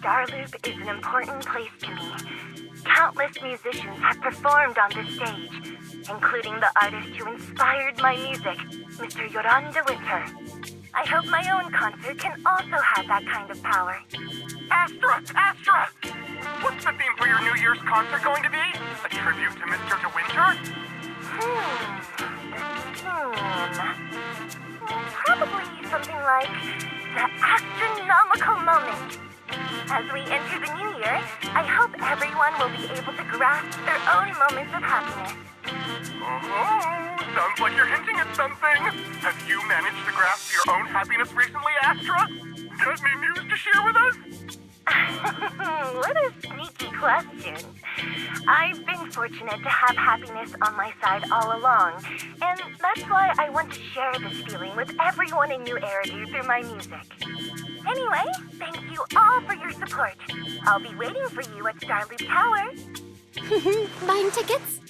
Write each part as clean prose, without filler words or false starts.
Starloop is an important place to me. Countless musicians have performed on this stage, including the artist who inspired my music, Mr. Yoran de Winter. I hope my own concert can also have that kind of power. Astra! Astra! What's the theme for your New Year's concert going to be? A tribute to Mr. De Winter? Probably something like the astronomical moment. As we enter the new year, I hope everyone will be able to grasp their own moments of happiness. Oh, sounds like you're hinting at something. Have you managed to grasp your own happiness recently, Astra? Got any news to share with us? What a sneaky question. I've been fortunate to have happiness on my side all along, and that's why I want to share this feeling with everyone in New Eridu through my music. Anyway, thank you all for your support. I'll be waiting for you at Starloop Tower. Buying tickets?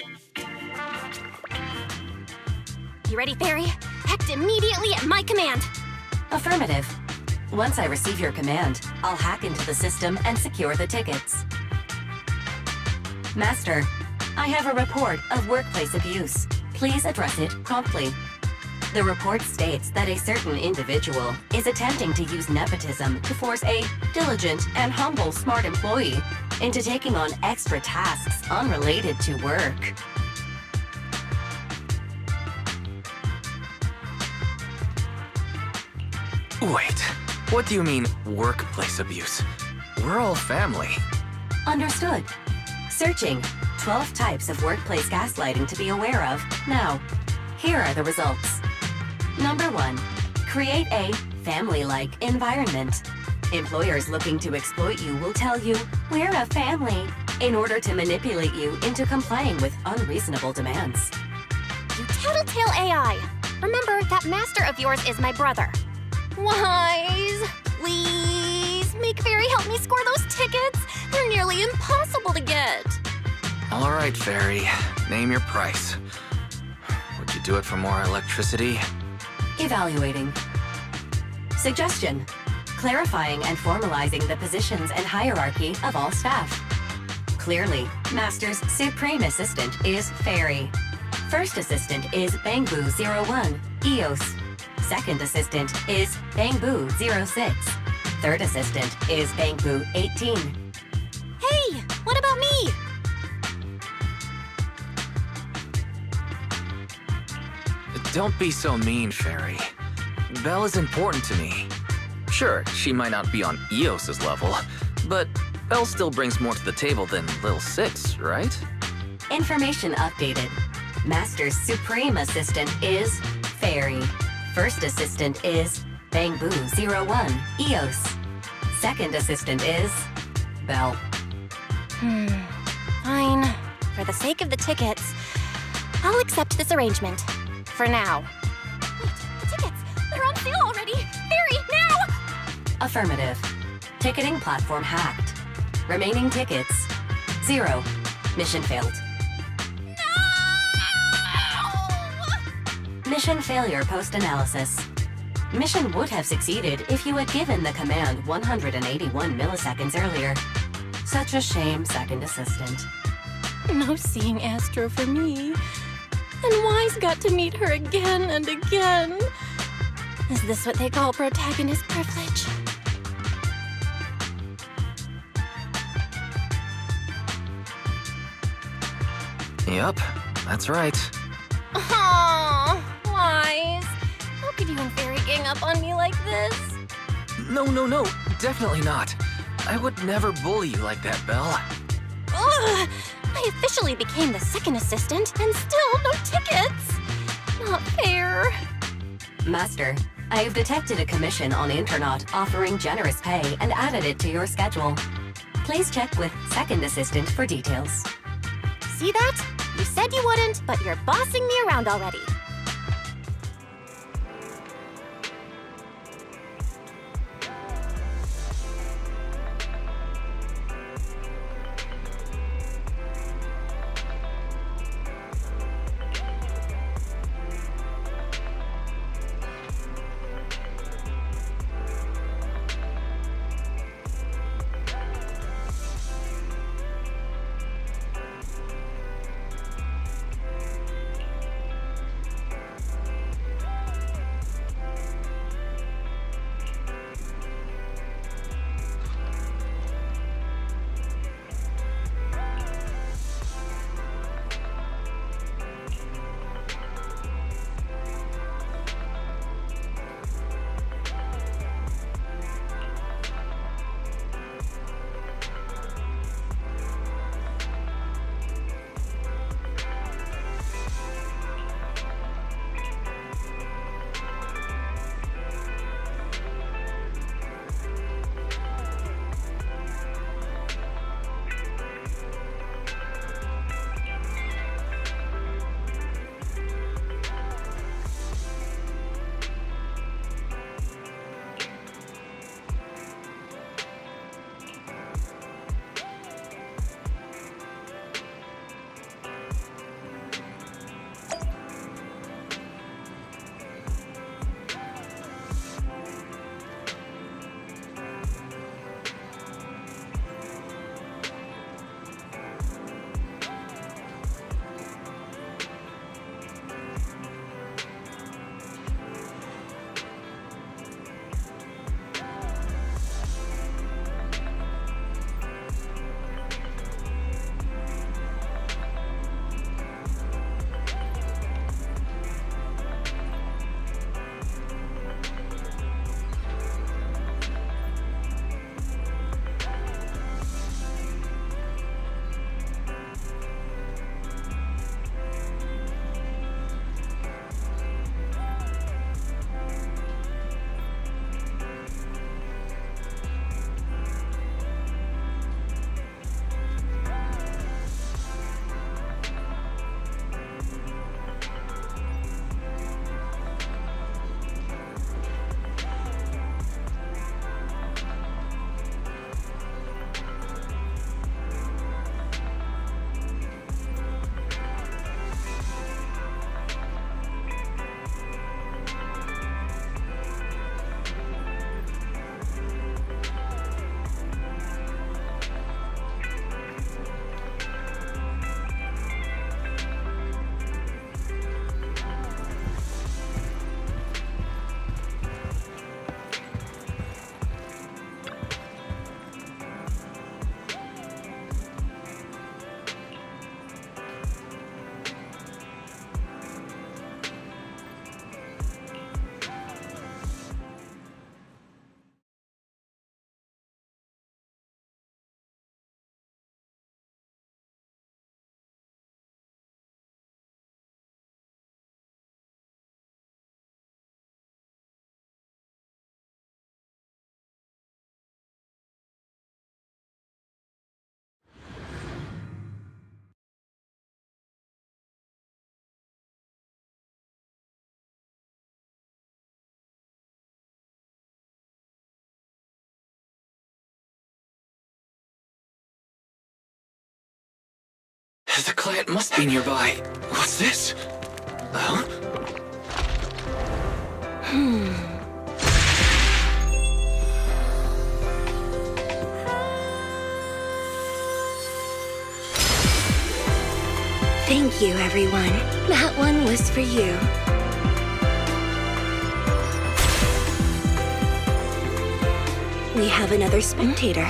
You ready, Fairy? Act immediately at my command. Affirmative. Once I receive your command, I'll hack into the system and secure the tickets. Master, I have a report of workplace abuse. Please address it promptly. The report states that a certain individual is attempting to use nepotism to force a diligent and humble smart employee into taking on extra tasks unrelated to work. Wait, what do you mean, workplace abuse? We're all family. Understood. Searching. 12 types of workplace gaslighting to be aware of. Now, here are the results. Number 1. Create a family-like environment. Employers looking to exploit you will tell you, "We're a family," in order to manipulate you into complying with unreasonable demands. You tattletale AI. Remember, that master of yours is my brother. Wise, please, make Fairy help me score those tickets. They're nearly impossible to get. All right, Fairy, name your price. Would you do it for more electricity? Evaluating. Suggestion. Clarifying and formalizing the positions and hierarchy of all staff. Clearly, Master's Supreme Assistant is Fairy. First Assistant is Bangbu01, EOS. Second Assistant is Bangbu06. Third Assistant is Bangbu18. Hey, what about me? Don't be so mean, Fairy. Belle is important to me. Sure, she might not be on Eos's level, but Belle still brings more to the table than Lil Six, right? Information updated. Master's Supreme Assistant is Fairy. First Assistant is Bangbu01, EOS. Second Assistant is Belle. Fine. For the sake of the tickets, I'll accept this arrangement. For now. Wait, the tickets! They're on sale already! Fairy, now! Affirmative. Ticketing platform hacked. Remaining tickets 0. Mission failed. No! Mission failure post-analysis. Mission would have succeeded if you had given the command 181 milliseconds earlier. Such a shame, Second Assistant. No seeing Astra for me. And Wise got to meet her again and again. Is this what they call protagonist privilege? Yup, that's right. Aww, Wise. How could you and Fairy gang up on me like this? No, definitely not. I would never bully you like that, Belle. Ugh! I officially became the second assistant, and still no tickets! Not fair. Master, I have detected a commission on Internaut offering generous pay and added it to your schedule. Please check with Second Assistant for details. See that? You said you wouldn't, but you're bossing me around already. The client must be nearby. What's this? Huh? Thank you, everyone. That one was for you. We have another spectator.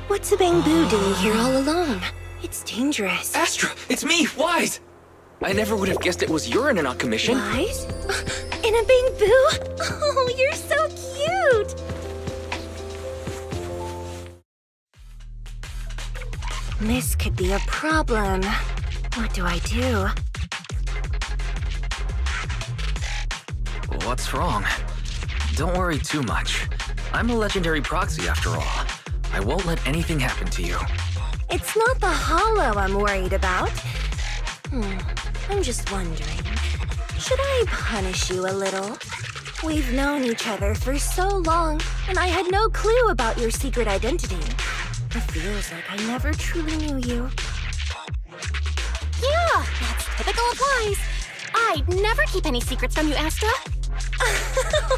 What's a Bangbu doing here all alone? It's dangerous. Astra, it's me, Wise! I never would have guessed it was urine on commission. Wise? In a Bangbu? Oh, you're so cute! This could be a problem. What do I do? What's wrong? Don't worry too much. I'm a legendary proxy after all. I won't let anything happen to you. It's not the hollow I'm worried about. I'm just wondering, should I punish you a little? We've known each other for so long, and I had no clue about your secret identity. It feels like I never truly knew you. Yeah, that's typical of Wise. I'd never keep any secrets from you, Astra.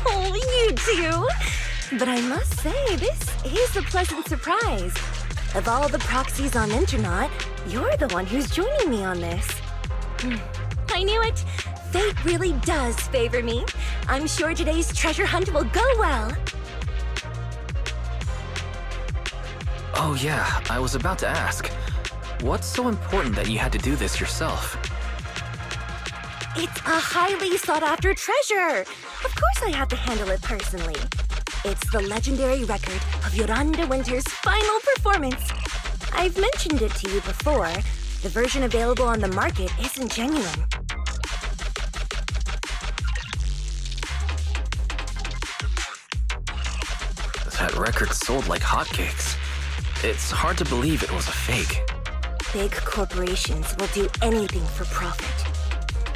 Oh, you do? But I must say, this is a pleasant surprise. Of all the proxies on Internaut, you're the one who's joining me on this. I knew it. Fate really does favor me. I'm sure today's treasure hunt will go well. Oh yeah, I was about to ask. What's so important that you had to do this yourself? It's a highly sought-after treasure. Of course I have to handle it personally. It's the legendary record of Yoran de Winter's final performance. I've mentioned it to you before. The version available on the market isn't genuine. That record sold like hotcakes. It's hard to believe it was a fake. Big corporations will do anything for profit.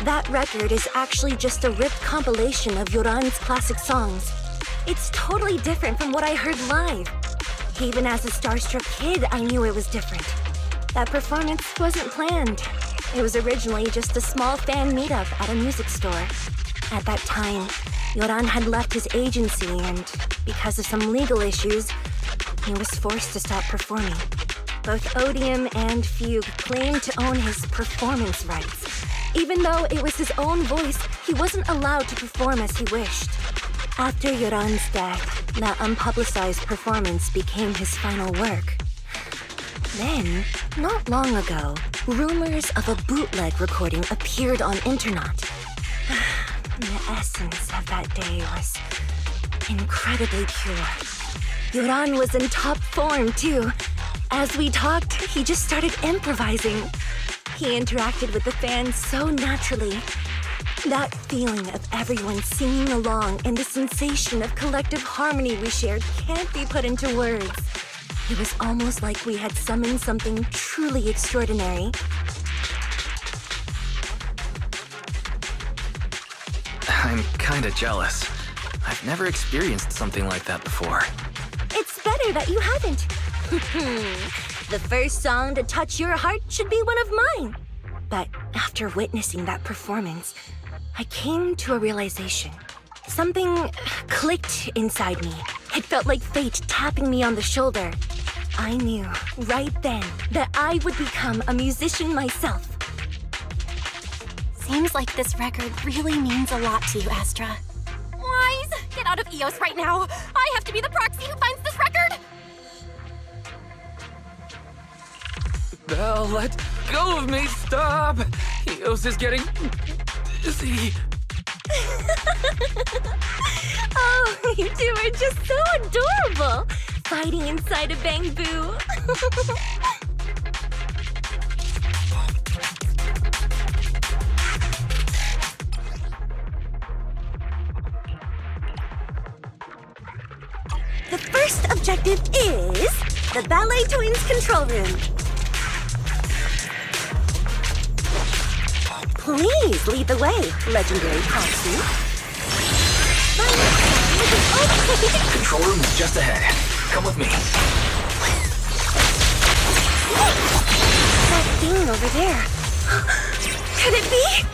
That record is actually just a ripped compilation of Yoran's classic songs. It's totally different from what I heard live. Even as a starstruck kid, I knew it was different. That performance wasn't planned. It was originally just a small fan meetup at a music store. At that time, Yoran had left his agency and, because of some legal issues, he was forced to stop performing. Both Odium and Fugue claimed to own his performance rights. Even though it was his own voice, he wasn't allowed to perform as he wished. After Yoran's death, that unpublicized performance became his final work. Then, not long ago, rumors of a bootleg recording appeared on Internaut. The essence of that day was incredibly pure. Yoran was in top form, too. As we talked, he just started improvising. He interacted with the fans so naturally. That feeling of everyone singing along and the sensation of collective harmony we shared can't be put into words. It was almost like we had summoned something truly extraordinary. I'm kinda jealous. I've never experienced something like that before. It's better that you haven't. The first song to touch your heart should be one of mine. But after witnessing that performance, I came to a realization. Something clicked inside me. It felt like fate tapping me on the shoulder. I knew right then that I would become a musician myself. Seems like this record really means a lot to you, Astra. Wise, get out of EOS right now. I have to be the proxy who finds this record. Belle, let go of me, stop! Eos is getting dizzy. Oh, you two are just so adorable, fighting inside a Bangbu. The first objective is the Ballet Twins control room. Please lead the way, legendary proxy. Control room is just ahead. Come with me. That over there. Could it be?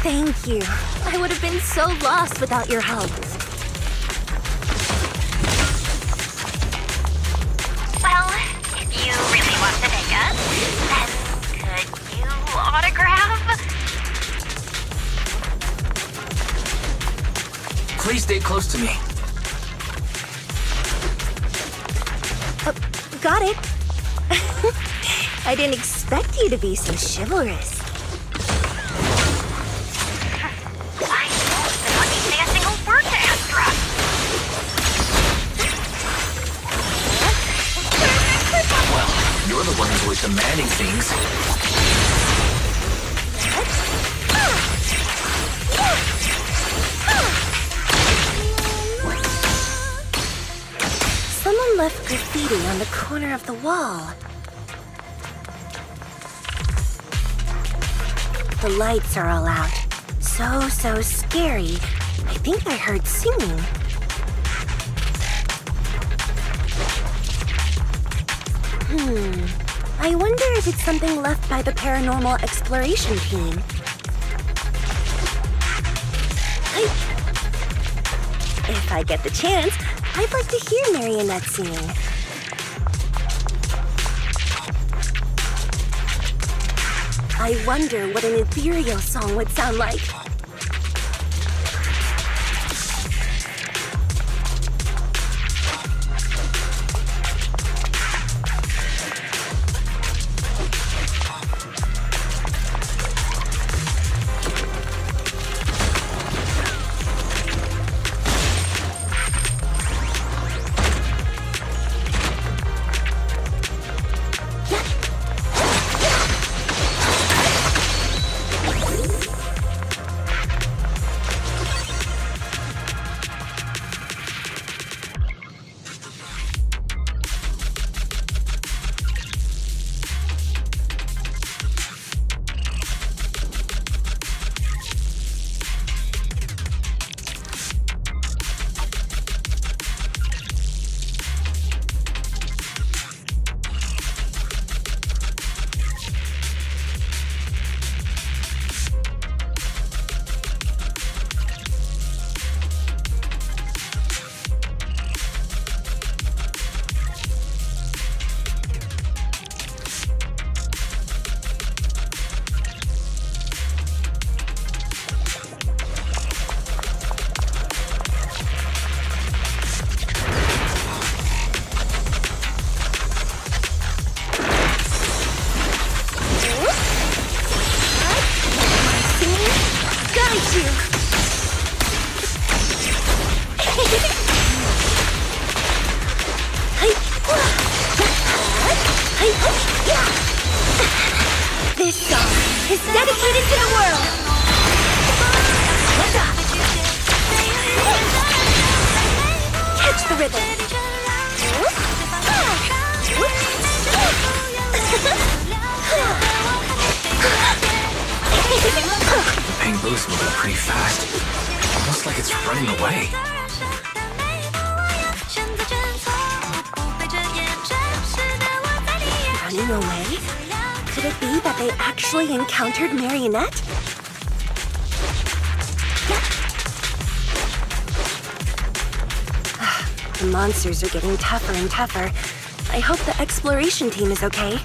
Thank you. I would have been so lost without your help. Well, if you really want to make us, then could you autograph? Please stay close to me. Got it. I didn't expect you to be so chivalrous. I don't want you to say a single word to Astra. Well, you're the one who's always demanding things. Someone left graffiti on the corner of the wall. The lights are all out. So scary. I think I heard singing. I wonder if it's something left by the paranormal exploration team. If I get the chance, I'd like to hear Marionette singing. I wonder what an ethereal song would sound like. is dedicated to the world! Lift off! Catch the rhythm! The Pangbu's moving pretty fast. Almost like it's running away. Running away? Could it be that they actually encountered Marionette? The monsters are getting tougher and tougher. I hope the exploration team is okay.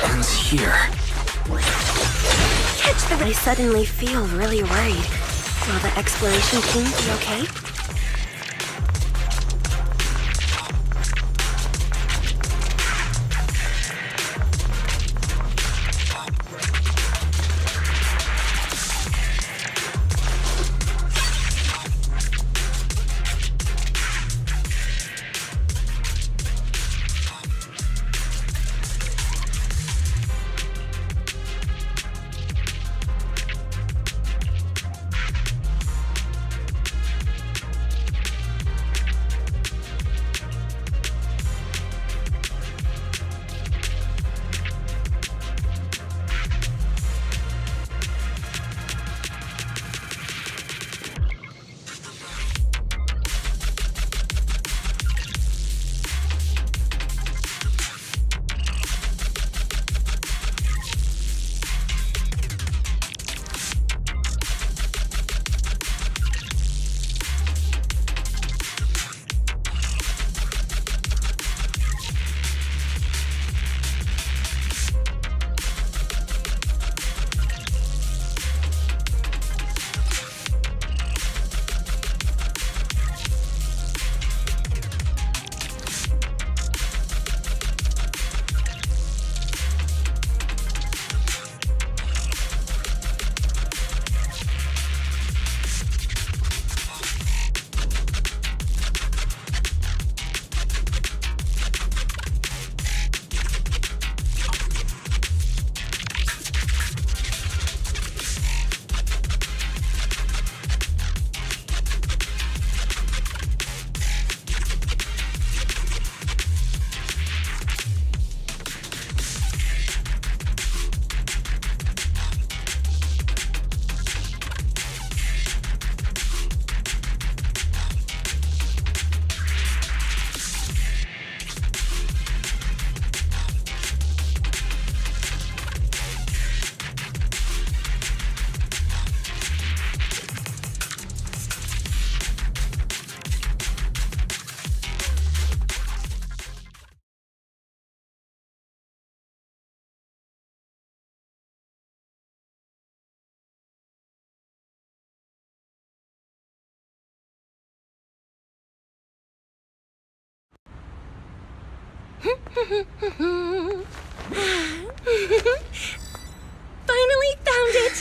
Ends here. I suddenly feel really worried. Will the exploration team be okay? Finally found it!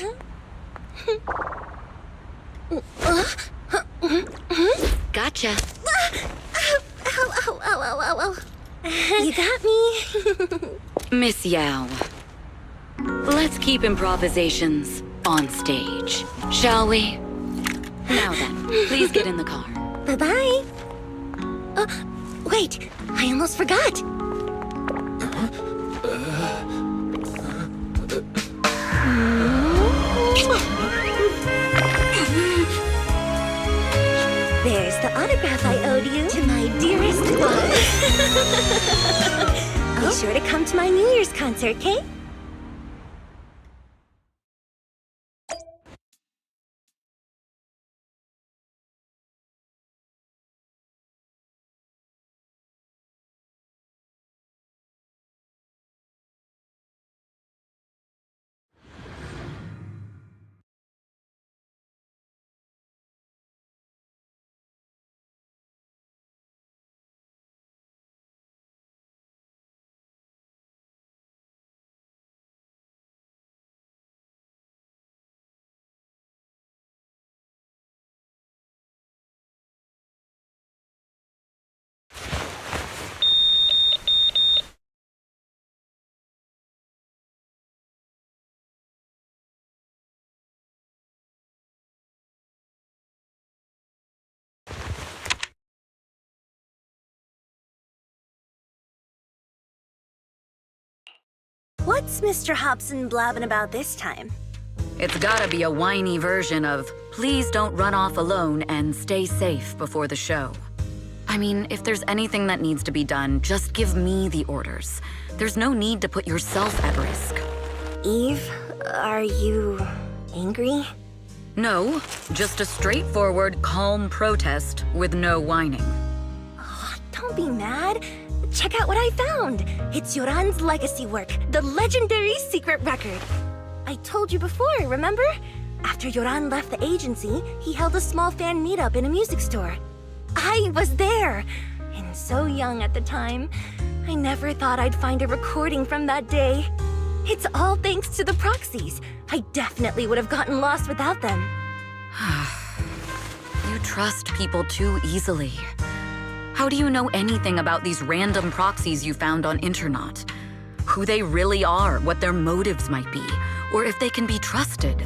Gotcha. Ow. You got me. Miss Yao. Let's keep improvisations on stage, shall we? Now then, please get in the car. Bye-bye. Wait, I almost forgot. There's the autograph I owed you to my dearest one. Be sure to come to my New Year's concert, Kate? What's Mr. Hobson blabbing about this time? It's gotta be a whiny version of, please don't run off alone and stay safe before the show. I mean, if there's anything that needs to be done, just give me the orders. There's no need to put yourself at risk. Eve, are you angry? No, just a straightforward, calm protest with no whining. Oh, don't be mad. Check out what I found. It's Yoran's legacy work, the legendary secret record. I told you before, remember? After Yoran left the agency, he held a small fan meetup in a music store. I was there, and so young at the time. I never thought I'd find a recording from that day. It's all thanks to the proxies. I definitely would have gotten lost without them. You trust people too easily. How do you know anything about these random proxies you found on Internaut? Who they really are, what their motives might be, or if they can be trusted?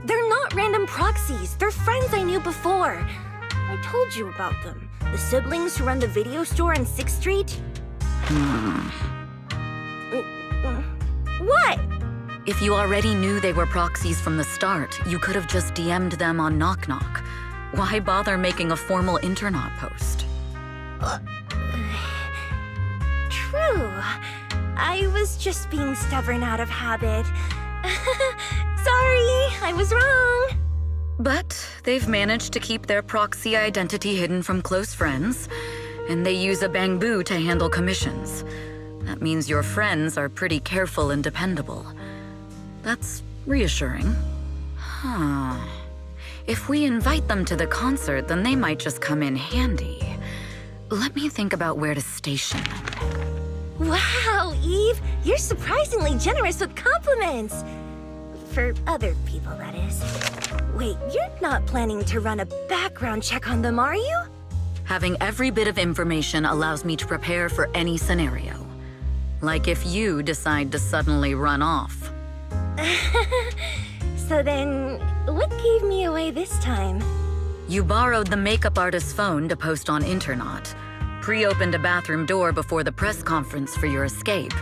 They're not random proxies. They're friends I knew before. I told you about them. The siblings who run the video store on 6th Street. What? If you already knew they were proxies from the start, you could have just DM'd them on Knock Knock. Why bother making a formal Internaut post? True. I was just being stubborn out of habit. Sorry, I was wrong. But they've managed to keep their proxy identity hidden from close friends, and they use a Bangbu to handle commissions. That means your friends are pretty careful and dependable. That's reassuring. Huh. If we invite them to the concert, then they might just come in handy. Let me think about where to station them. Wow, Eve, you're surprisingly generous with compliments. For other people, that is. Wait, you're not planning to run a background check on them, are you? Having every bit of information allows me to prepare for any scenario. Like if you decide to suddenly run off. So then, what gave me away this time? You borrowed the makeup artist's phone to post on Internaut, pre-opened a bathroom door before the press conference for your escape.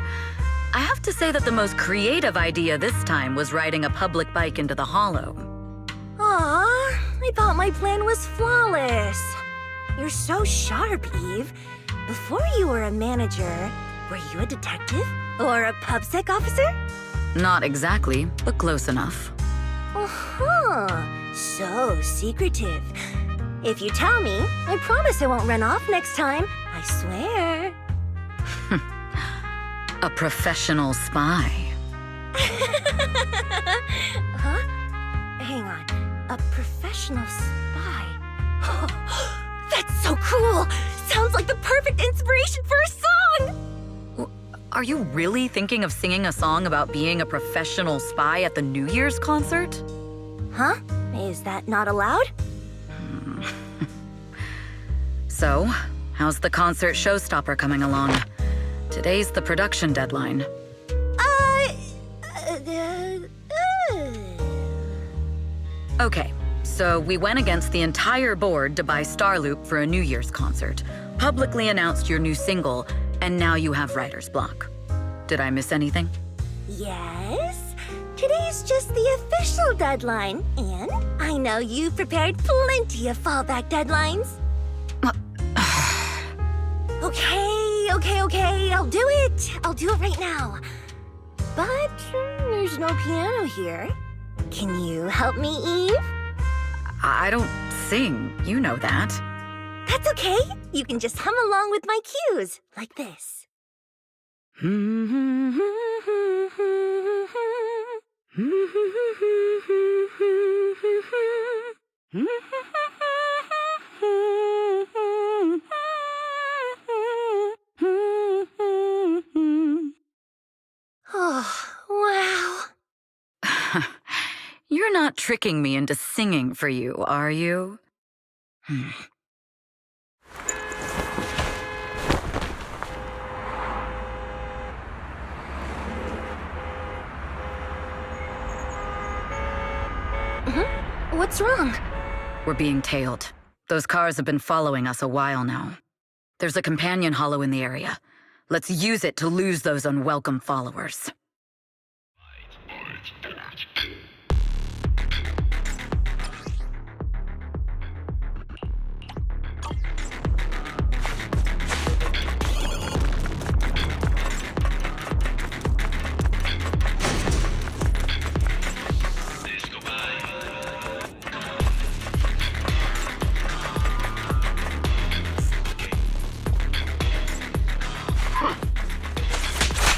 I have to say that the most creative idea this time was riding a public bike into the Hollow. Aw, I thought my plan was flawless. You're so sharp, Eve. Before you were a manager, were you a detective? Or a PubSec officer? Not exactly, but close enough. Uh-huh. So secretive. If you tell me, I promise I won't run off next time. I swear. A professional spy. Huh? Hang on. A professional spy. That's so cool! Sounds like the perfect inspiration for a song! Are you really thinking of singing a song about being a professional spy at the New Year's concert? Huh? Is that not allowed? So, how's the concert showstopper coming along? Today's the production deadline. Okay, so we went against the entire board to buy Starloop for a New Year's concert, publicly announced your new single, and now you have writer's block. Did I miss anything? Yes? Today's is just the official deadline, and I know you've prepared plenty of fallback deadlines. Okay, I'll do it. I'll do it right now. But there's no piano here. Can you help me, Eve? I don't sing, you know that. That's okay. You can just hum along with my cues, like this. Oh, wow. You're not tricking me into singing for you, are you? What's wrong? We're being tailed. Those cars have been following us a while now. There's a companion hollow in the area. Let's use it to lose those unwelcome followers.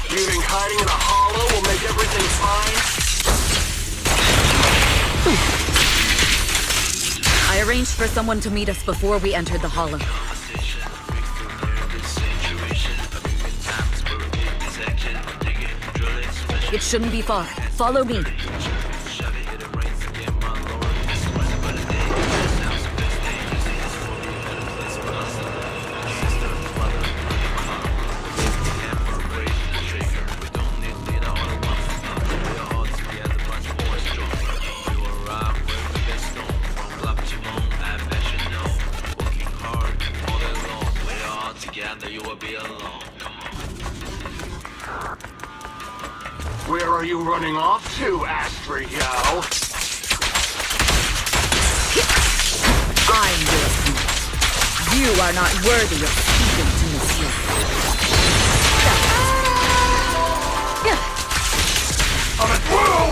You think hiding in a hollow will make everything fine? I arranged for someone to meet us before we entered the hollow. It shouldn't be far. Follow me. Where are you running off to, Astrael? I'm your snake. You are not worthy of speaking to Monsieur. I'm at will!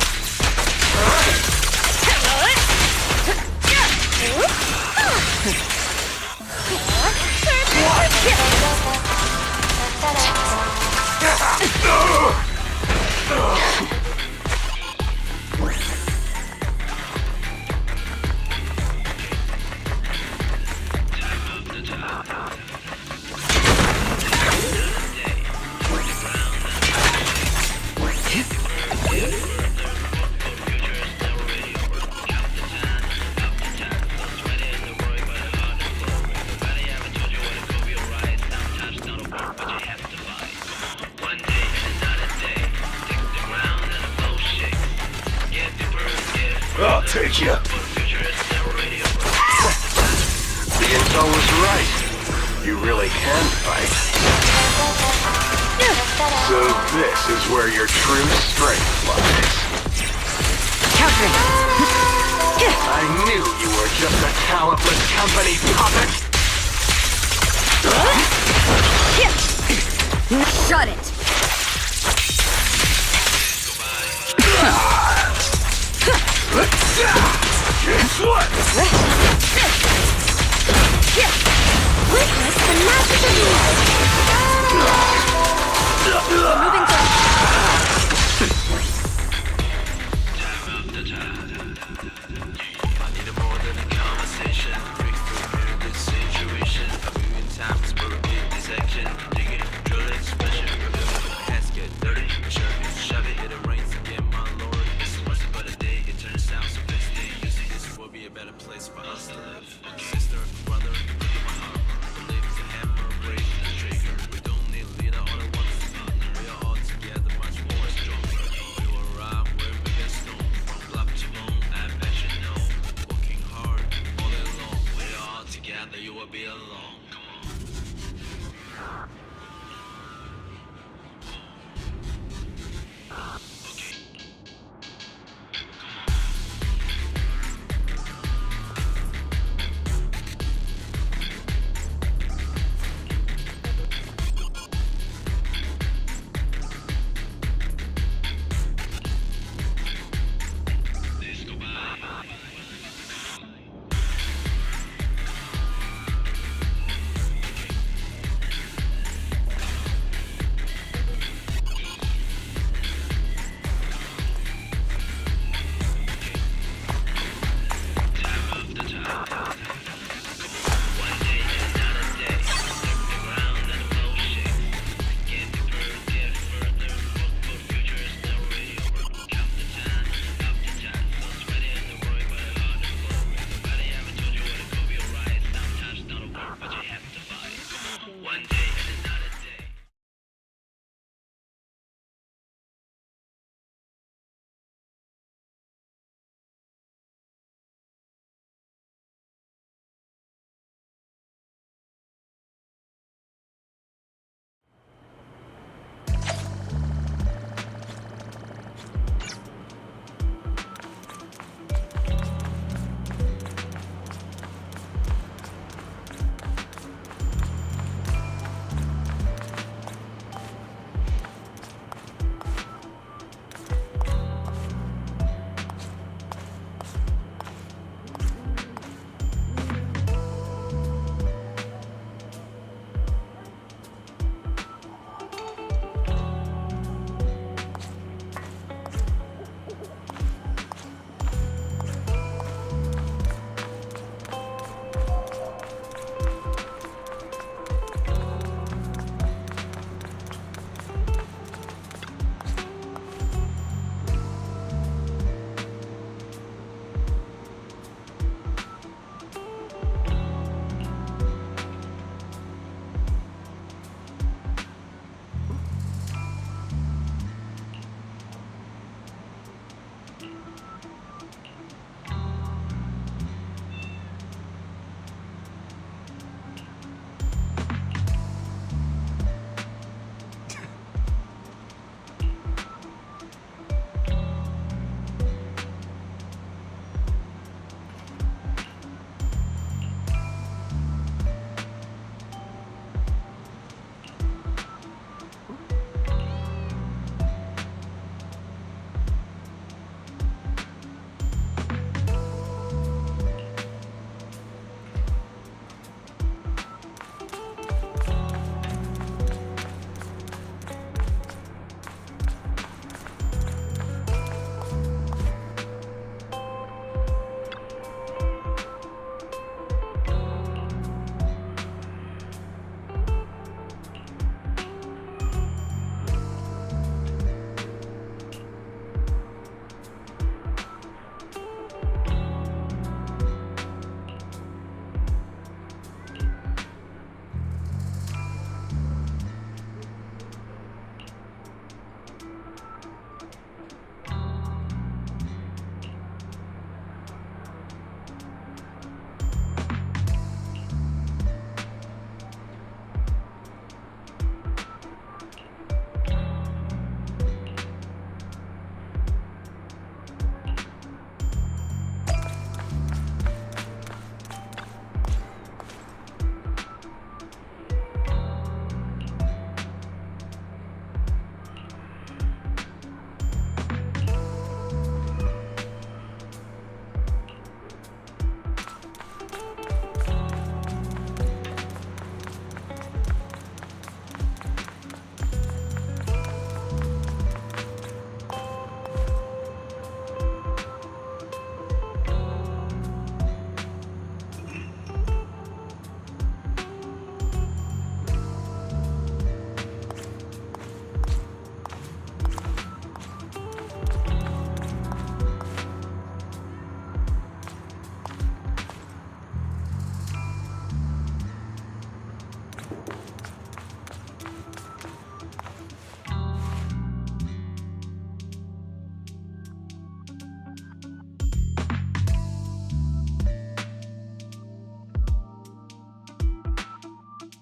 I'll take you. The intel was right. You really can fight. So this is where your true strength lies. I knew you were just a talentless company puppet. Shut it! Guess what? Witness the magic of moving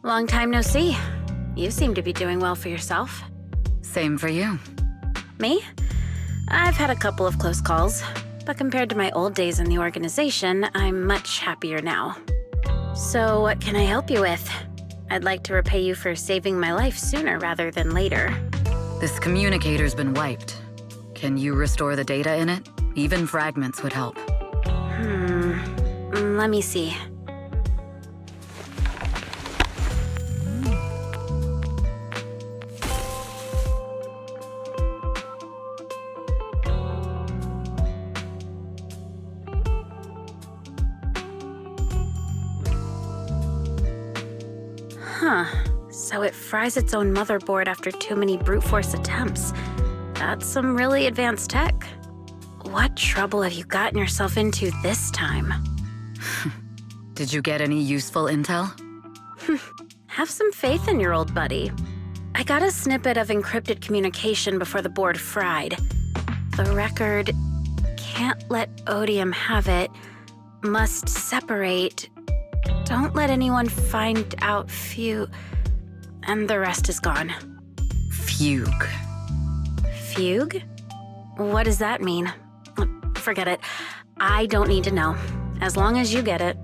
Long time no see. You seem to be doing well for yourself. Same for you. Me? I've had a couple of close calls, but compared to my old days in the organization, I'm much happier now. So what can I help you with? I'd like to repay you for saving my life sooner rather than later. This communicator's been wiped. Can you restore the data in it? Even fragments would help. Let me see. Huh. So it fries its own motherboard after too many brute force attempts. That's some really advanced tech. What trouble have you gotten yourself into this time? Did you get any useful intel? Have some faith in your old buddy. I got a snippet of encrypted communication before the board fried. The record can't let Odium have it, must separate, don't let anyone find out and the rest is gone. Fugue. Fugue? What does that mean? Forget it. I don't need to know. As long as you get it.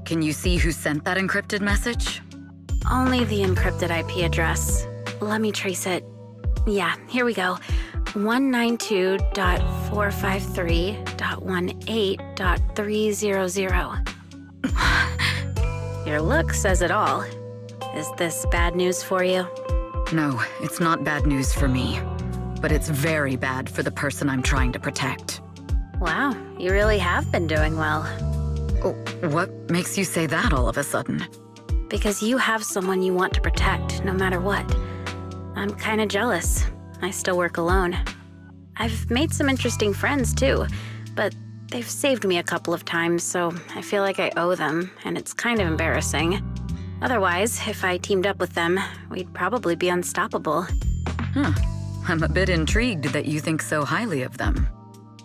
Can you see who sent that encrypted message? Only the encrypted IP address. Let me trace it. Yeah, here we go. 192.453.18.300. Your look says it all. Is this bad news for you? No, it's not bad news for me. But it's very bad for the person I'm trying to protect. Wow, you really have been doing well. Oh, what makes you say that all of a sudden? Because you have someone you want to protect, no matter what. I'm kinda jealous. I still work alone. I've made some interesting friends, too, but they've saved me a couple of times, so I feel like I owe them, and it's kind of embarrassing. Otherwise, if I teamed up with them, we'd probably be unstoppable. I'm a bit intrigued that you think so highly of them.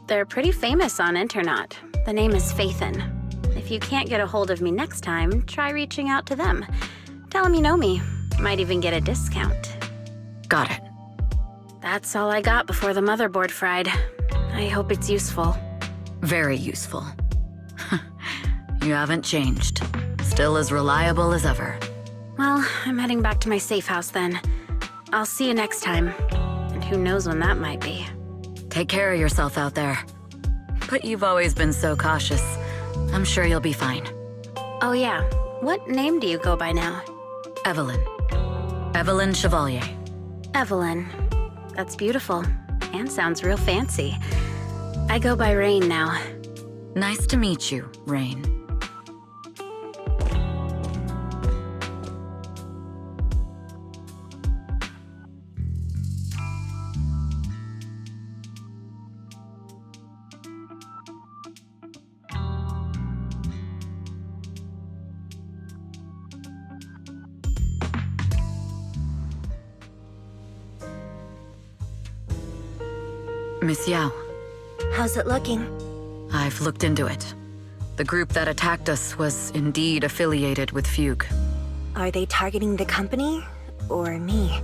They're pretty famous on Internet. The name is Phaethon. If you can't get a hold of me next time, try reaching out to them. Tell them you know me. Might even get a discount. Got it. That's all I got before the motherboard fried. I hope it's useful. Very useful. You haven't changed. Still as reliable as ever. Well, I'm heading back to my safe house then. I'll see you next time. And who knows when that might be. Take care of yourself out there. But you've always been so cautious. I'm sure you'll be fine. Oh yeah, what name do you go by now? Evelyn. Evelyn Chevalier. Evelyn. That's beautiful. And sounds real fancy. I go by Rain now. Nice to meet you, Rain. Miss Yao. How's it looking? I've looked into it. The group that attacked us was indeed affiliated with Fugue. Are they targeting the company or me?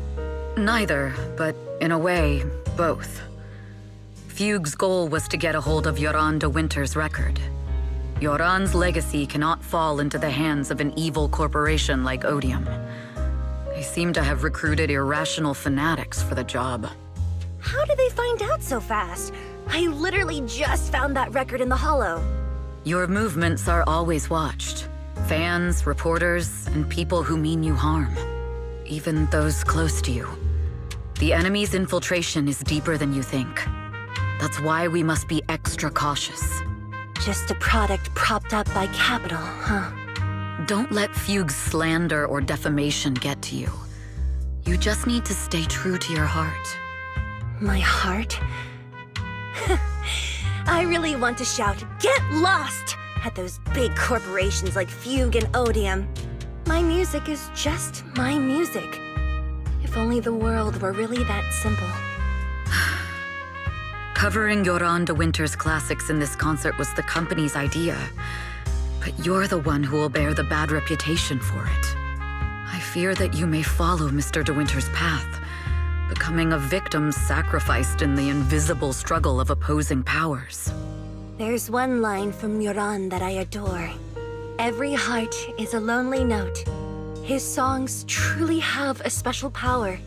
Neither, but in a way, both. Fugue's goal was to get a hold of Yoran de Winter's record. Yoran's legacy cannot fall into the hands of an evil corporation like Odium. They seem to have recruited irrational fanatics for the job. How did they find out so fast? I literally just found that record in the hollow. Your movements are always watched. Fans, reporters, and people who mean you harm. Even those close to you. The enemy's infiltration is deeper than you think. That's why we must be extra cautious. Just a product propped up by capital, huh? Don't let Fugue's slander or defamation get to you. You just need to stay true to your heart. My heart? I really want to shout, "Get lost!" at those big corporations like Fugue and Odium. My music is just my music. If only the world were really that simple. Covering Yoran de Winter's classics in this concert was the company's idea. But you're the one who will bear the bad reputation for it. I fear that you may follow Mr. De Winter's path, becoming a victim sacrificed in the invisible struggle of opposing powers. There's one line from Yoran that I adore. Every heart is a lonely note. His songs truly have a special power.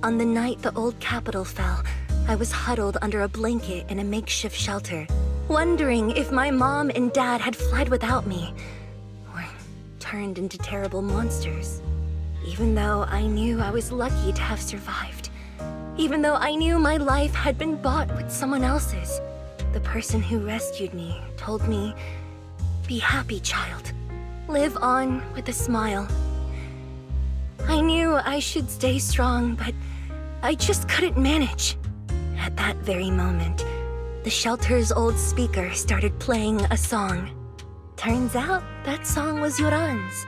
On the night the old capital fell, I was huddled under a blanket in a makeshift shelter, wondering if my mom and dad had fled without me, or turned into terrible monsters. Even though I knew I was lucky to have survived. Even though I knew my life had been bought with someone else's. The person who rescued me told me, "Be happy, child. Live on with a smile." I knew I should stay strong, but I just couldn't manage. At that very moment, the shelter's old speaker started playing a song. Turns out that song was Yoran's.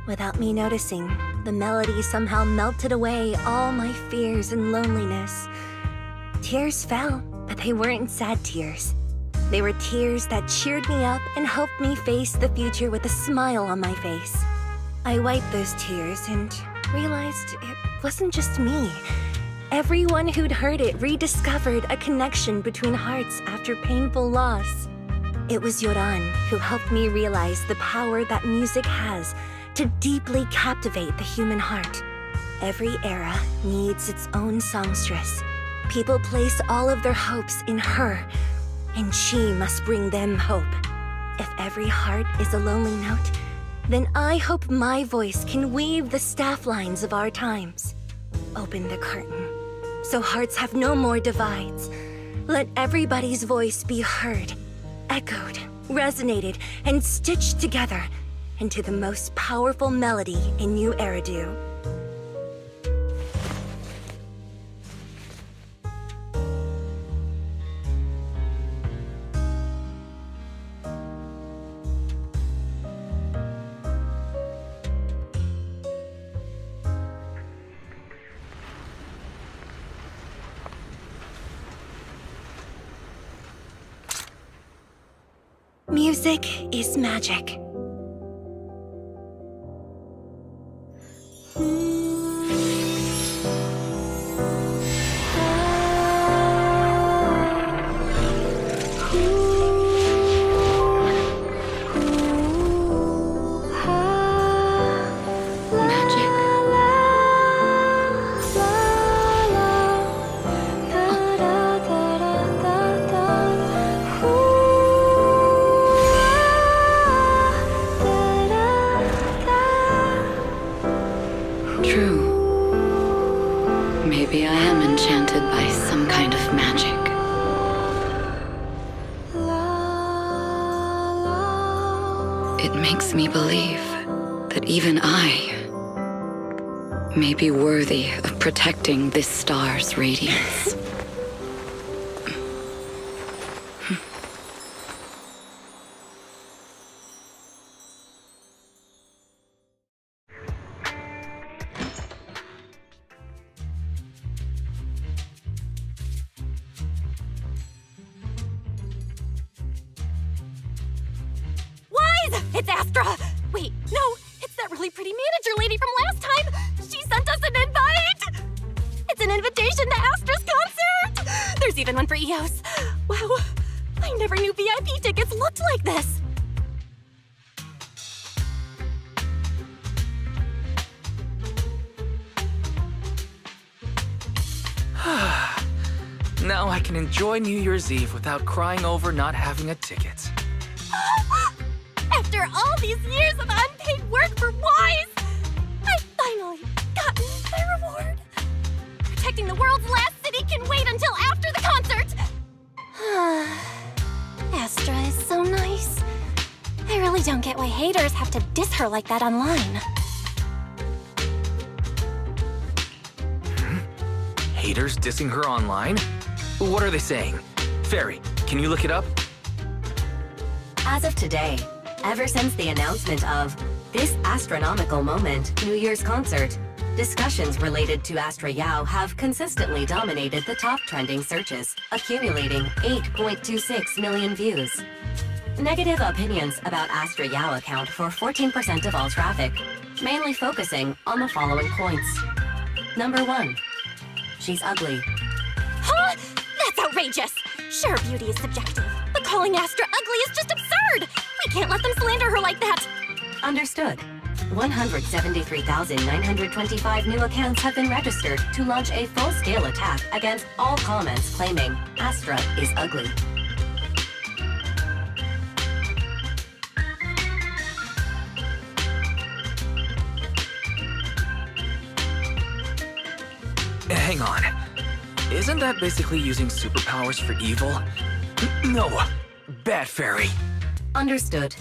Without me noticing, the melody somehow melted away all my fears and loneliness. Tears fell, but they weren't sad tears. They were tears that cheered me up and helped me face the future with a smile on my face. I wiped those tears and realized it wasn't just me. Everyone who'd heard it rediscovered a connection between hearts after painful loss. It was Yoran who helped me realize the power that music has to deeply captivate the human heart. Every era needs its own songstress. People place all of their hopes in her, and she must bring them hope. If every heart is a lonely note, then I hope my voice can weave the staff lines of our times. Open the curtain, so hearts have no more divides. Let everybody's voice be heard, echoed, resonated, and stitched together into the most powerful melody in New Eridu. Music is magic. Maybe I am enchanted by some kind of magic. It makes me believe that even I may be worthy of protecting this star's radiance. It's Astra! Wait, no, it's that really pretty manager lady from last time! She sent us an invite! It's an invitation to Astra's concert! There's even one for EOS. Wow, I never knew VIP tickets looked like this! Now I can enjoy New Year's Eve without crying over not having a ticket. After all these years of unpaid work for Wise, I've finally gotten my reward. Protecting the world's last city can wait until after the concert. Astra is so nice. I really don't get why haters have to diss her like that online. Haters dissing her online? What are they saying? Fairy, can you look it up? As of today, ever since the announcement of this astronomical moment, New Year's concert, discussions related to Astra Yao have consistently dominated the top trending searches, accumulating 8.26 million views. Negative opinions about Astra Yao account for 14% of all traffic, mainly focusing on the following points. Number 1. She's ugly. Huh? That's outrageous! Sure, beauty is subjective, but calling Astra ugly is just absurd! We can't let them slander her like that! Understood. 173,925 new accounts have been registered to launch a full-scale attack against all comments claiming Astra is ugly. Hang on. Isn't that basically using superpowers for evil? No! Bad fairy! Understood.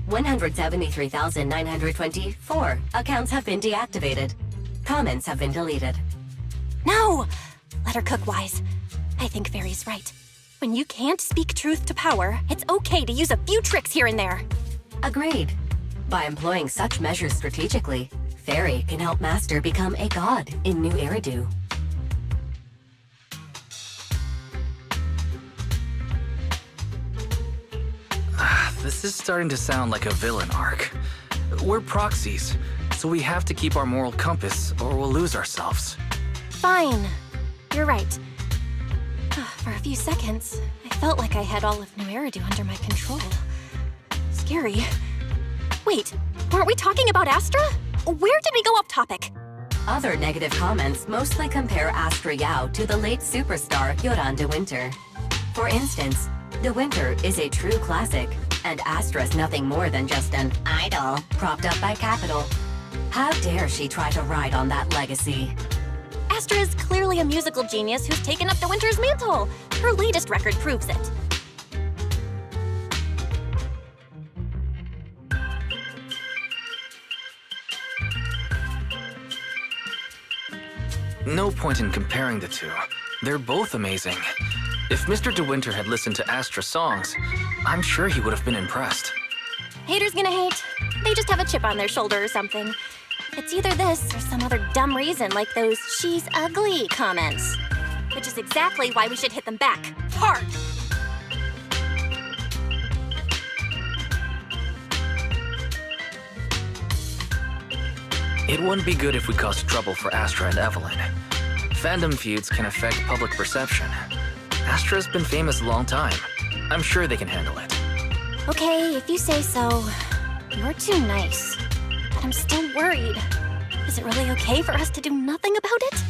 173,924 accounts have been deactivated. Comments have been deleted. No! Let her cook wise. I think Fairy's right. When you can't speak truth to power, it's okay to use a few tricks here and there. Agreed. By employing such measures strategically, Fairy can help Master become a god in New Eridu. This is starting to sound like a villain arc. We're proxies, so we have to keep our moral compass or we'll lose ourselves. Fine. You're right. For a few seconds, I felt like I had all of New Eridu under my control. Scary. Wait, aren't we talking about Astra? Where did we go off topic? Other negative comments mostly compare Astra Yao to the late superstar Yoran de Winter. For instance, De Winter is a true classic, and Astra's nothing more than just an idol propped up by Capital. How dare she try to ride on that legacy? Astra is clearly a musical genius who's taken up De Winter's mantle. Her latest record proves it. No point in comparing the two. They're both amazing. If Mr. De Winter had listened to Astra songs, I'm sure he would have been impressed. Haters gonna hate. They just have a chip on their shoulder or something. It's either this or some other dumb reason like those "she's ugly" comments. Which is exactly why we should hit them back. Hard! It wouldn't be good if we caused trouble for Astra and Evelyn. Fandom feuds can affect public perception. Astra's been famous a long time. I'm sure they can handle it. Okay, if you say so. You're too nice. But I'm still worried. Is it really okay for us to do nothing about it?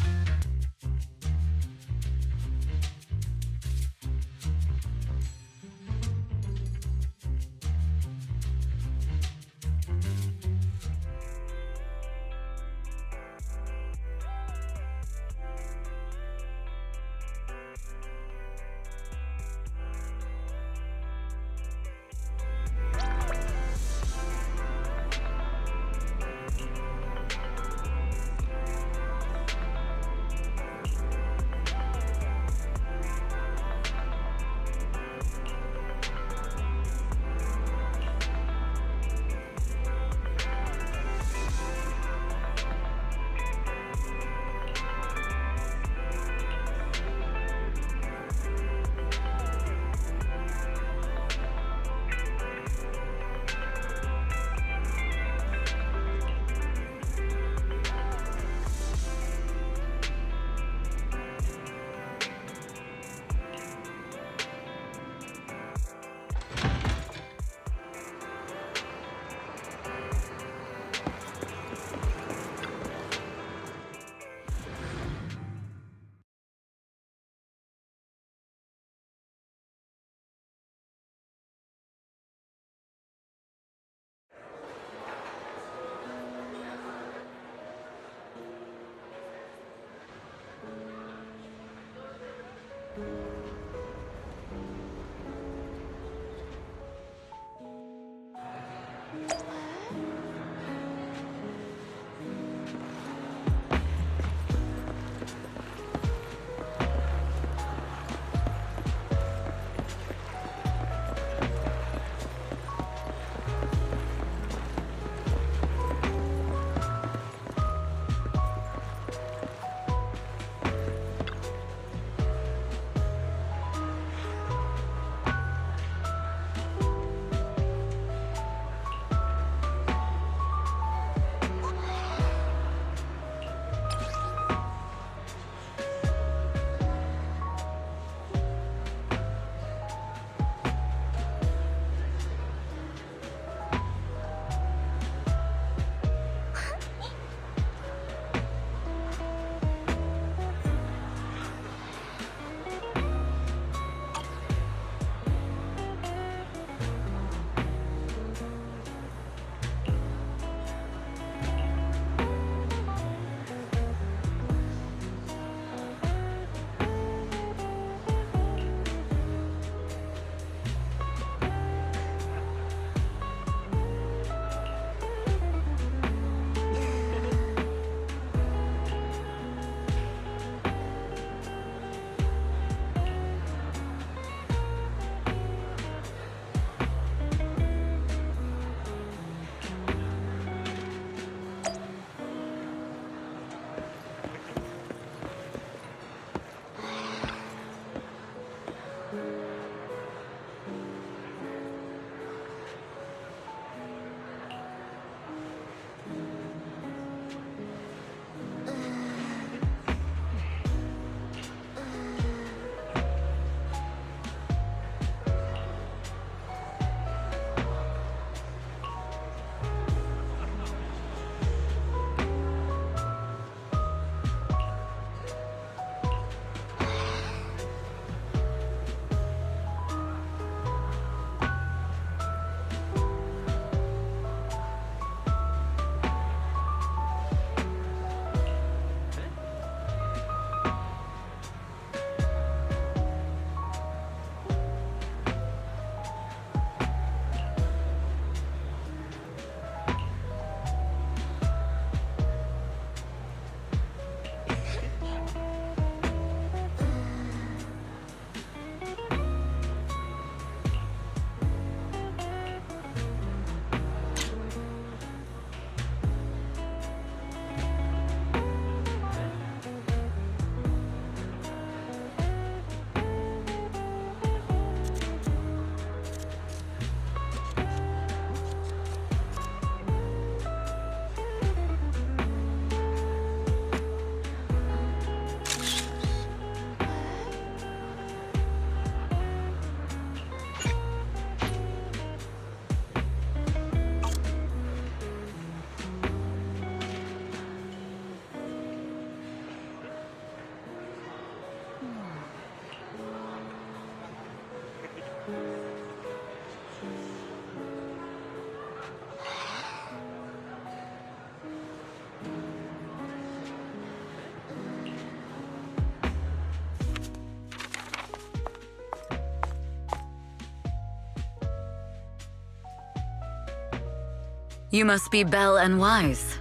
You must be Belle and Wise.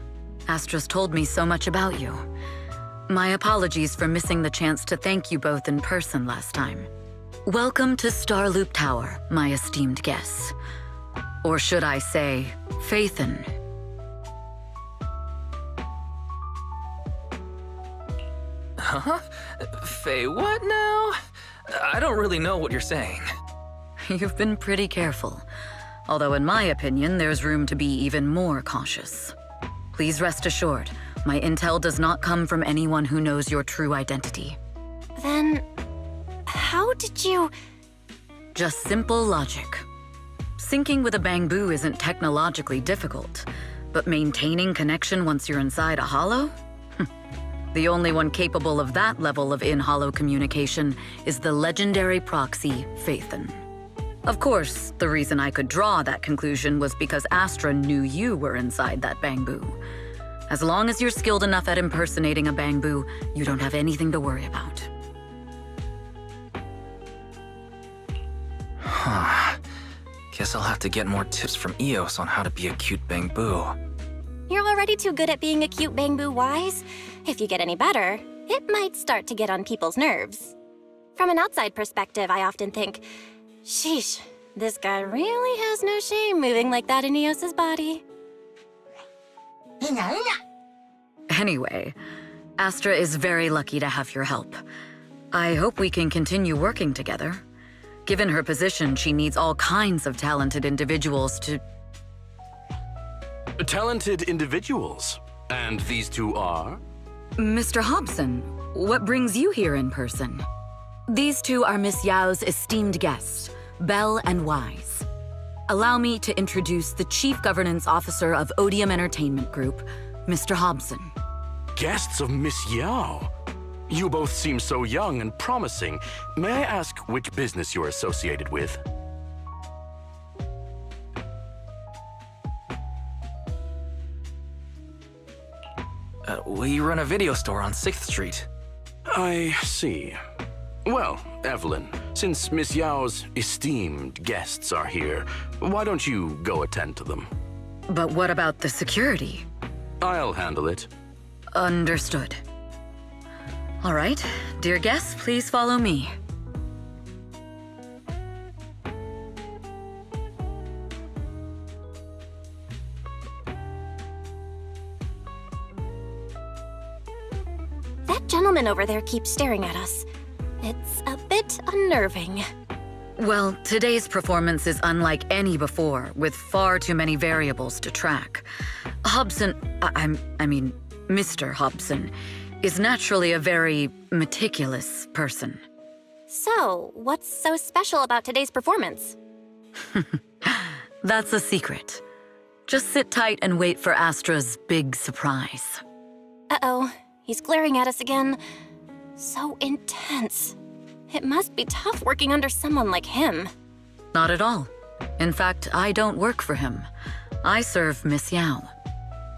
Astra's told me so much about you. My apologies for missing the chance to thank you both in person last time. Welcome to Starloop Tower, my esteemed guests. Or should I say, Phaethon. Huh? Faye, what now? I don't really know what you're saying. You've been pretty careful. Although in my opinion, there's room to be even more cautious. Please rest assured, my intel does not come from anyone who knows your true identity. Then, how did you... Just simple logic. Syncing with a Bangbu isn't technologically difficult, but maintaining connection once you're inside a holo? The only one capable of that level of in-holo communication is the legendary proxy, Phaethon. Of course, the reason I could draw that conclusion was because Astra knew you were inside that Bangbu. As long as you're skilled enough at impersonating a Bangbu, you don't have anything to worry about. Huh. Guess I'll have to get more tips from Eos on how to be a cute Bangbu. You're already too good at being a cute Bangbu, Wise. If you get any better, it might start to get on people's nerves. From an outside perspective, I often think, sheesh, this guy really has no shame moving like that in Eos's body. Anyway, Astra is very lucky to have your help. I hope we can continue working together. Given her position, she needs all kinds of talented individuals to... Talented individuals? And these two are? Mr. Hobson, what brings you here in person? These two are Miss Yao's esteemed guests, Belle and Wise. Allow me to introduce the Chief Governance Officer of Odium Entertainment Group, Mr. Hobson. Guests of Miss Yao? You both seem so young and promising. May I ask which business you're associated with? We run a video store on 6th Street. I see. Well, Evelyn, since Miss Yao's esteemed guests are here, why don't you go attend to them? But what about the security? I'll handle it. Understood. All right, dear guests, please follow me. That gentleman over there keeps staring at us. It's a bit unnerving. Well, today's performance is unlike any before, with far too many variables to track. Hobson, I mean, Mr. Hobson, is naturally a very meticulous person. So, what's so special about today's performance? That's a secret. Just sit tight and wait for Astra's big surprise. Uh-oh, he's glaring at us again. So intense. It must be tough working under someone like him. Not at all. In fact, I don't work for him. I serve Miss Yao.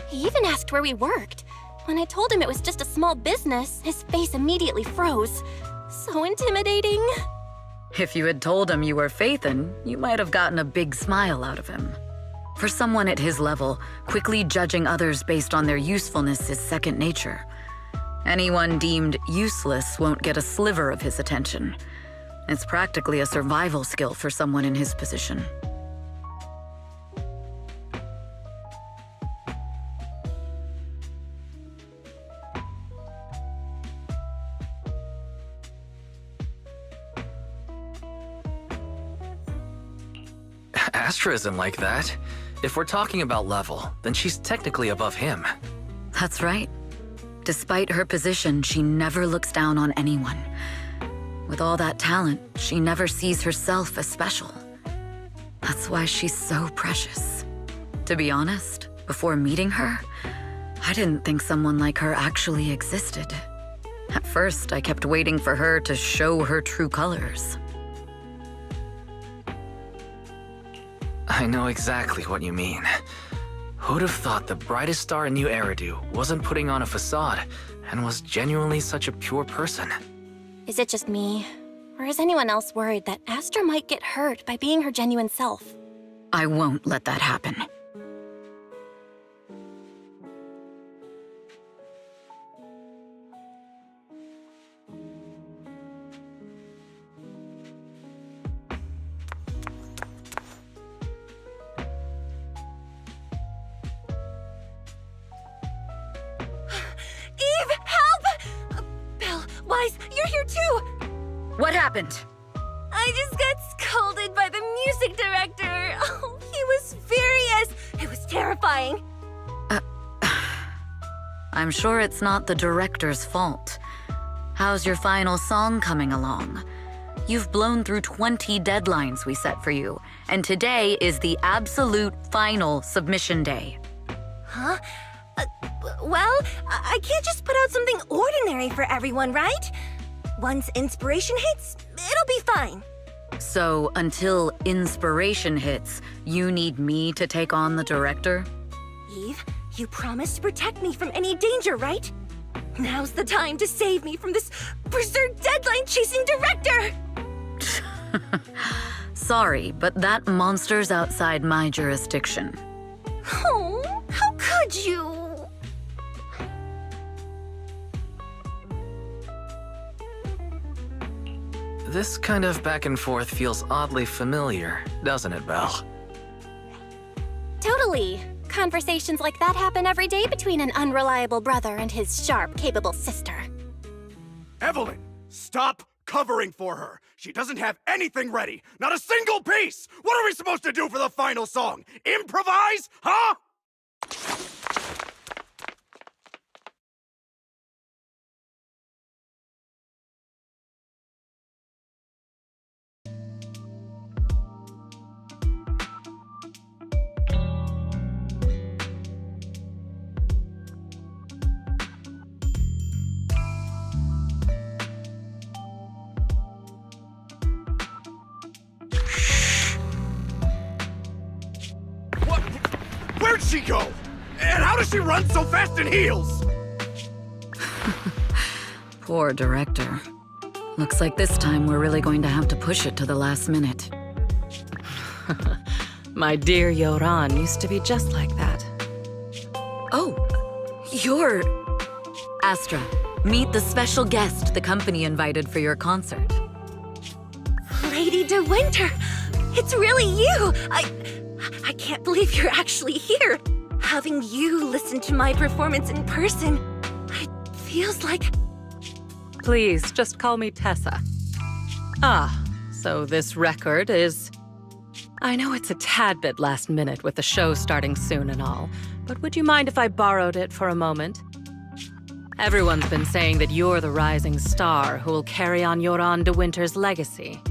He even asked where we worked. When I told him it was just a small business, his face immediately froze. So intimidating. If you had told him you were Phaethon, you might have gotten a big smile out of him. For someone at his level, quickly judging others based on their usefulness is second nature. Anyone deemed useless won't get a sliver of his attention. It's practically a survival skill for someone in his position. Astra isn't like that. If we're talking about level, then she's technically above him. That's right. Despite her position, she never looks down on anyone. With all that talent, she never sees herself as special. That's why she's so precious. To be honest, before meeting her, I didn't think someone like her actually existed. At first, I kept waiting for her to show her true colors. I know exactly what you mean. Who'd have thought the brightest star in New Eridu wasn't putting on a facade and was genuinely such a pure person? Is it just me? Or is anyone else worried that Astra might get hurt by being her genuine self? I won't let that happen. What happened? I just got scolded by the music director. Oh, he was furious. It was terrifying. I'm sure it's not the director's fault. How's your final song coming along? You've blown through 20 deadlines we set for you, and today is the absolute final submission day. Huh? Well, I can't just put out something ordinary for everyone, right? Once inspiration hits, it'll be fine. So, until inspiration hits, you need me to take on the director? Eve, you promised to protect me from any danger, right? Now's the time to save me from this berserk deadline-chasing director! Sorry, but that monster's outside my jurisdiction. Oh, how could you? This kind of back and forth feels oddly familiar, doesn't it, Belle? Totally. Conversations like that happen every day between an unreliable brother and his sharp, capable sister. Evelyn, stop covering for her. She doesn't have anything ready. Not a single piece. What are we supposed to do for the final song? Improvise? Huh? What? Where'd she go? And how does she run so fast in heels? Poor director. Looks like this time we're really going to have to push it to the last minute. My dear Yoran used to be just like that. Oh, you're... Astra, meet the special guest the company invited for your concert. Lady De Winter, it's really you! I can't believe you're actually here. Having you listen to my performance in person, it feels like... Please, just call me Tessa. Ah, so this record is... I know it's a tad bit last minute with the show starting soon and all, but would you mind if I borrowed it for a moment? Everyone's been saying that you're the rising star who will carry on Yoran De Winter's legacy.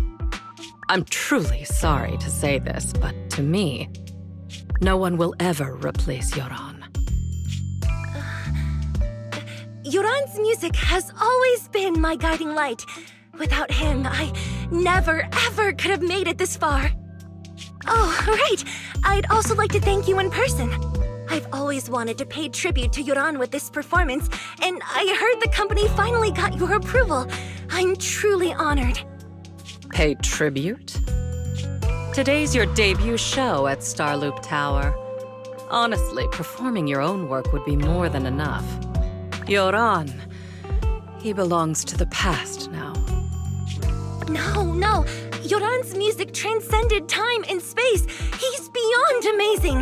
I'm truly sorry to say this, but to me, no one will ever replace Yoran. Yoran's music has always been my guiding light. Without him, I never, ever could have made it this far. Oh, right. I'd also like to thank you in person. I've always wanted to pay tribute to Yoran with this performance, and I heard the company finally got your approval. I'm truly honored. Pay tribute? Today's your debut show at Starloop Tower. Honestly, performing your own work would be more than enough. Yoran, he belongs to the past now. No. Yoran's music transcended time and space. He's beyond amazing.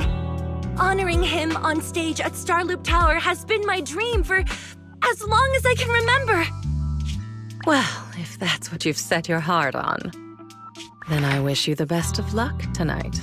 Honoring him on stage at Starloop Tower has been my dream for as long as I can remember. Well, if that's what you've set your heart on, then I wish you the best of luck tonight.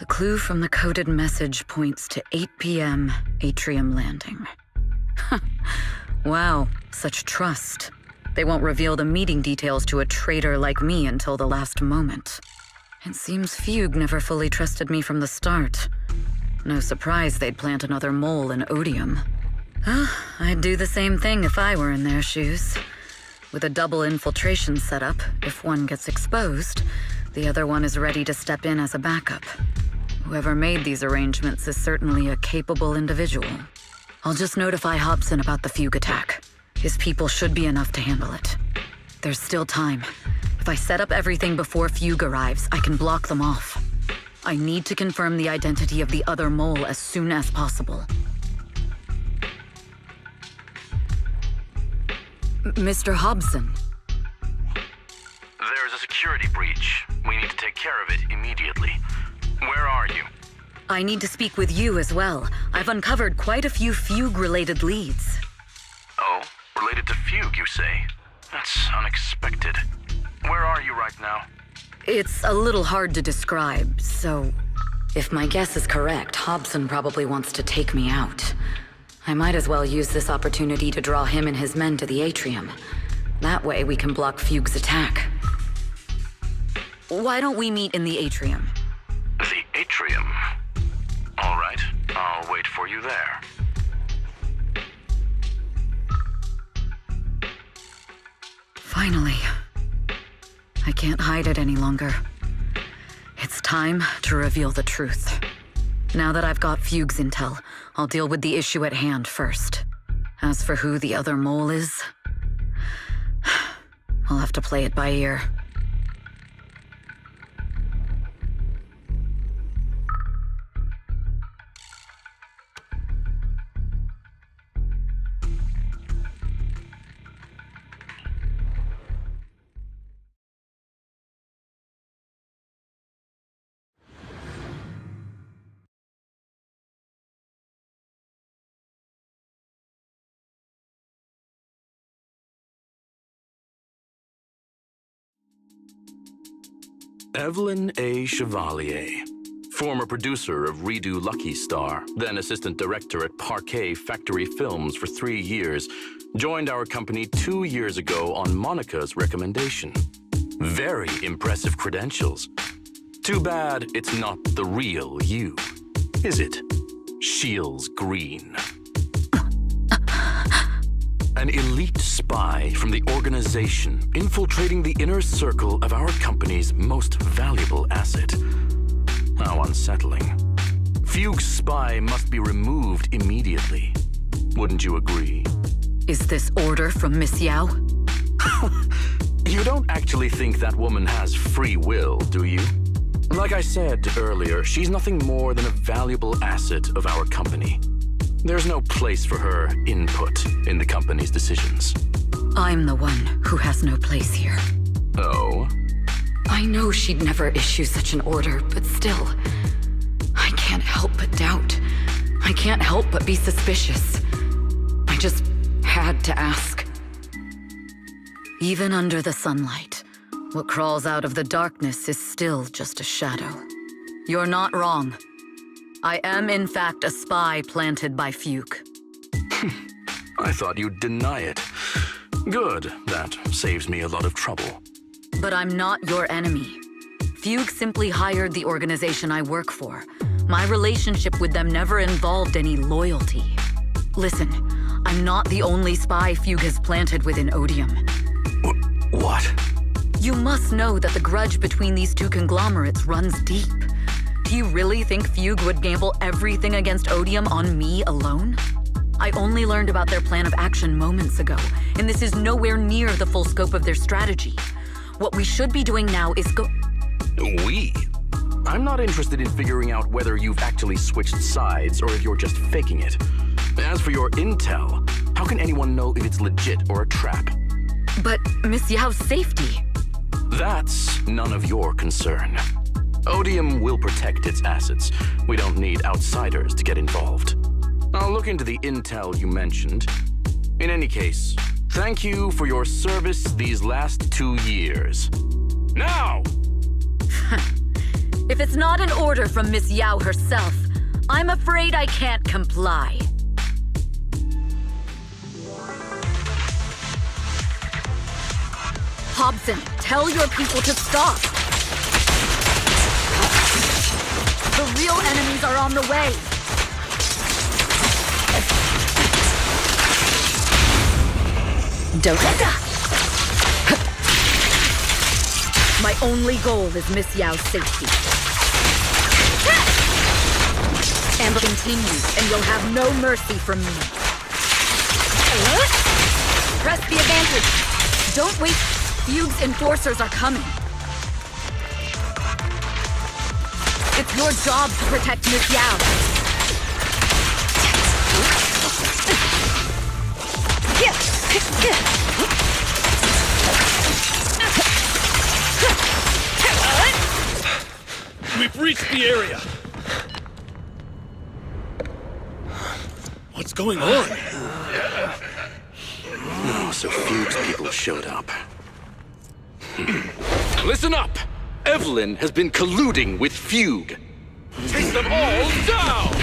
The clue from the coded message points to 8 p.m. Atrium Landing. Wow, such trust. They won't reveal the meeting details to a traitor like me until the last moment. It seems Fugue never fully trusted me from the start. No surprise they'd plant another mole in Odium. I'd do the same thing if I were in their shoes. With a double infiltration setup, if one gets exposed, the other one is ready to step in as a backup. Whoever made these arrangements is certainly a capable individual. I'll just notify Hobson about the Fugue attack. His people should be enough to handle it. There's still time. If I set up everything before Fugue arrives, I can block them off. I need to confirm the identity of the other mole as soon as possible. Mr. Hobson. There's a security breach. We need to take care of it immediately. Where are you? I need to speak with you as well. I've uncovered quite a few Fugue-related leads. Oh, related to Fugue, you say? That's unexpected. Where are you right now? It's a little hard to describe, so... If my guess is correct, Hobson probably wants to take me out. I might as well use this opportunity to draw him and his men to the Atrium. That way we can block Fugue's attack. Why don't we meet in the Atrium? The Atrium? All right, I'll wait for you there. Finally. I can't hide it any longer. It's time to reveal the truth. Now that I've got Fugue's intel, I'll deal with the issue at hand first. As for who the other mole is, I'll have to play it by ear. Evelyn A. Chevalier, former producer of Redo Lucky Star, then assistant director at Parquet Factory Films for 3 years, joined our company 2 years ago on Monica's recommendation. Very impressive credentials. Too bad it's not the real you, is it? Shields Green. An elite spy from the organization infiltrating the inner circle of our company's most valuable asset. How unsettling. Fugue's spy must be removed immediately. Wouldn't you agree? Is this order from Miss Yao? You don't actually think that woman has free will, do you? Like I said earlier, she's nothing more than a valuable asset of our company. There's no place for her input in the company's decisions. I'm the one who has no place here. Oh? I know she'd never issue such an order, but still, I can't help but doubt. I can't help but be suspicious. I just had to ask. Even under the sunlight, what crawls out of the darkness is still just a shadow. You're not wrong. I am, in fact, a spy planted by Fugue. I thought you'd deny it. Good, that saves me a lot of trouble. But I'm not your enemy. Fugue simply hired the organization I work for. My relationship with them never involved any loyalty. Listen, I'm not the only spy Fugue has planted within Odium. What? You must know that the grudge between these two conglomerates runs deep. Do you really think Fugue would gamble everything against Odium on me alone? I only learned about their plan of action moments ago, and this is nowhere near the full scope of their strategy. What we should be doing now is We? I'm not interested in figuring out whether you've actually switched sides or if you're just faking it. As for your intel, how can anyone know if it's legit or a trap? But Miss Yao's safety... That's none of your concern. Odium will protect its assets. We don't need outsiders to get involved. I'll look into the intel you mentioned. In any case, thank you for your service these last 2 years. Now! If it's not an order from Miss Yao herself, I'm afraid I can't comply. Hobson, tell your people to stop. The real enemies are on the way. Don't. My only goal is Miss Yao's safety. Amber continues, and you'll have no mercy from me. Press the advantage. Don't wait. Fugue's enforcers are coming. It's your job to protect Miss Yao. We've reached the area. What's going on? No, so Fugue's people showed up. Listen up! Evelyn has been colluding with Fugue. Take them all down!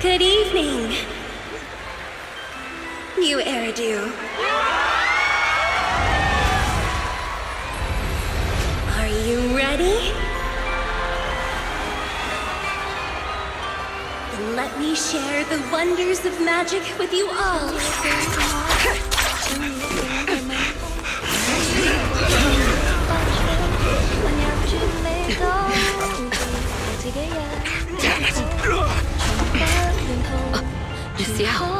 Good evening, new Eridu. Are you ready? Then let me share the wonders of magic with you all. Miss Yao.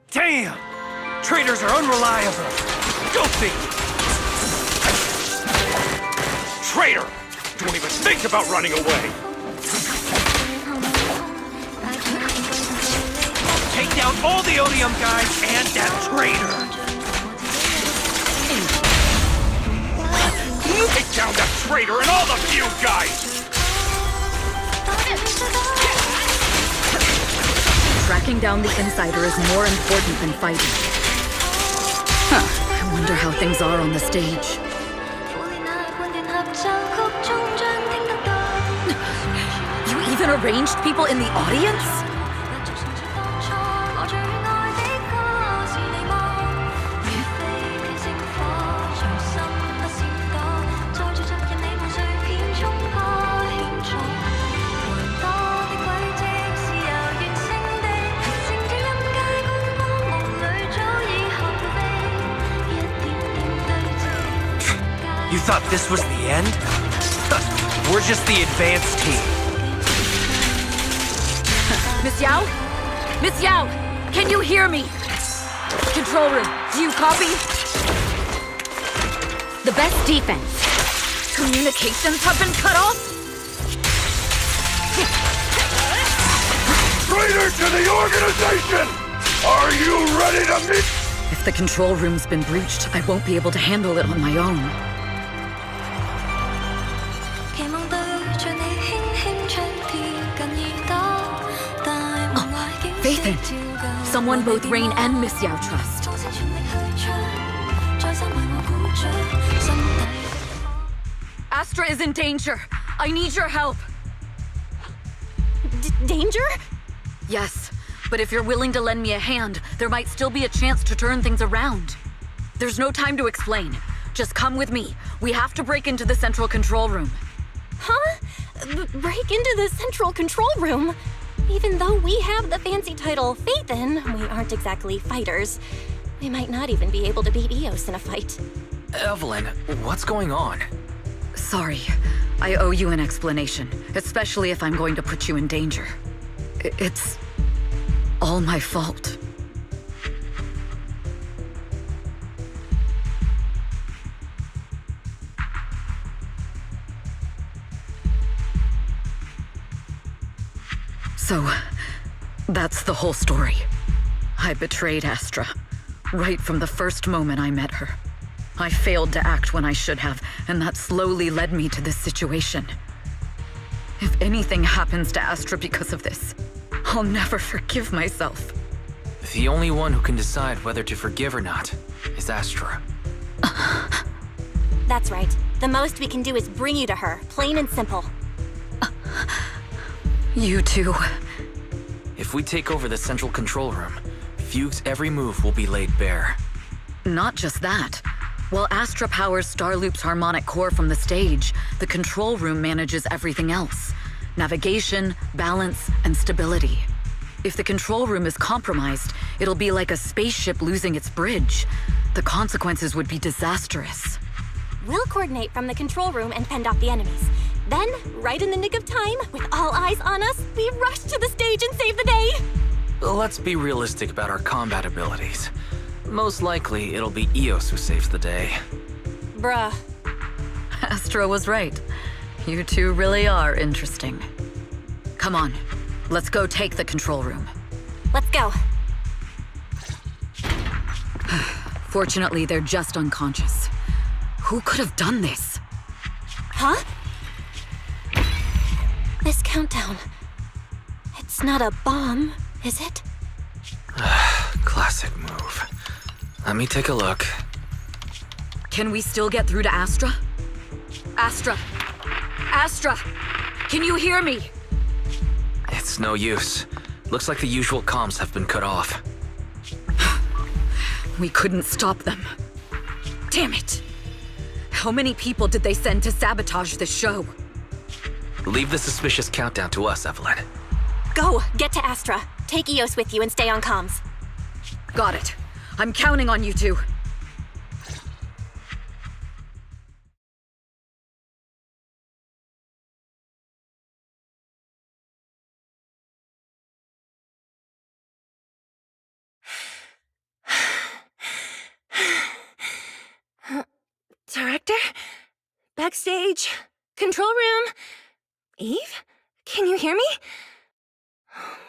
Damn! Traitors are unreliable. Filthy! Traitor! Don't even think about running away! Take down all the Odium guys and that traitor! Take down that traitor and all the Fugue guys! Tracking down the Insider is more important than fighting. I wonder how things are on the stage. You even arranged people in the audience? You thought this was the end? We're just the advanced team. Miss Yao? Miss Yao! Can you hear me? Control room, do you copy? The best defense. Communications have been cut off? Traitor to the organization! Are you ready to meet? If the control room's been breached, I won't be able to handle it on my own. Faithin, someone both Rain and Miss Yao trust. Astra is in danger. I need your help. Danger? Yes, but if you're willing to lend me a hand, there might still be a chance to turn things around. There's no time to explain. Just come with me. We have to break into the central control room. Huh? Break into the central control room? Even though we have the fancy title Phaethon, we aren't exactly fighters. We might not even be able to beat Eos in a fight. Evelyn, what's going on? Sorry. I owe you an explanation, especially if I'm going to put you in danger. It's all my fault. So, that's the whole story. I betrayed Astra, right from the first moment I met her. I failed to act when I should have, and that slowly led me to this situation. If anything happens to Astra because of this, I'll never forgive myself. The only one who can decide whether to forgive or not is Astra. That's right. The most we can do is bring you to her, plain and simple. You too. If we take over the central control room, Fugue's every move will be laid bare. Not just that. While Astra powers Starloop's harmonic core from the stage, the control room manages everything else. Navigation, balance, and stability. If the control room is compromised, it'll be like a spaceship losing its bridge. The consequences would be disastrous. We'll coordinate from the control room and fend off the enemies. Then, right in the nick of time, with all eyes on us, we rush to the stage and save the day! Let's be realistic about our combat abilities. Most likely, it'll be Eos who saves the day. Bruh. Astra was right. You two really are interesting. Come on, let's go take the control room. Let's go. Fortunately, they're just unconscious. Who could have done this? Huh? This countdown. It's not a bomb, is it? Classic move. Let me take a look. Can we still get through to Astra? Astra! Astra! Can you hear me? It's no use. Looks like the usual comms have been cut off. We couldn't stop them. Damn it! How many people did they send to sabotage this show? Leave the suspicious countdown to us, Evelyn. Go! Get to Astra. Take Eos with you and stay on comms. Got it. I'm counting on you two. Director? Backstage? Control room? Eve? Can you hear me?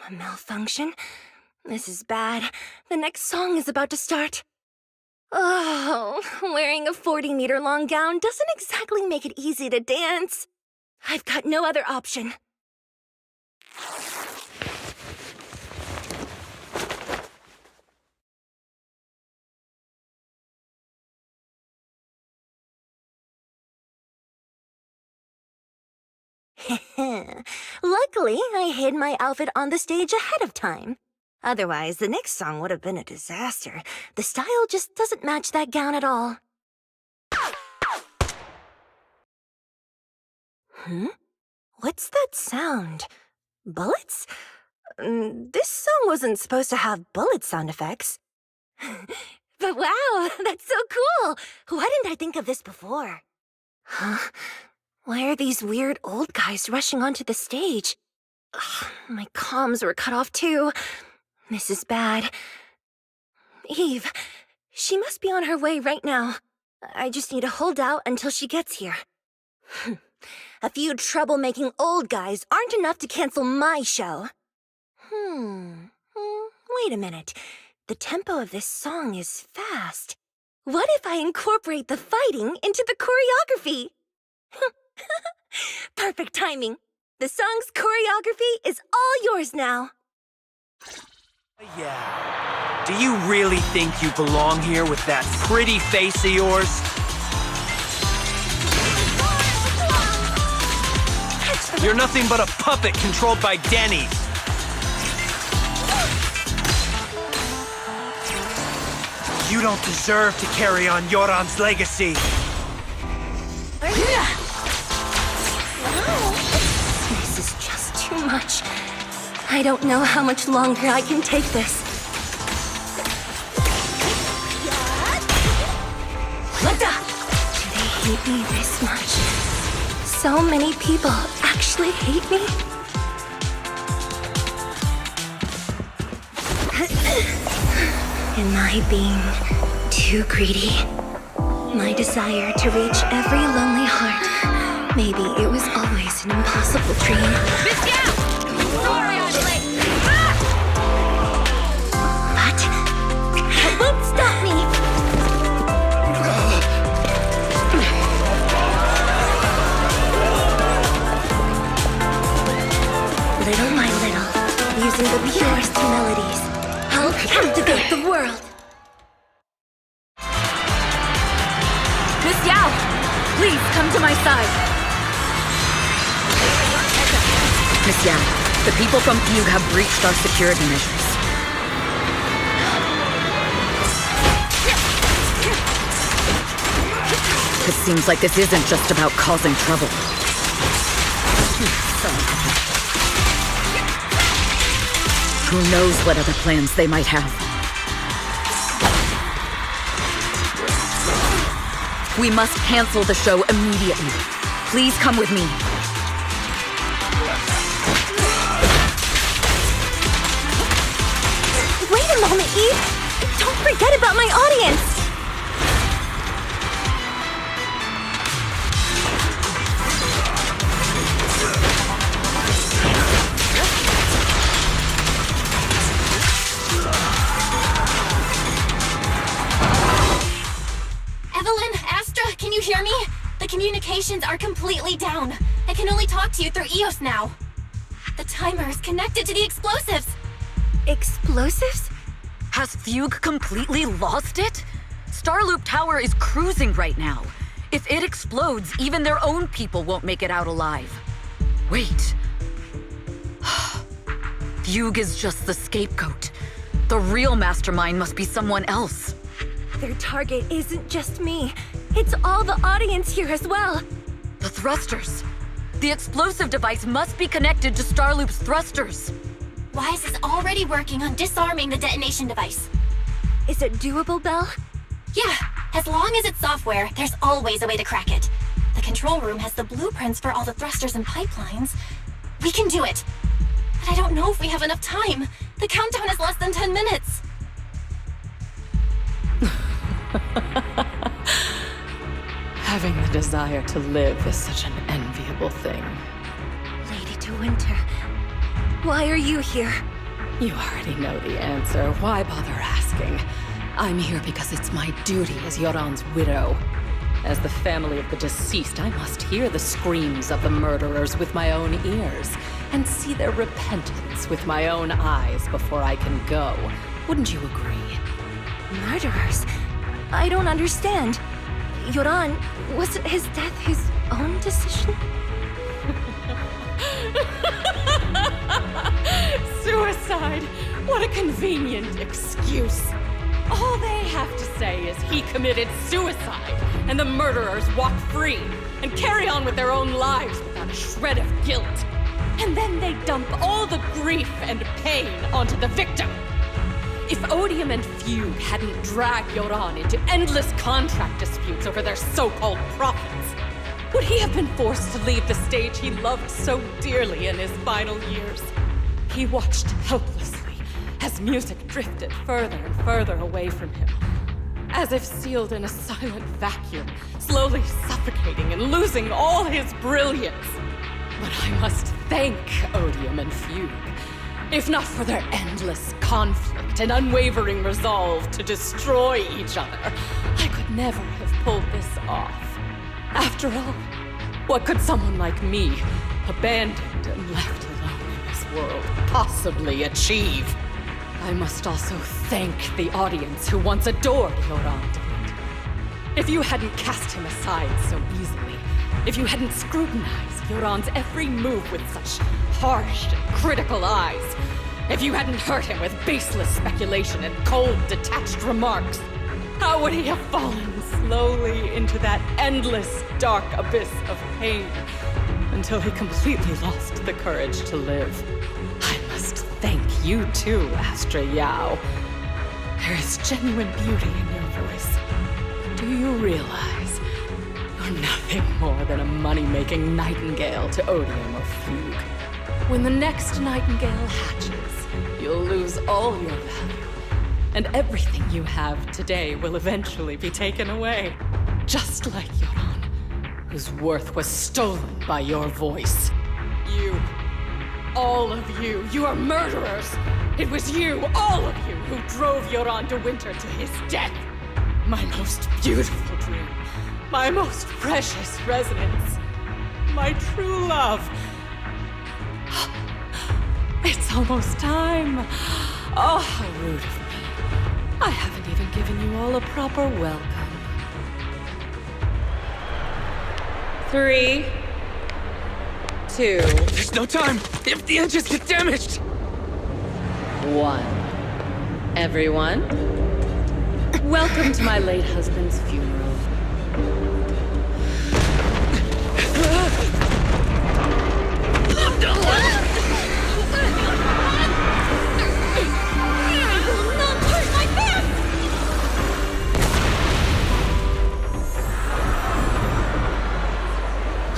A malfunction? This is bad. The next song is about to start. Oh, wearing a 40-meter-long gown doesn't exactly make it easy to dance. I've got no other option. Luckily, I hid my outfit on the stage ahead of time. Otherwise, the next song would have been a disaster. The style just doesn't match that gown at all. What's that sound? Bullets? This song wasn't supposed to have bullet sound effects. But wow, that's so cool! Why didn't I think of this before? Huh? Why are these weird old guys rushing onto the stage? Ugh, my comms were cut off too. This is bad. Eve, she must be on her way right now. I just need to hold out until she gets here. A few troublemaking old guys aren't enough to cancel my show. Wait a minute. The tempo of this song is fast. What if I incorporate the fighting into the choreography? Perfect timing. The song's choreography is all yours now. Yeah. Do you really think you belong here with that pretty face of yours? You're nothing but a puppet controlled by Denny's. You don't deserve to carry on Yoran's legacy. This is just too much. I don't know how much longer I can take this. Do they hate me this much? So many people actually hate me? Am I being too greedy? My desire to reach every lonely heart. Maybe it was always an impossible dream. Miss Yao! Sorry, I'm late. But it won't stop me! Little by little, using the purest melodies, I'll captivate the world. Miss Yao! Please, come to my side! Miss Yao, the people from Fugue have breached our security measures. It seems like this isn't just about causing trouble. Who knows what other plans they might have. We must cancel the show immediately. Please come with me. Wait a moment, Eve! Don't forget about my audience! Evelyn, Astra, can you hear me? The communications are completely down. I can only talk to you through EOS now. The timer is connected to the explosives. Explosives? Has Fugue completely lost it? Starloop Tower is cruising right now. If it explodes, even their own people won't make it out alive. Wait. Fugue is just the scapegoat. The real mastermind must be someone else. Their target isn't just me. It's all the audience here as well. The thrusters. The explosive device must be connected to Starloop's thrusters. Wise is already working on disarming the detonation device. Is it doable, Belle? Yeah, as long as it's software, there's always a way to crack it. The control room has the blueprints for all the thrusters and pipelines. We can do it. But I don't know if we have enough time. The countdown is less than 10 minutes. Having the desire to live is such an enviable thing. Lady De Winter, why are you here? You already know the answer. Why bother asking? I'm here because it's my duty as Yoran's widow. As the family of the deceased, I must hear the screams of the murderers with my own ears and see their repentance with my own eyes before I can go. Wouldn't you agree? Murderers? I don't understand. Yoran, wasn't his death his own decision? Suicide! What a convenient excuse. All they have to say is he committed suicide, and the murderers walk free and carry on with their own lives without a shred of guilt. And then they dump all the grief and pain onto the victim. If Odium and Fugue hadn't dragged Yoran into endless contract disputes over their so-called profits, would he have been forced to leave the stage he loved so dearly in his final years? He watched helplessly as music drifted further and further away from him, as if sealed in a silent vacuum, slowly suffocating and losing all his brilliance. But I must thank Odium and Fugue, if not for their endless conflict and unwavering resolve to destroy each other. I could never have pulled this off. After all, what could someone like me, abandoned and left alone in this world, possibly achieve? I must also thank the audience who once adored Yoran De Winter. If you hadn't cast him aside so easily, if you hadn't scrutinized Yoran's every move with such harsh and critical eyes, if you hadn't hurt him with baseless speculation and cold, detached remarks, How would he have fallen slowly into that endless, dark abyss of pain until he completely lost the courage to live? I must thank you too, Astra Yao. There is genuine beauty in your voice. Do you realize you're nothing more than a money-making nightingale to Odium or Fugue? When the next nightingale hatches, you'll lose all your value. And everything you have today will eventually be taken away. Just like Yoran, whose worth was stolen by your voice. You, all of you, you are murderers! It was you, all of you, who drove Yoran de Winter to his death! My most beautiful dream, my most precious residence, my true love. It's almost time. Oh, how rude of me. I haven't even given you all a proper welcome. 3, 2... There's no time! If the engines get damaged! 1. Everyone, welcome to my late husband's funeral.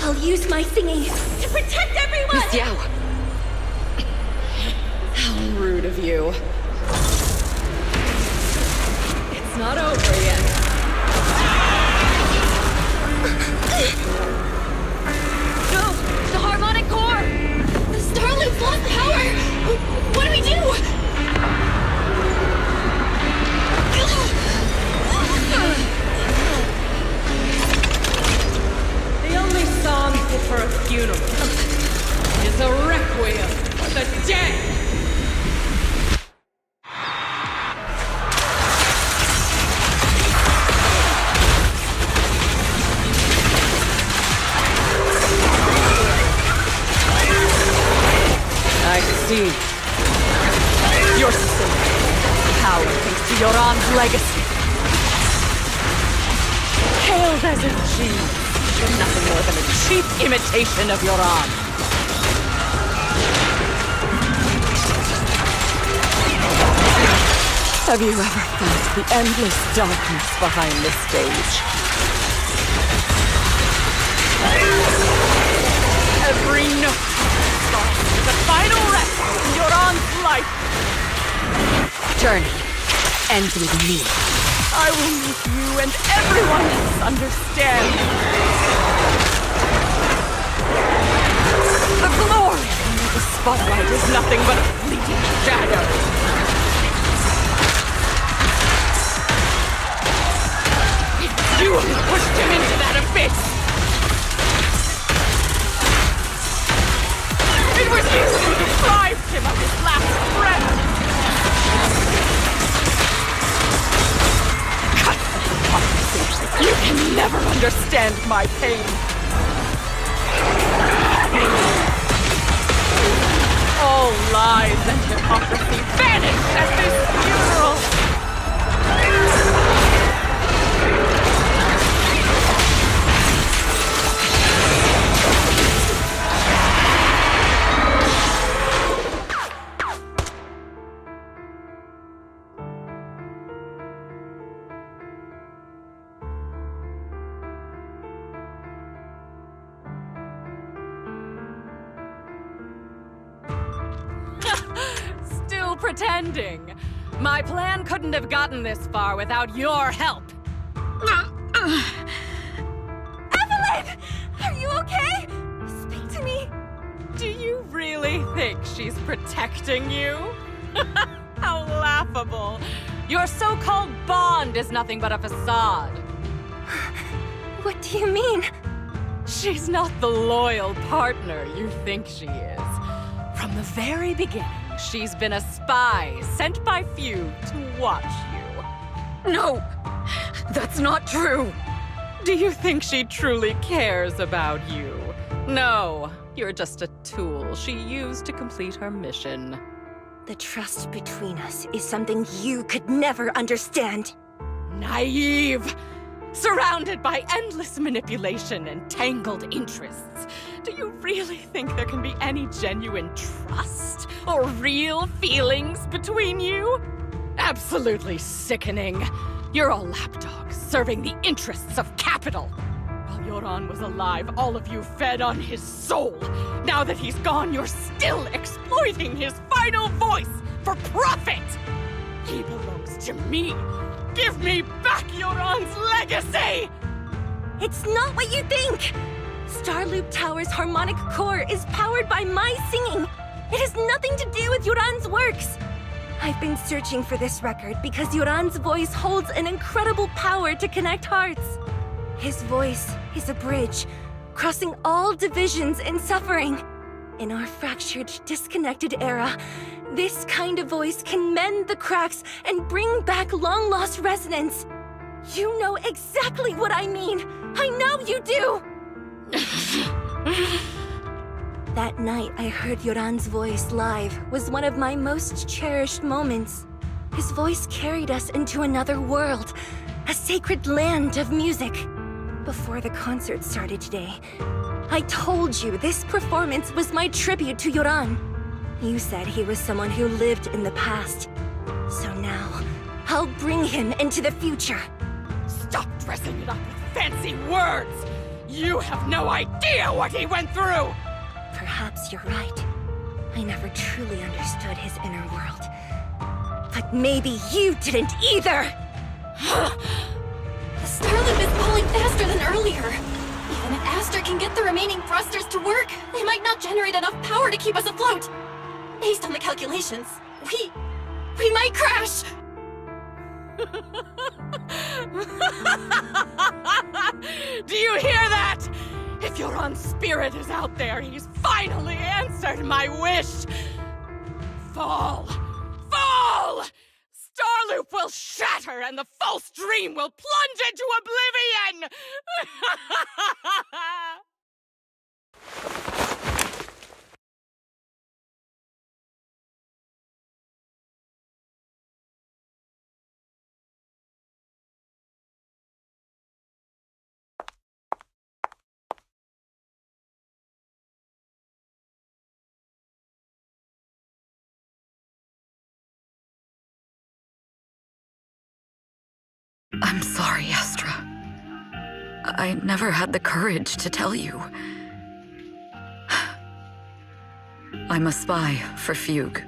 I'll use my singing to protect everyone! Miss Yao! How rude of you. It's not over yet. No! The harmonic core! The Starloop's lost power! What do we do? The only song fit for a funeral is a requiem for the dead! I see. Your sin. Power thanks to Yoran's legacy. Hailed as a genius, you're nothing more than a cheap imitation of Yoran. Have you ever felt the endless darkness behind the stage? Every note is a final rest in Yoran's life. Journey ends with me. I will make you and everyone else understand. The glory under the spotlight is nothing but a fleeting shadow. It's you who pushed him into that abyss. It was you who deprived him of his last breath! Cut the hypocrisy! You can never understand my pain! All lies and hypocrisy vanish at this funeral! Still pretending. My plan couldn't have gotten this far without your help. Evelyn! Are you okay? Speak to me. Do you really think she's protecting you? How laughable. Your so-called bond is nothing but a facade. What do you mean? She's not the loyal partner you think she is. From the very beginning, she's been a spy sent by Fugue to watch you. No! That's not true! Do you think she truly cares about you? No, you're just a tool she used to complete her mission. The trust between us is something you could never understand. Naive! Surrounded by endless manipulation and tangled interests. Do you really think there can be any genuine trust or real feelings between you? Absolutely sickening. You're a lapdog serving the interests of capital. While Yoran was alive, all of you fed on his soul. Now that he's gone, you're still exploiting his final voice for profit. He belongs to me. Give me back Yoran's legacy! It's not what you think! Starloop Tower's harmonic core is powered by my singing. It has nothing to do with Yoran's works. I've been searching for this record because Yoran's voice holds an incredible power to connect hearts. His voice is a bridge, crossing all divisions and suffering. In our fractured, disconnected era, this kind of voice can mend the cracks and bring back long-lost resonance. You know exactly what I mean. I know you do! That night I heard Yoran's voice live was one of my most cherished moments. His voice carried us into another world, a sacred land of music. Before the concert started today, I told you this performance was my tribute to Yoran. You said he was someone who lived in the past. So now, I'll bring him into the future. Stop dressing it up with fancy words! You have no idea what he went through! Perhaps you're right. I never truly understood his inner world. But maybe you didn't either! The Starloop is pulling faster than earlier. Even if Aster can get the remaining thrusters to work, they might not generate enough power to keep us afloat. Based on the calculations, we might crash! Do you hear that? If Yoran's spirit is out there, he's finally answered my wish! Fall! Fall! Starloop will shatter and the false dream will plunge into oblivion! I'm sorry, Astra. I never had the courage to tell you. I'm a spy for Fugue.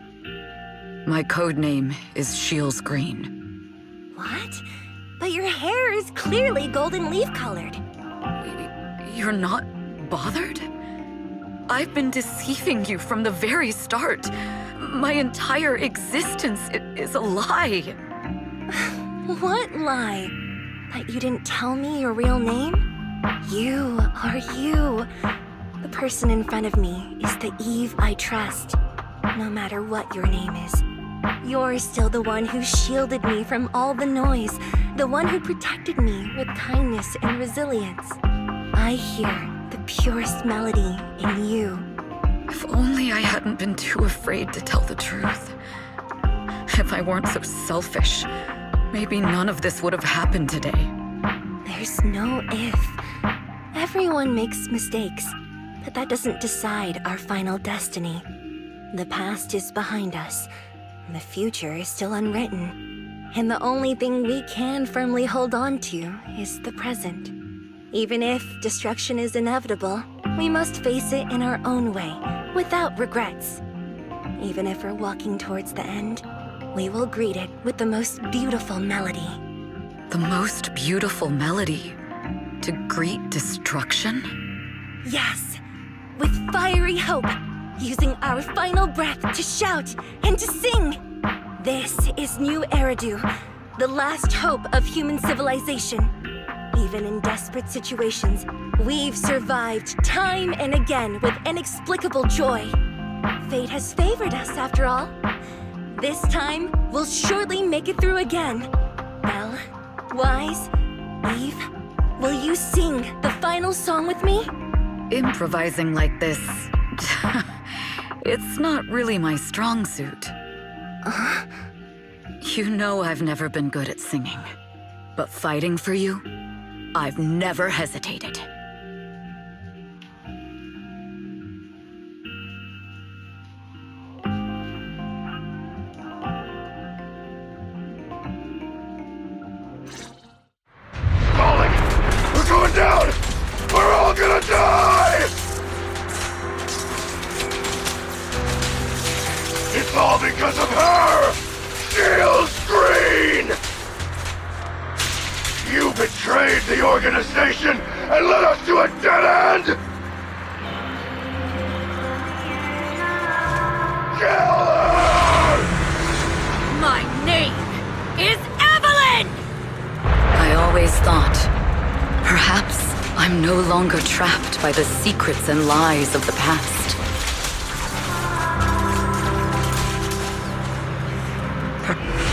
My code name is Shields Green. What? But your hair is clearly golden leaf-colored. You're not bothered? I've been deceiving you from the very start. My entire existence is a lie. What lie? That you didn't tell me your real name? You are you. The person in front of me is the Eve I trust. No matter what your name is. You're still the one who shielded me from all the noise. The one who protected me with kindness and resilience. I hear the purest melody in you. If only I hadn't been too afraid to tell the truth. If I weren't so selfish, maybe none of this would have happened today. There's no if. Everyone makes mistakes, but that doesn't decide our final destiny. The past is behind us. The future is still unwritten. And the only thing we can firmly hold on to is the present. Even if destruction is inevitable, we must face it in our own way, without regrets. Even if we're walking towards the end, we will greet it with the most beautiful melody. The most beautiful melody? To greet destruction? Yes, with fiery hope, using our final breath to shout and to sing. This is New Eridu, the last hope of human civilization. Even in desperate situations, we've survived time and again with inexplicable joy. Fate has favored us, after all. This time, we'll surely make it through again. Belle, Wise, Eve, will you sing the final song with me? Improvising like this... it's not really my strong suit. You know I've never been good at singing. But fighting for you, I've never hesitated. Calling! We're going down! We're all gonna die! It's all because of her! Shields Green! You betrayed the organization and led us to a dead end! Kill her! My name is Evelyn! I always thought, perhaps I'm no longer trapped by the secrets and lies of the past.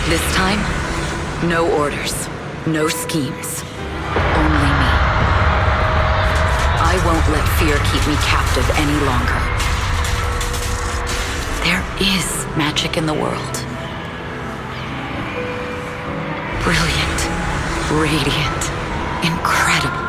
This time, no orders, no schemes, only me. I won't let fear keep me captive any longer. There is magic in the world. Brilliant, radiant, incredible.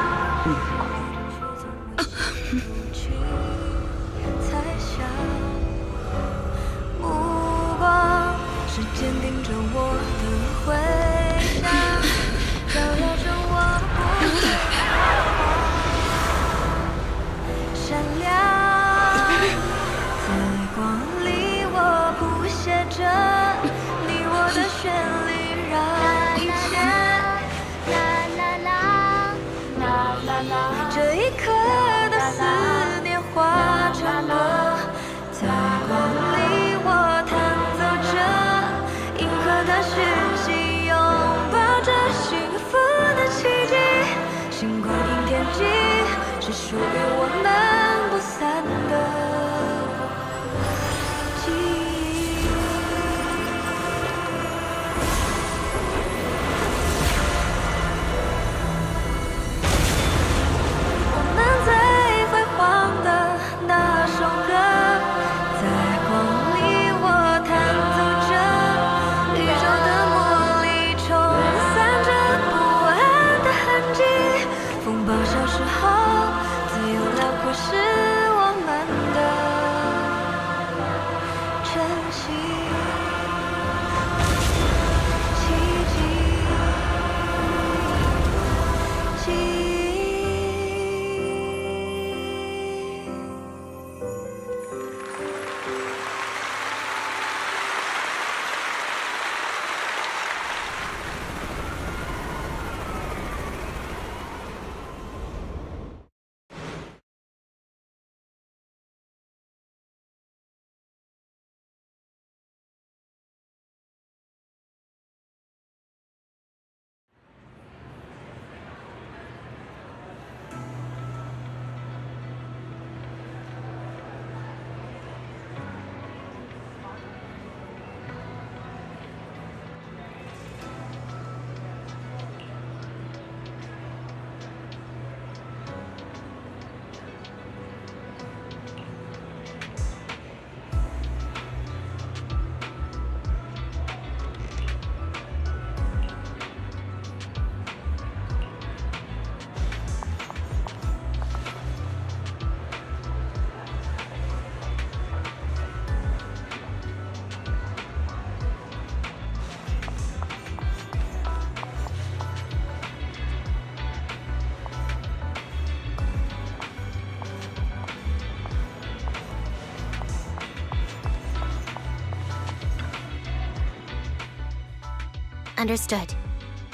Understood.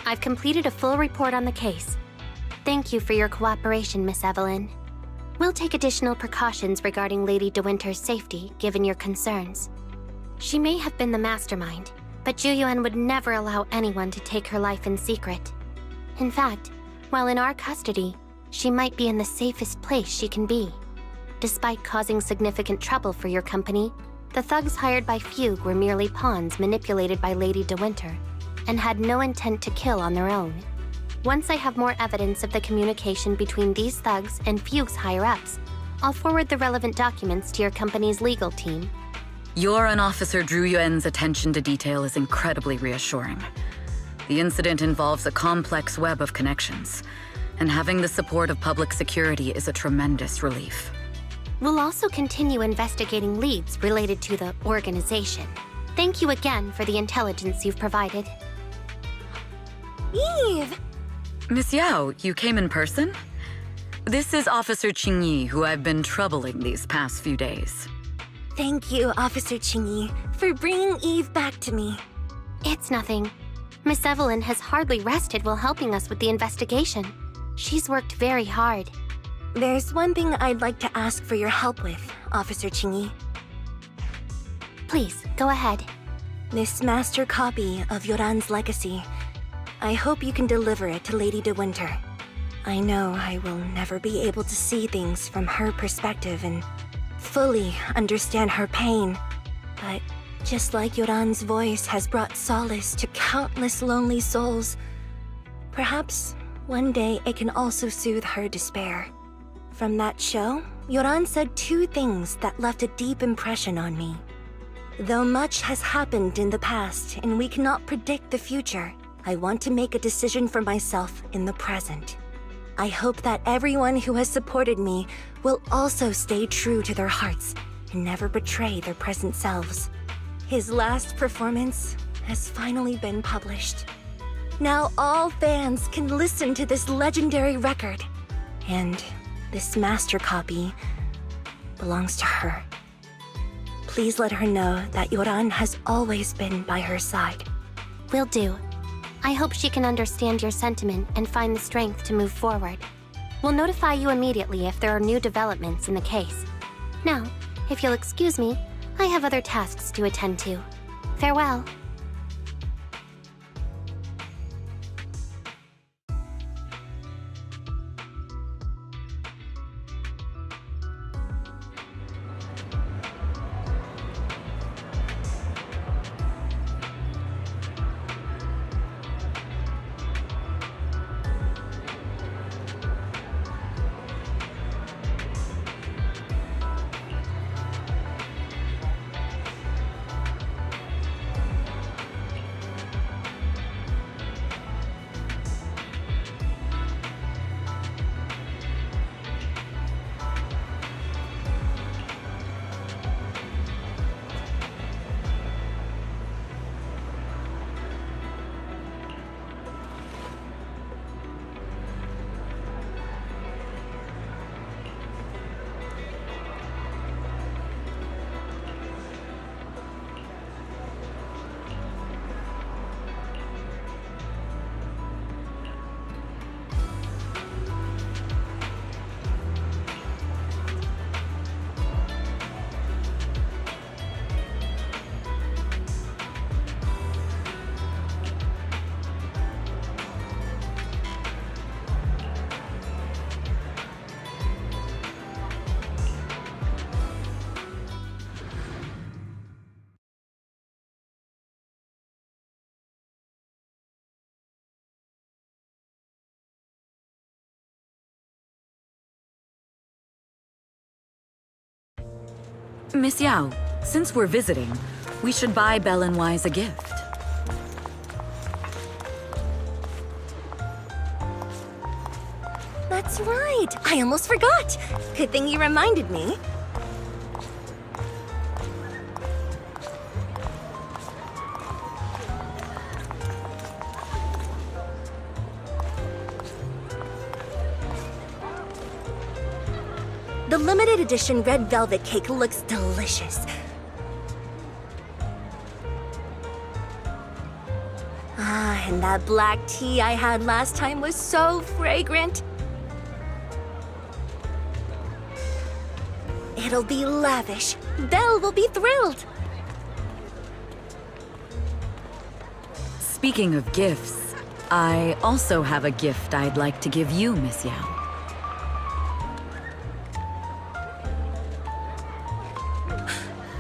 I've completed a full report on the case. Thank you for your cooperation, Miss Evelyn. We'll take additional precautions regarding Lady De Winter's safety, given your concerns. She may have been the mastermind, but Juyuan would never allow anyone to take her life in secret. In fact, while in our custody, she might be in the safest place she can be. Despite causing significant trouble for your company, the thugs hired by Fugue were merely pawns manipulated by Lady De Winter, and had no intent to kill on their own. Once I have more evidence of the communication between these thugs and Fugue's higher-ups, I'll forward the relevant documents to your company's legal team. Your and Officer Zhu Yuan's attention to detail is incredibly reassuring. The incident involves a complex web of connections, and having the support of public security is a tremendous relief. We'll also continue investigating leads related to the organization. Thank you again for the intelligence you've provided. Eve! Miss Yao, you came in person? This is Officer Qingyi, who I've been troubling these past few days. Thank you, Officer Qingyi, for bringing Eve back to me. It's nothing. Miss Evelyn has hardly rested while helping us with the investigation. She's worked very hard. There's one thing I'd like to ask for your help with, Officer Qingyi. Please, go ahead. This master copy of Yoran's legacy. I hope you can deliver it to Lady De Winter. I know I will never be able to see things from her perspective and fully understand her pain, but just like Yoran's voice has brought solace to countless lonely souls, perhaps one day it can also soothe her despair. From that show, Yoran said two things that left a deep impression on me. Though much has happened in the past and we cannot predict the future, I want to make a decision for myself in the present. I hope that everyone who has supported me will also stay true to their hearts and never betray their present selves. His last performance has finally been published. Now all fans can listen to this legendary record, and this master copy belongs to her. Please let her know that Yoran has always been by her side. Will do. I hope she can understand your sentiment and find the strength to move forward. We'll notify you immediately if there are new developments in the case. Now, if you'll excuse me, I have other tasks to attend to. Farewell. Miss Yao, since we're visiting, we should buy Belle and Wise a gift. That's right! I almost forgot! Good thing you reminded me. The limited edition red velvet cake looks delicious. Ah, and that black tea I had last time was so fragrant. It'll be lavish. Belle will be thrilled. Speaking of gifts, I also have a gift I'd like to give you, Miss Yao.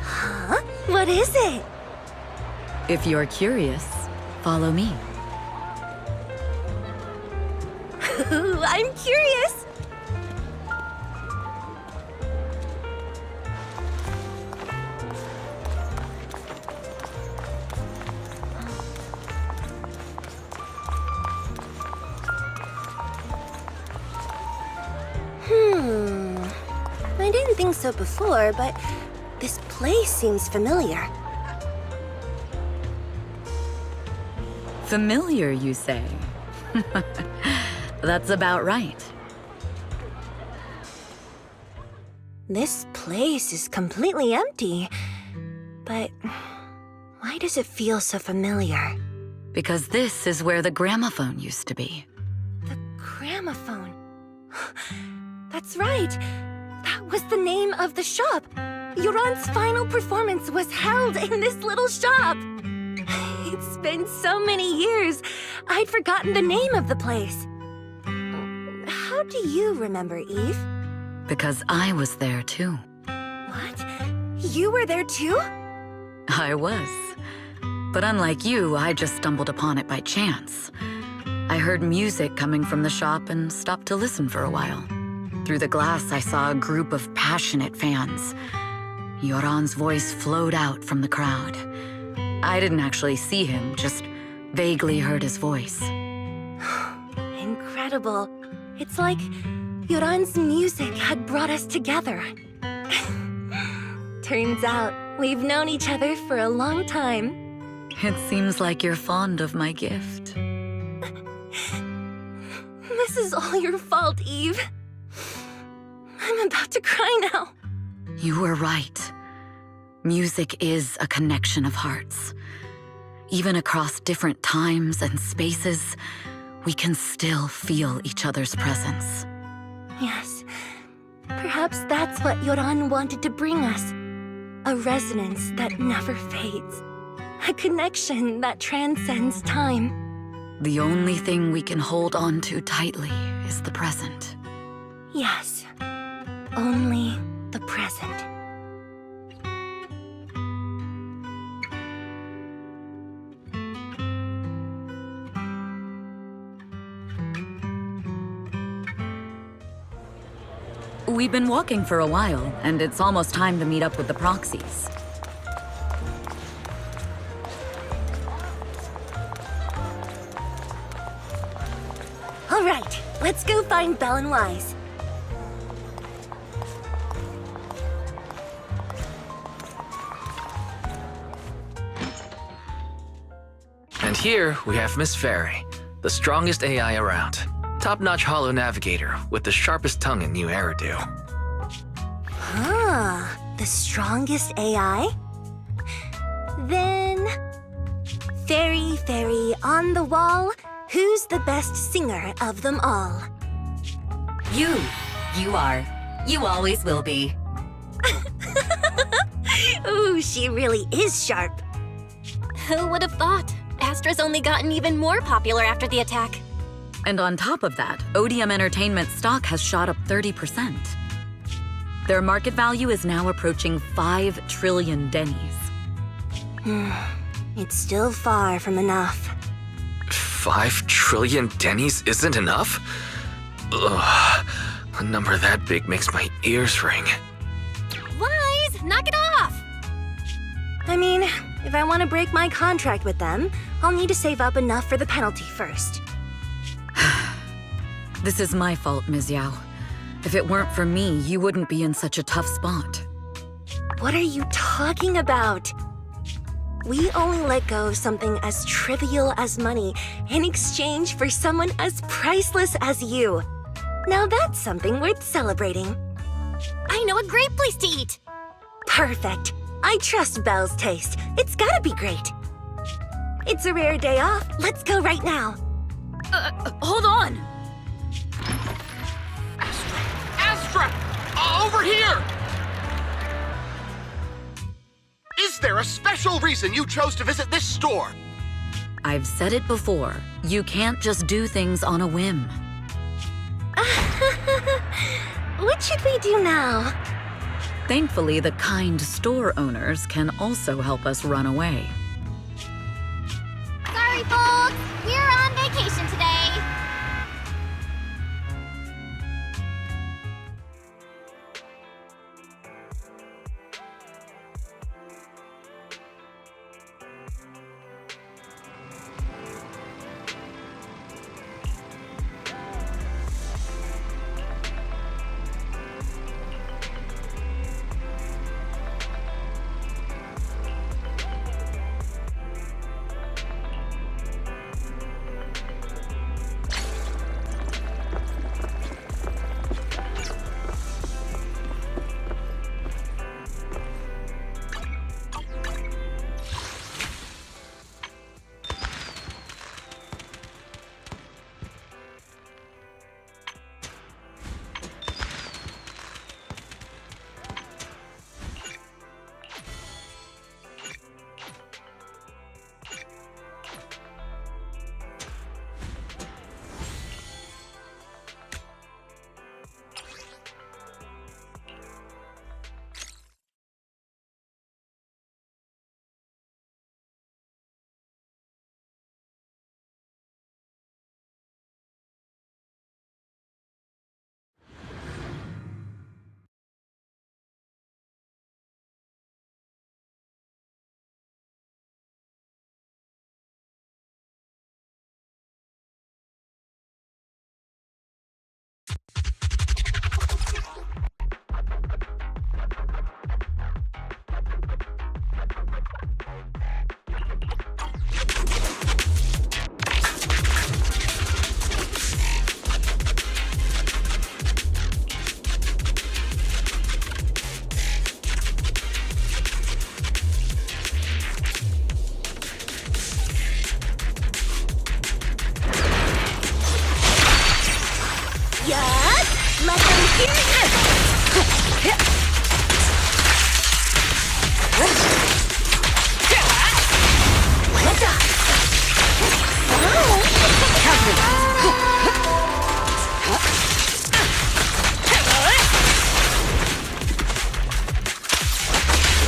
Huh? What is it? If you're curious, follow me. I'm curious. I didn't think so before, but this place seems familiar. Familiar, you say? That's about right. This place is completely empty. But why does it feel so familiar? Because this is where the gramophone used to be. The gramophone. That's right. That was the name of the shop. Yoran's final performance was held in this little shop. It's been so many years, I'd forgotten the name of the place. How do you remember, Eve? Because I was there too. What? You were there too? I was. But unlike you, I just stumbled upon it by chance. I heard music coming from the shop and stopped to listen for a while. Through the glass, I saw a group of passionate fans. Yoran's voice flowed out from the crowd. I didn't actually see him, just vaguely heard his voice. Incredible. It's like Yoran's music had brought us together. Turns out, we've known each other for a long time. It seems like you're fond of my gift. This is all your fault, Eve. I'm about to cry now. You were right. Music is a connection of hearts. Even across different times and spaces, we can still feel each other's presence. Yes. Perhaps that's what Yoran wanted to bring us. A resonance that never fades. A connection that transcends time. The only thing we can hold on to tightly is the present. Yes. Only the present. We've been walking for a while, and it's almost time to meet up with the proxies. All right, let's go find Belle and Wise. And here we have Miss Fairy, the strongest AI around. Top-notch holo navigator with the sharpest tongue in New Eridu. Ah, the strongest AI? Then... Fairy, on the wall, who's the best singer of them all? You. You are. You always will be. Ooh, she really is sharp. Who would have thought? Astra's only gotten even more popular after the attack. And on top of that, Odium Entertainment stock has shot up 30%. Their market value is now approaching 5 trillion dennies. It's still far from enough. 5 trillion dennies isn't enough? Ugh, a number that big makes my ears ring. Wise, knock it off! I mean, if I want to break my contract with them, I'll need to save up enough for the penalty first. This is my fault, Ms. Yao. If it weren't for me, you wouldn't be in such a tough spot. What are you talking about? We only let go of something as trivial as money in exchange for someone as priceless as you. Now that's something worth celebrating. I know a great place to eat! Perfect. I trust Belle's taste. It's gotta be great. It's a rare day off. Let's go right now. Hold on! Astra! Over here! Is there a special reason you chose to visit this store? I've said it before. You can't just do things on a whim. What should we do now? Thankfully, the kind store owners can also help us run away. Sorry, folks! We're on vacation today!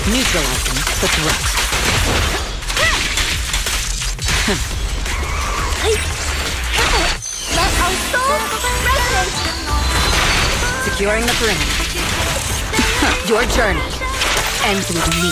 Neutralizing the threat. Let our souls resonate! Securing the perimeter. Your journey ends with me.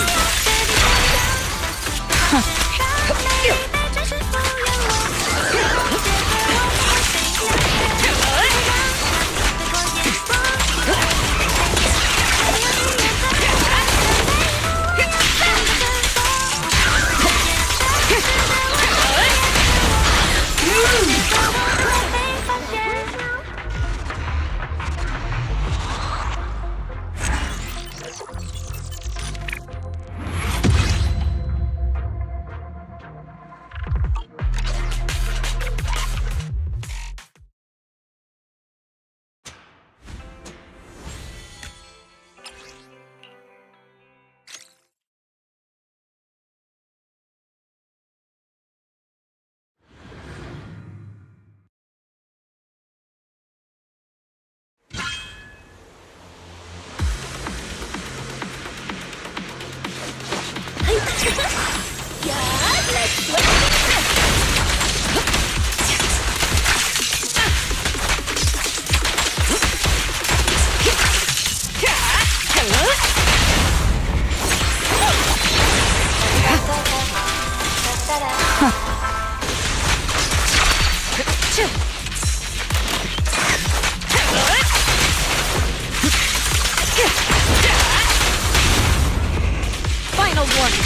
Final warning.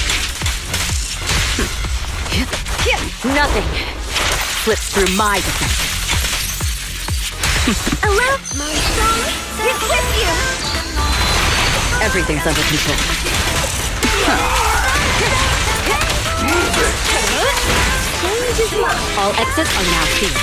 Nothing slips through my defense. Hello, my soul is with you. Everything's under control. Change is love. All exits are now sealed.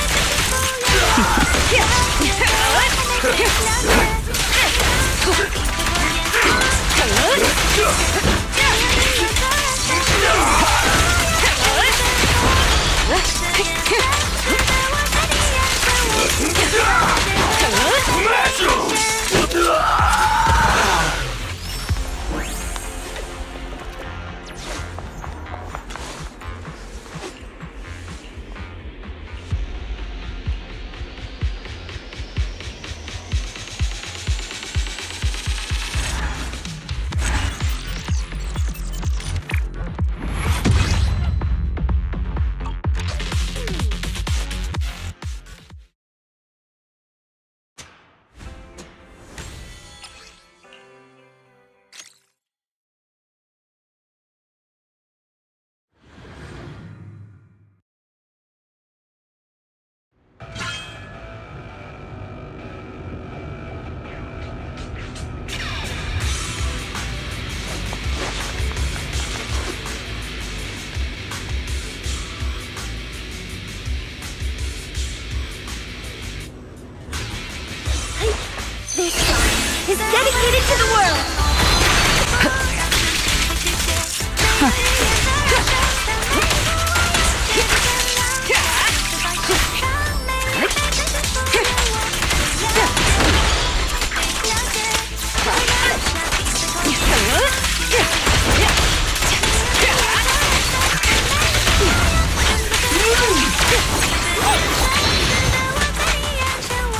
This song is dedicated to the world.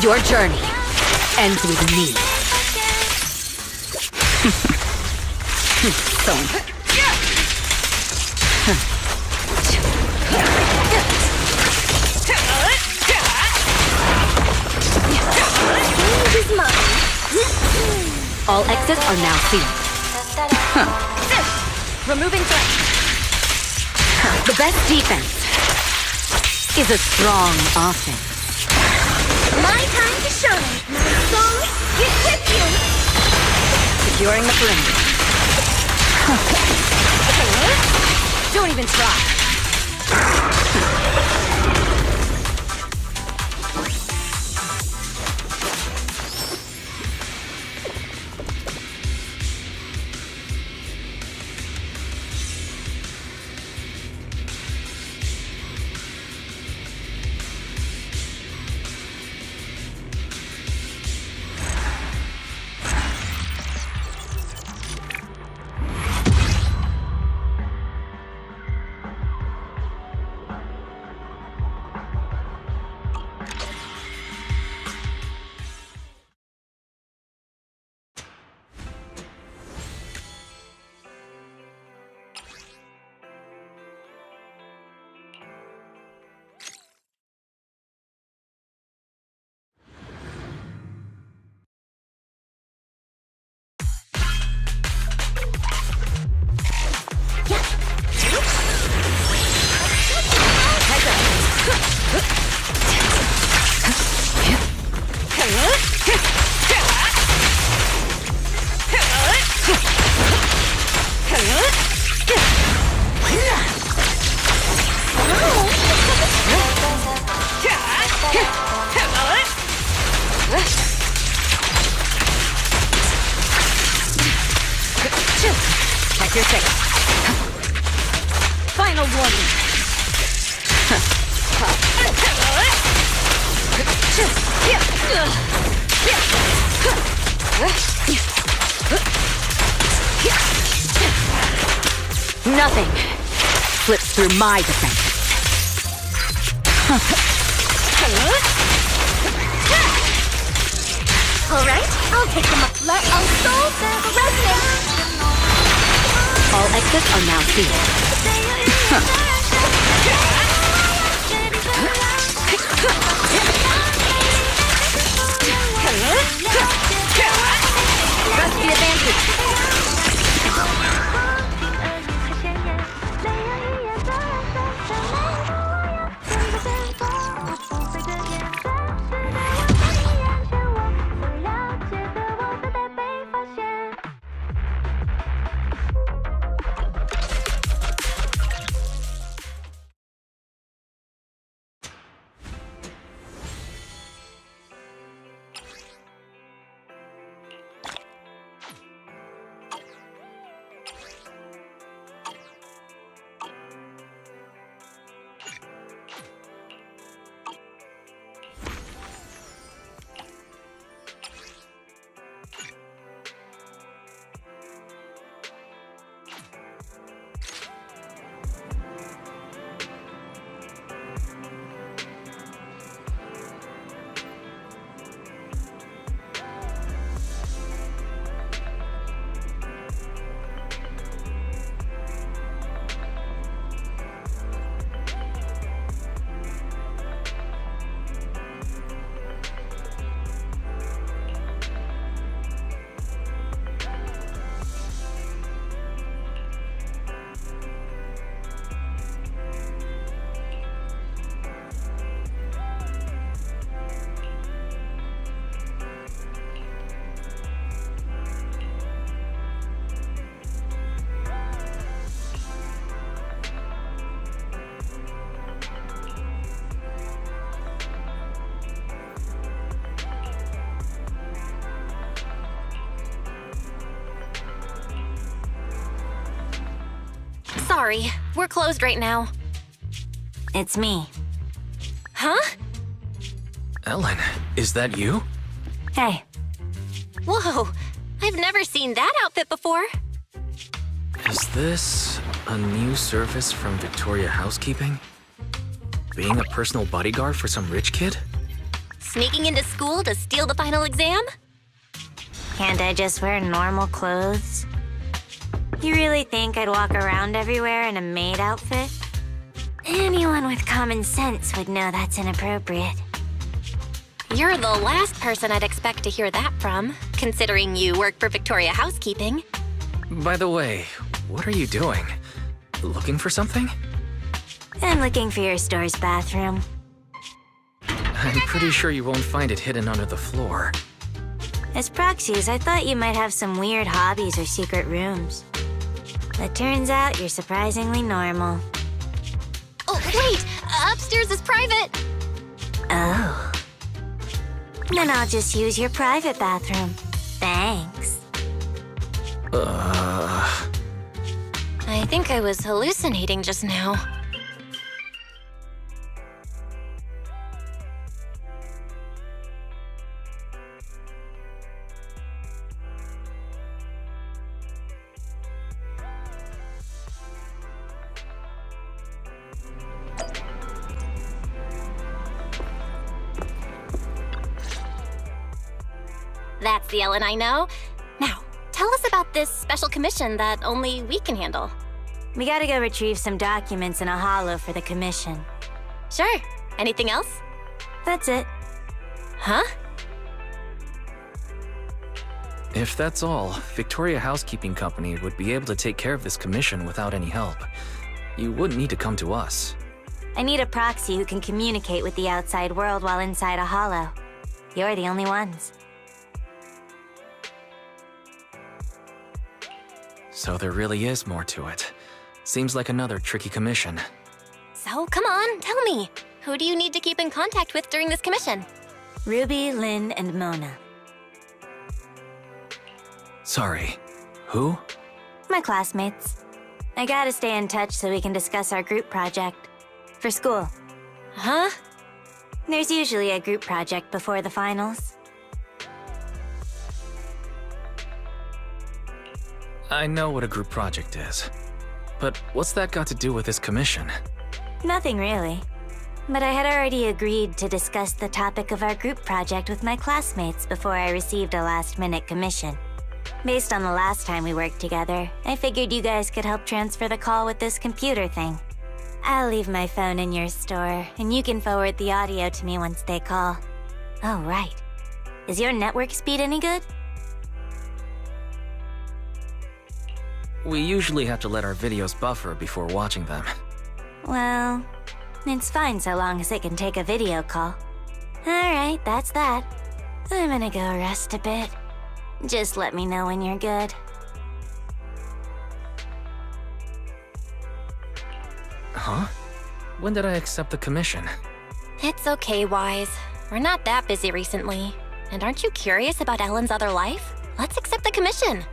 Your journey ends with me. So. Change is mine. All exits are now sealed. Removing threat. The best defense is a strong offense. My time to shine. My soul is with you. Securing the perimeter. Don't even try. your ticket. Final warning. Nothing slips through my defense. All right, I'll take them up. Let our souls resonate. All exits are now Press the advantage. Sorry, we're closed right now. It's me. Huh? Ellen, is that you? Hey. Whoa, I've never seen that outfit before. Is this a new service from Victoria Housekeeping? Being a personal bodyguard for some rich kid? Sneaking into school to steal the final exam? Can't I just wear normal clothes? You really think I'd walk around everywhere in a maid outfit? Anyone with common sense would know that's inappropriate. You're the last person I'd expect to hear that from, considering you work for Victoria Housekeeping. By the way, what are you doing? Looking for something? I'm looking for your store's bathroom. I'm pretty sure you won't find it hidden under the floor. As proxies, I thought you might have some weird hobbies or secret rooms. But turns out you're surprisingly normal. Oh, wait! Upstairs is private! Oh. Then I'll just use your private bathroom. Thanks. I think I was hallucinating just now. That's the Ellen I know. Now, tell us about this special commission that only we can handle. We gotta go retrieve some documents in a hollow for the commission. Sure. Anything else? That's it. Huh? If that's all, Victoria Housekeeping Company would be able to take care of this commission without any help. You wouldn't need to come to us. I need a proxy who can communicate with the outside world while inside a hollow. You're the only ones. So there really is more to it. Seems like another tricky commission. So, come on, tell me. Who do you need to keep in contact with during this commission? Ruby, Lynn, and Mona. Sorry, who? with my classmates. I gotta stay in touch so we can discuss our group project. For school. Huh? There's usually a group project before the finals. I know what a group project is. But what's that got to do with this commission? Nothing really. But I had already agreed to discuss the topic of our group project with my classmates before I received a last-minute commission. Based on the last time we worked together, I figured you guys could help transfer the call with this computer thing. I'll leave my phone in your store, and you can forward the audio to me once they call. Oh, right. Is your network speed any good? We usually have to let our videos buffer before watching them. Well, it's fine so long as it can take a video call. Alright, that's that. I'm gonna go rest a bit. Just let me know when you're good. Huh? When did I accept the commission? It's okay, Wise. We're not that busy recently. And aren't you curious about Ellen's other life? Let's accept the commission.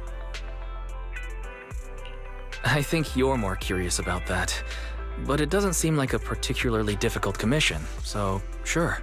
I think you're more curious about that. But it doesn't seem like a particularly difficult commission, so sure.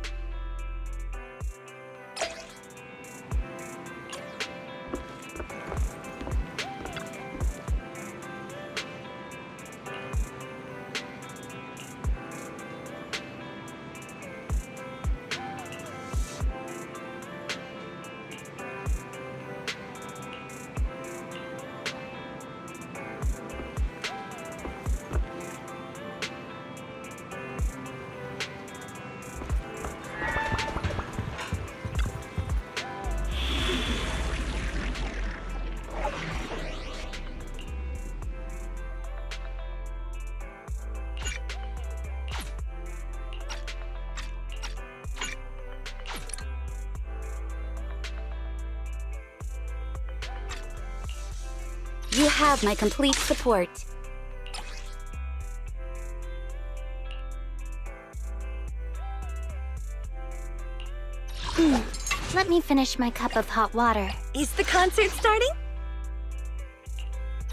You have my complete support. Let me finish my cup of hot water. Is the concert starting?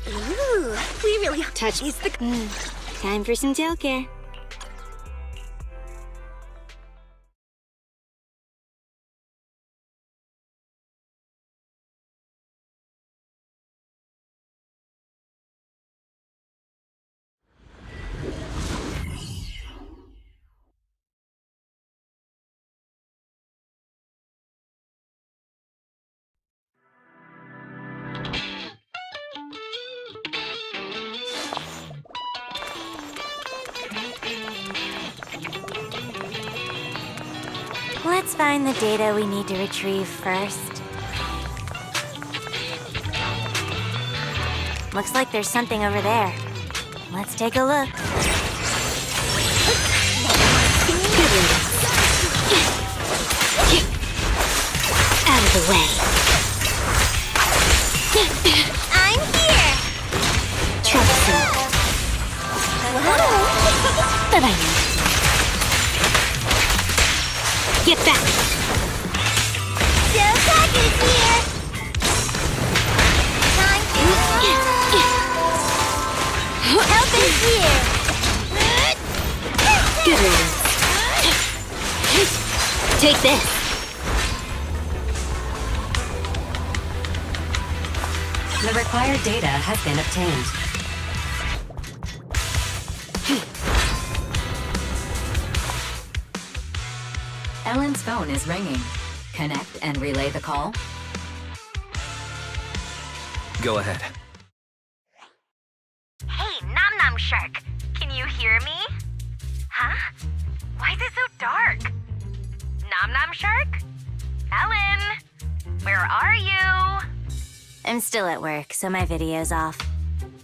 Ooh, we really Touch. Is the Time for some tail care. Let's find the data we need to retrieve first. Looks like there's something over there. Let's take a look. Out of the way. I'm here! Troublesome. Bye-bye. Get back! Joe Packard's here! Time to help is here! Good riddance. Take this. The required data has been obtained. Ellen's phone is ringing. Connect and relay the call. Go ahead. Hey, Nom Nom Shark, can you hear me? Huh? Why is it so dark? Nom Nom Shark? Ellen? Where are you? I'm still at work, so my video's off.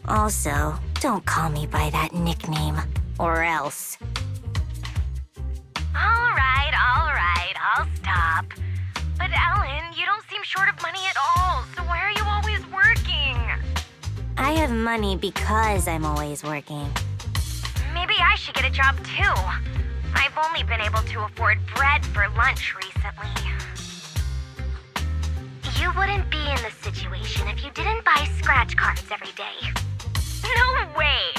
Also, don't call me by that nickname, or else. All right, I'll stop. But Ellen, you don't seem short of money at all, so why are you always working? I have money because I'm always working. Maybe I should get a job too. I've only been able to afford bread for lunch recently. You wouldn't be in this situation if you didn't buy scratch cards every day. No way!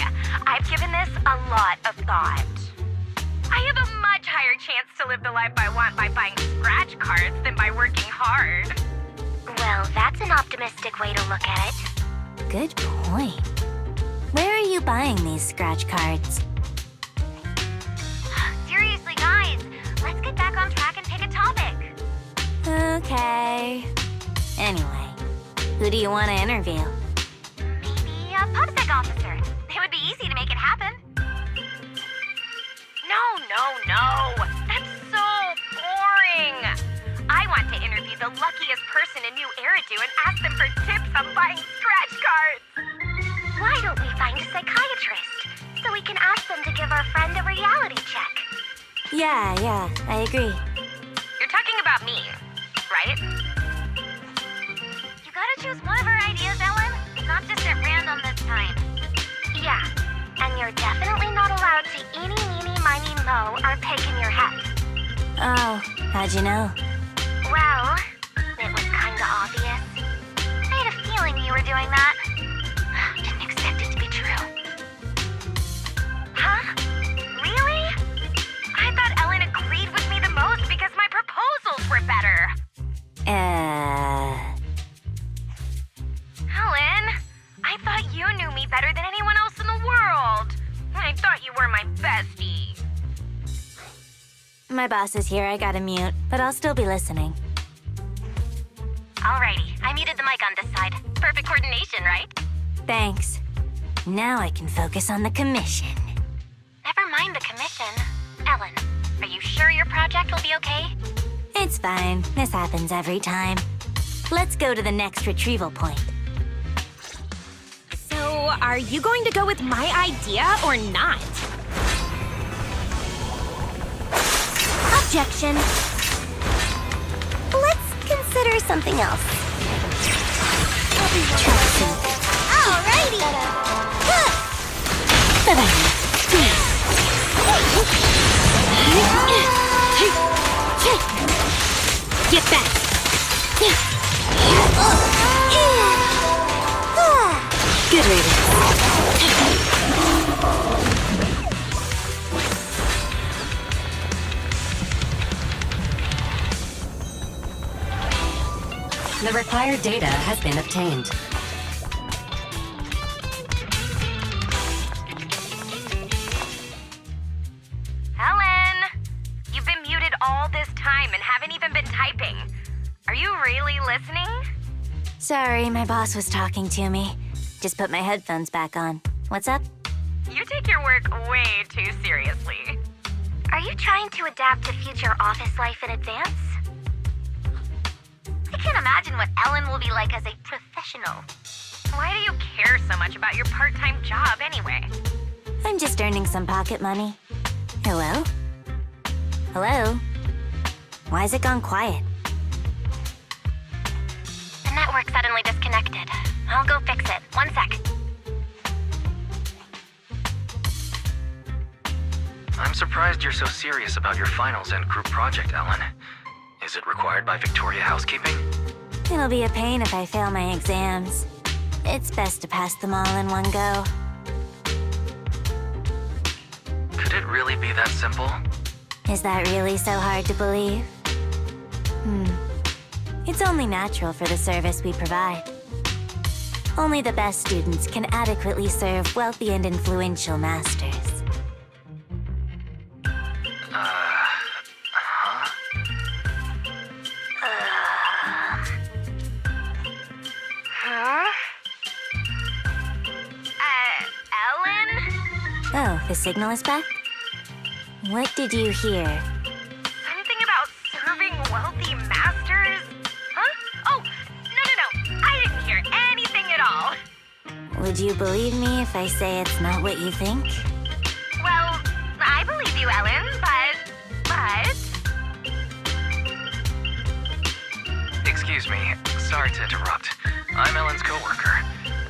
I've given this a lot of thought. I have a much higher chance to live the life I want by buying scratch cards than by working hard. Well, that's an optimistic way to look at it. Good point. Where are you buying these scratch cards? Seriously, guys, let's get back on track and pick a topic. Okay. Anyway, who do you want to interview? Maybe a PubSec officer. It would be easy to make it happen. No. That's so boring. I want to interview the luckiest person in New Eridu and ask them for tips on buying scratch cards. Why don't we find a psychiatrist so we can ask them to give our friend a reality check? Yeah, I agree. You're talking about me, right? You gotta choose one of our ideas, Ellen. Not just at random this time. Yeah, and you're definitely not allowed to eeny, meeny, miny, moe our pig in your head. Oh, how'd you know? Well, it was kinda obvious. I had a feeling you were doing that. Didn't expect it to be true. Huh? Really? I thought Ellen agreed with me the most because my proposals were better. Ellen, I thought you knew me better than anyone else in the world. I thought you were my bestie. My boss is here, I gotta mute, but I'll still be listening. Alrighty, I muted the mic on this side. Perfect coordination, right? Thanks. Now I can focus on the commission. Never mind the commission. Ellen, are you sure your project will be okay? It's fine. This happens every time. Let's go to the next retrieval point. So, are you going to go with my idea or not? Objection. Let's consider something else. Alrighty! Get back! Good reading. The required data has been obtained. Ellen! You've been muted all this time and haven't even been typing. Are you really listening? Sorry, my boss was talking to me. Just put my headphones back on. What's up? You take your work way too seriously. Are you trying to adapt to future office life in advance? I can't imagine what Ellen will be like as a professional. Why do you care so much about your part-time job anyway? I'm just earning some pocket money. Hello? Hello? Why's it gone quiet? The network suddenly disconnected. I'll go fix it. 1 sec. I'm surprised you're so serious about your finals and group project, Ellen. Is it required by Victoria Housekeeping? It'll be a pain if I fail my exams. It's best to pass them all in one go. Could it really be that simple? Is that really so hard to believe? It's only natural for the service we provide. Only the best students can adequately serve wealthy and influential masters. Ellen? Oh, the signal is back? What did you hear? Something about serving wealthy masters? Huh? Oh, no. I didn't hear anything at all. Would you believe me if I say it's not what you think? Well, I believe you, Ellen, but... Excuse me. Sorry to interrupt. I'm Ellen's coworker.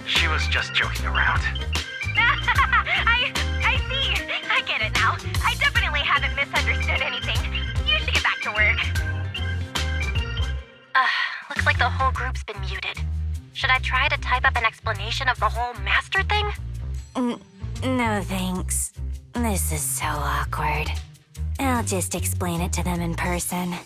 She was just joking around. I see. I get it now. I definitely haven't misunderstood anything. You should get back to work. Looks like the the whole group's been muted. Should I try to type up an explanation of the whole master thing? No thanks. This is so awkward. I'll just explain it to them in person.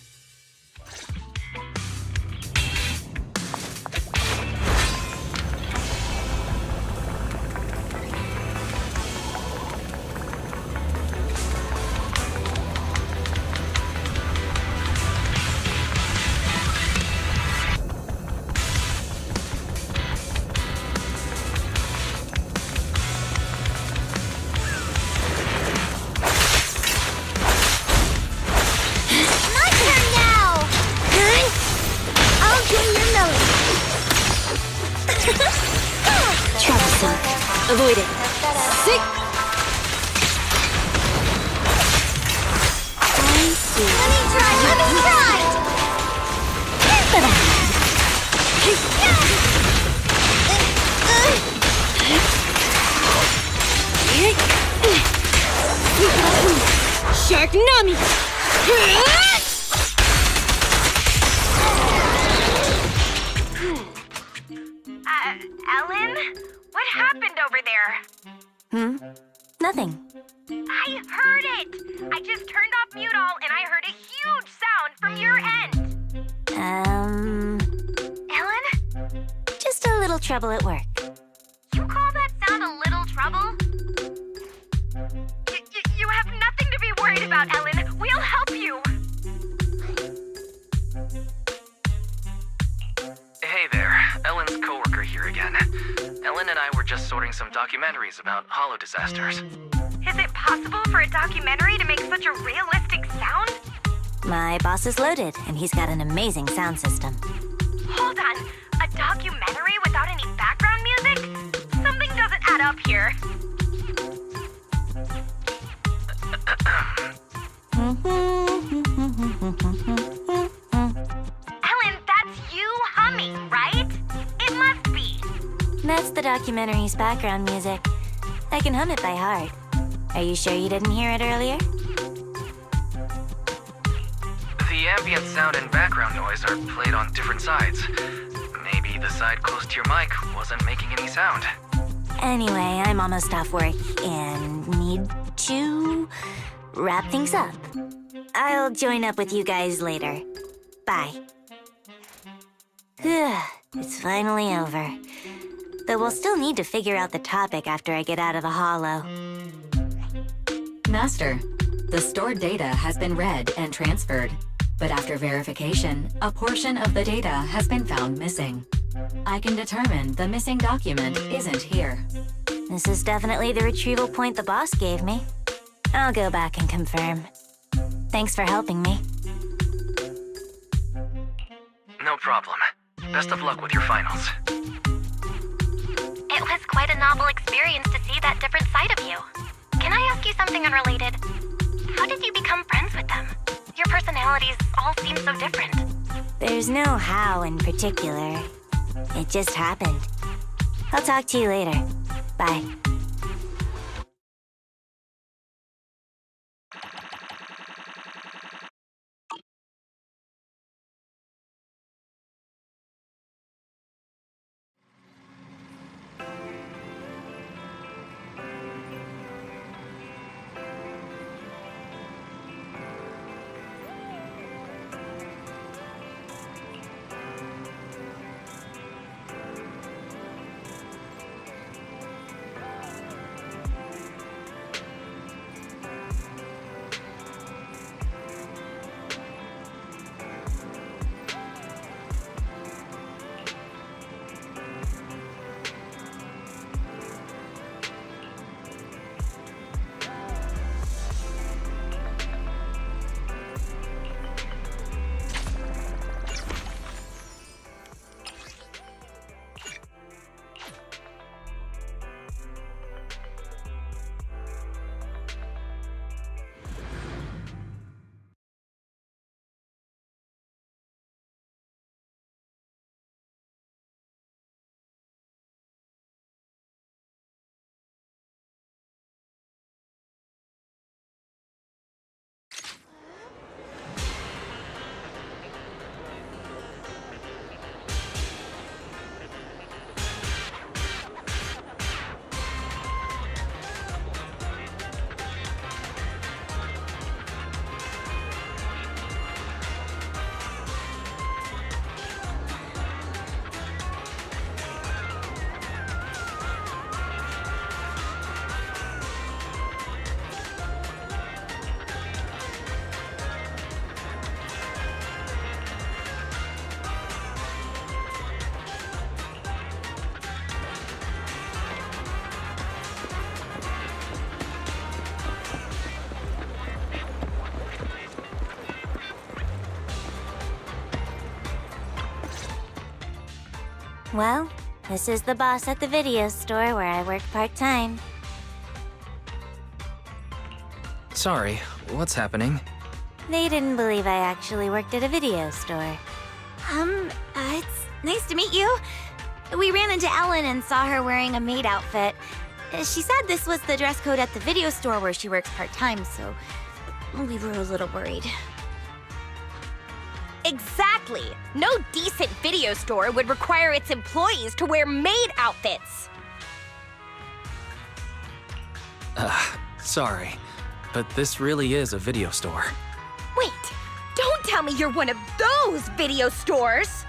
Avoid it. Sick! I see. Let me try! Shark Nami! Ellen? What happened over there? Nothing. I heard it! I just turned off mute all and I heard a huge sound from your end! Ellen? Just a little trouble at work. You call that sound a little trouble? You have nothing to be worried about, Ellen. We'll help you. Hey there, Ellen's coworker here again. Ellen and I were just sorting some documentaries about holo disasters. Is it possible for a documentary to make such a realistic sound? My boss is loaded, and he's got an amazing sound system. Hold on. A documentary without any background music? Something doesn't add up here. Ellen, that's you humming, right? It must be. That's the documentary's background music. I can hum it by heart. Are you sure you didn't hear it earlier? The ambient sound and background noise are played on different sides. Maybe the side close to your mic wasn't making any sound. Anyway, I'm almost off work and need to wrap things up. I'll join up with you guys later. Bye. It's finally over. Though we'll still need to figure out the topic after I get out of the holo. Master, the stored data has been read and transferred, but after verification, a portion of the data has been found missing. I can determine the missing document isn't here. This is definitely the retrieval point the boss gave me. I'll go back and confirm. Thanks for helping me. No problem. Best of luck with your finals. It was quite a novel experience to see that different side of you. Can I ask you something unrelated? How did you become friends with them? Your personalities all seem so different. There's no how in particular. It just happened. I'll talk to you later. Bye. Well, this is the boss at the video store where I work part-time. Sorry, what's happening? They didn't believe I actually worked at a video store. It's nice to meet you. We ran into Ellen and saw her wearing a maid outfit. She said this was the dress code at the video store where she works part-time, so we were a little worried. Exactly! No decent video store would require its employees to wear maid outfits! Sorry, but this really is a video store. Wait, don't tell me you're one of those video stores!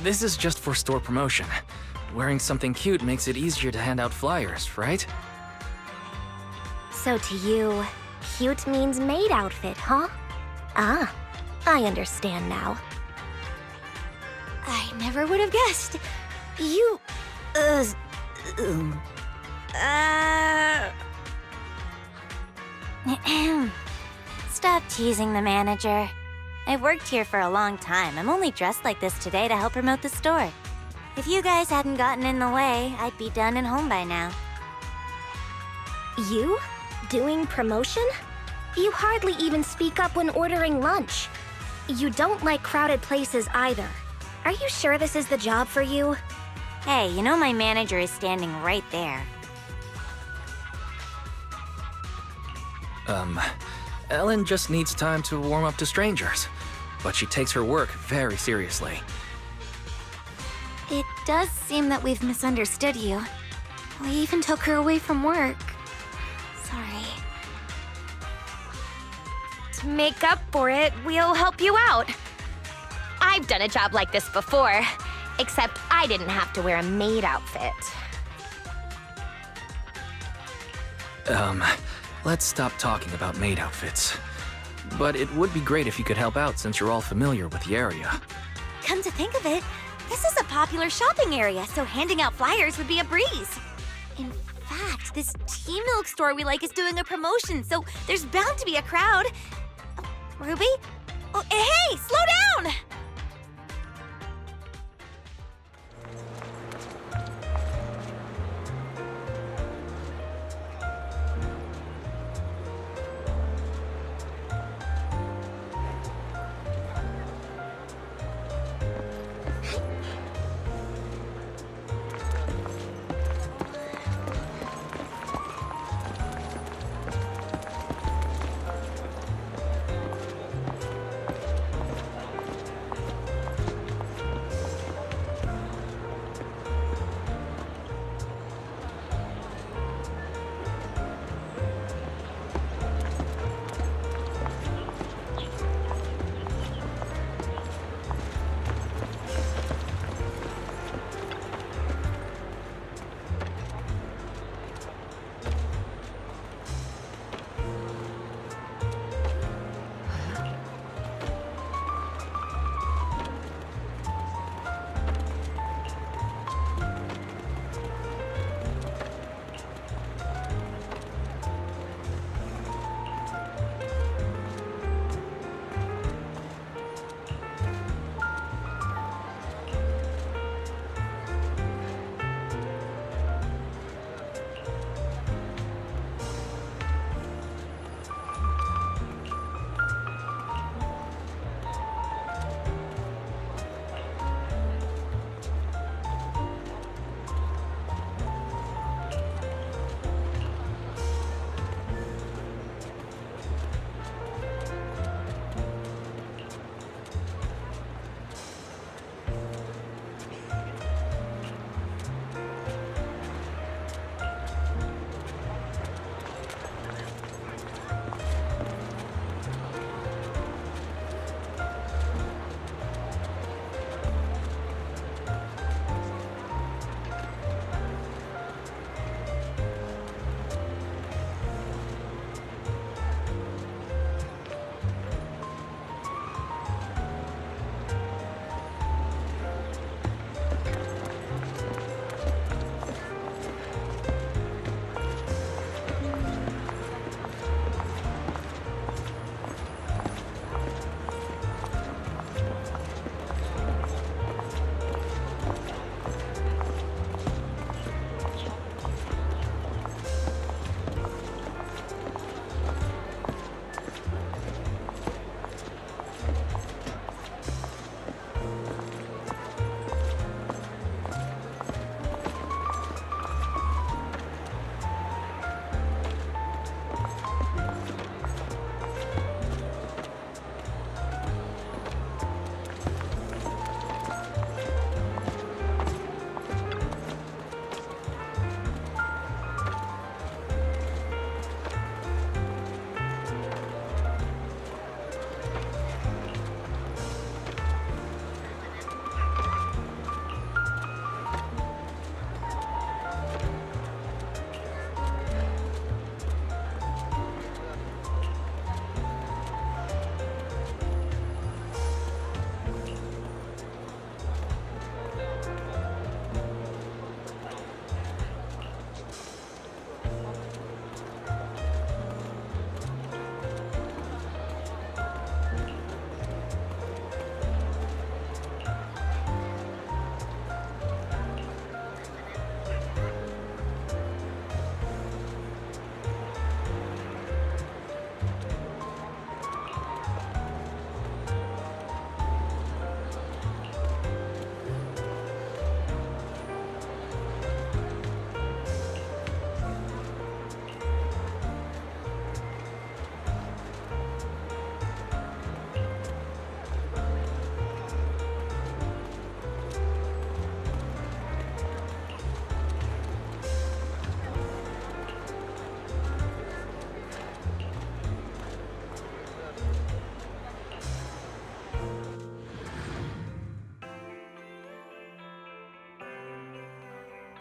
This is just for store promotion. Wearing something cute makes it easier to hand out flyers, right? So to you, cute means maid outfit, huh? Ah, I understand now. I never would have guessed. You... Stop teasing the manager. I've worked here for a long time. I'm only dressed like this today to help promote the store. If you guys hadn't gotten in the way, I'd be done and home by now. You? Doing promotion? You hardly even speak up when ordering lunch. You don't like crowded places either. Are you sure this is the job for you? Hey, you know my manager is standing right there. Ellen just needs time to warm up to strangers. But she takes her work very seriously. It does seem that we've misunderstood you. We even took her away from work. Sorry. To make up for it, we'll help you out. I've done a job like this before, except I didn't have to wear a maid outfit. Let's stop talking about maid outfits. But it would be great if you could help out since you're all familiar with the area. Come to think of it, this is a popular shopping area, so handing out flyers would be a breeze. In fact, this tea milk store we like is doing a promotion, so there's bound to be a crowd. Oh, Ruby? Oh, hey, slow down!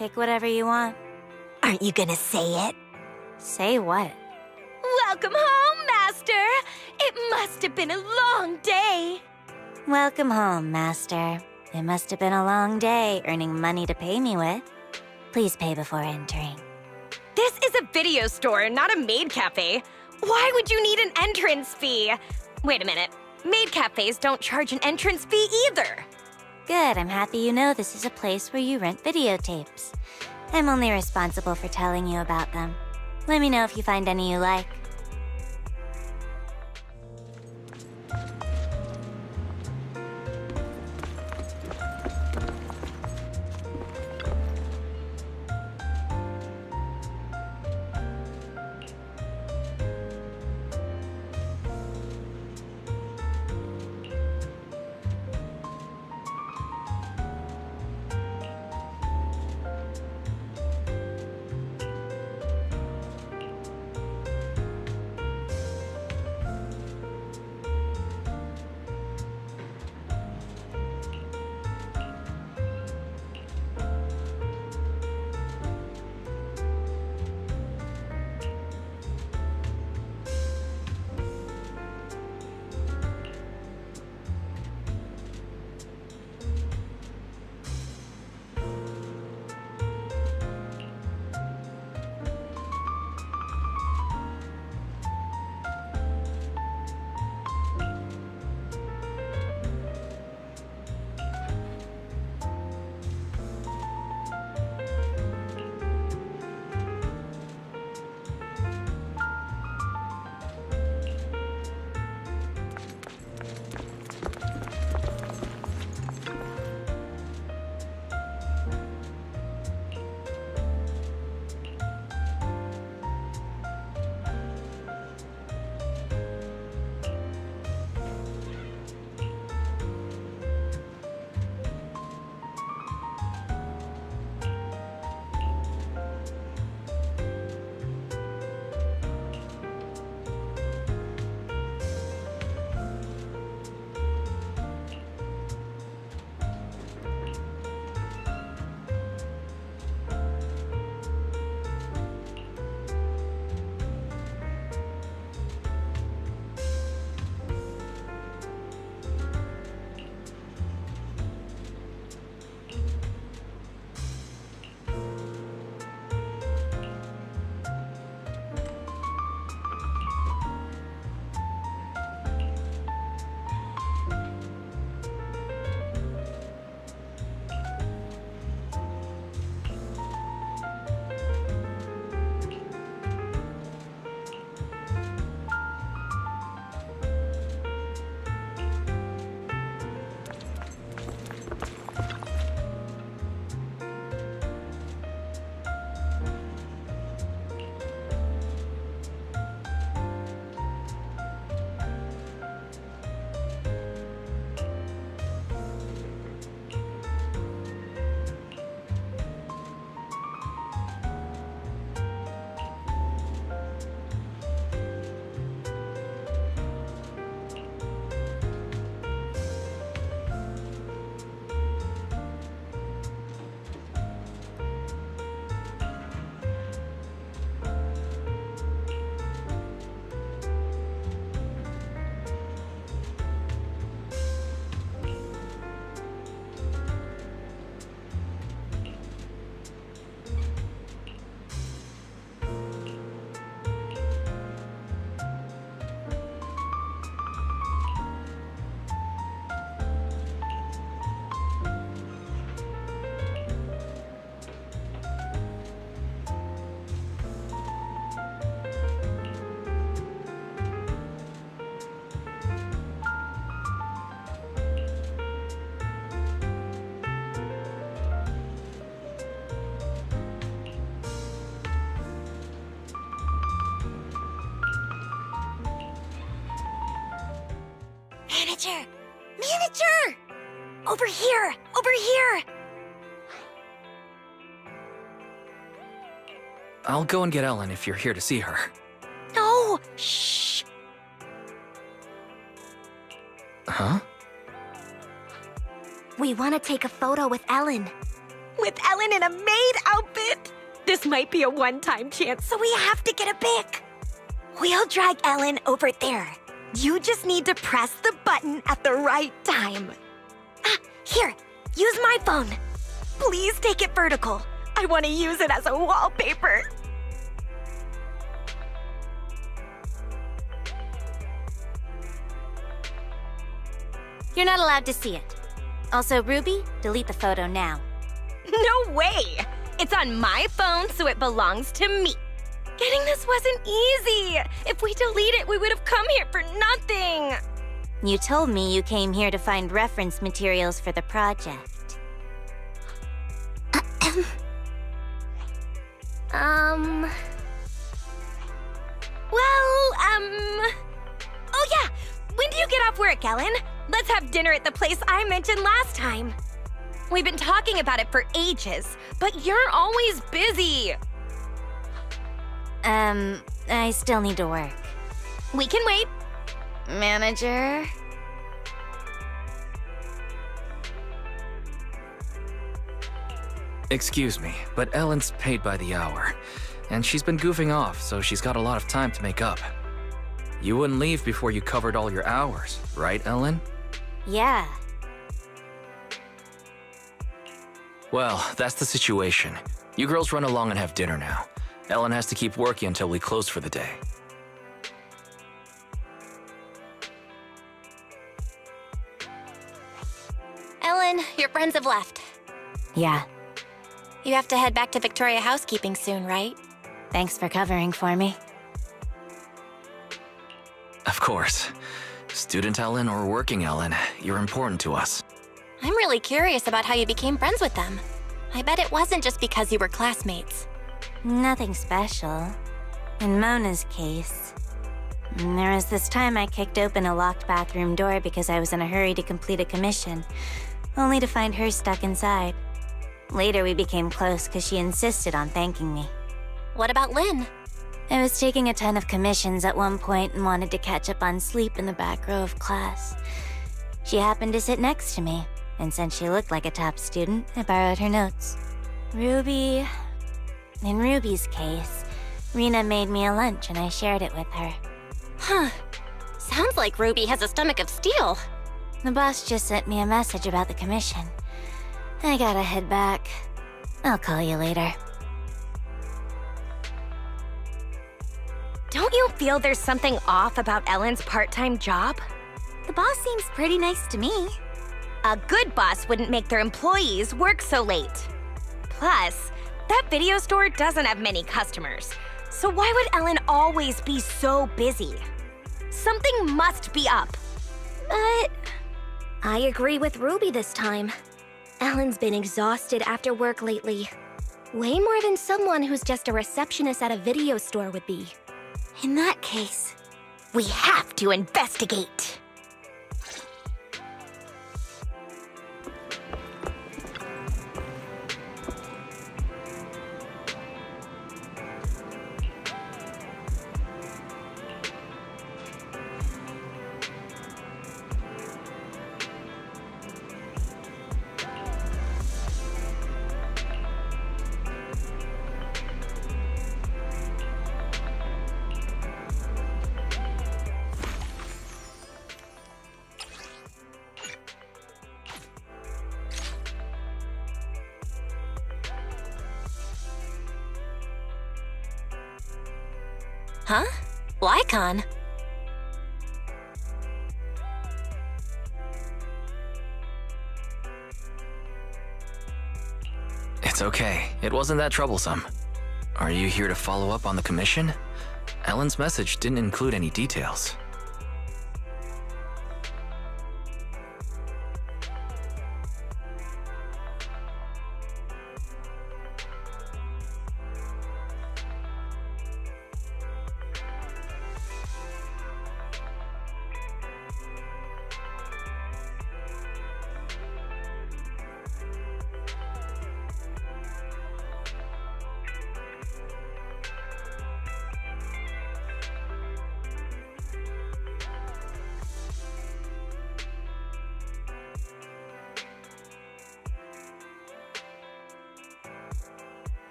Pick whatever you want. Aren't you gonna say it? Say what? Welcome home, Master! It must have been a long day. Welcome home, Master. It must have been a long day earning money to pay me with. Please pay before entering. This is a video store, not a maid cafe. Why would you need an entrance fee? Wait a minute. Maid cafes don't charge an entrance fee either. Good, I'm happy you know this is a place where you rent videotapes. I'm only responsible for telling you about them. Let me know if you find any you like. Manager! Manager! Over here! Over here! I'll go and get Ellen if you're here to see her. No! Shh! Huh? We want to take a photo with Ellen. With Ellen in a maid outfit! This might be a one-time chance, so we have to get a pic. We'll drag Ellen over there. You just need to press the button at the right time. Here, use my phone. Please take it vertical. I want to use it as a wallpaper. You're not allowed to see it. Also, Ruby, delete the photo now. No way! It's on my phone, so it belongs to me. Getting this wasn't easy. If we delete it, we would have come here for nothing. You told me you came here to find reference materials for the project. Oh yeah! When do you get off work, Ellen? Let's have dinner at the place I mentioned last time. We've been talking about it for ages, but you're always busy. I still need to work. We can wait. Manager? Excuse me, but Ellen's paid by the hour. And she's been goofing off, so she's got a lot of time to make up. You wouldn't leave before you covered all your hours, right, Ellen? Yeah. Well, that's the situation. You girls run along and have dinner now. Ellen has to keep working until we close for the day. Ellen, your friends have left. Yeah. You have to head back to Victoria Housekeeping soon, right? Thanks for covering for me. Of course. Student Ellen or working Ellen, you're important to us. I'm really curious about how you became friends with them. I bet it wasn't just because you were classmates. Nothing special. In Mona's case, there was this time I kicked open a locked bathroom door because I was in a hurry to complete a commission, only to find her stuck inside. Later we became close because she insisted on thanking me. What about Lynn? I was taking a ton of commissions at one point and wanted to catch up on sleep in the back row of class. She happened to sit next to me, and since she looked like a top student, I borrowed her notes. Ruby... In Ruby's case, Rena made me a lunch and I shared it with her. Huh. Sounds like Ruby has a stomach of steel. The boss just sent me a message about the commission. I gotta head back. I'll call you later. Don't you feel there's something off about Ellen's part-time job? The boss seems pretty nice to me. A good boss wouldn't make their employees work so late. Plus, that video store doesn't have many customers. So why would Ellen always be so busy? Something must be up. But I agree with Ruby this time. Ellen's been exhausted after work lately. Way more than someone who's just a receptionist at a video store would be. In that case, we have to investigate. Huh? Lycon? It's okay. It wasn't that troublesome. Are you here to follow up on the commission? Ellen's message didn't include any details.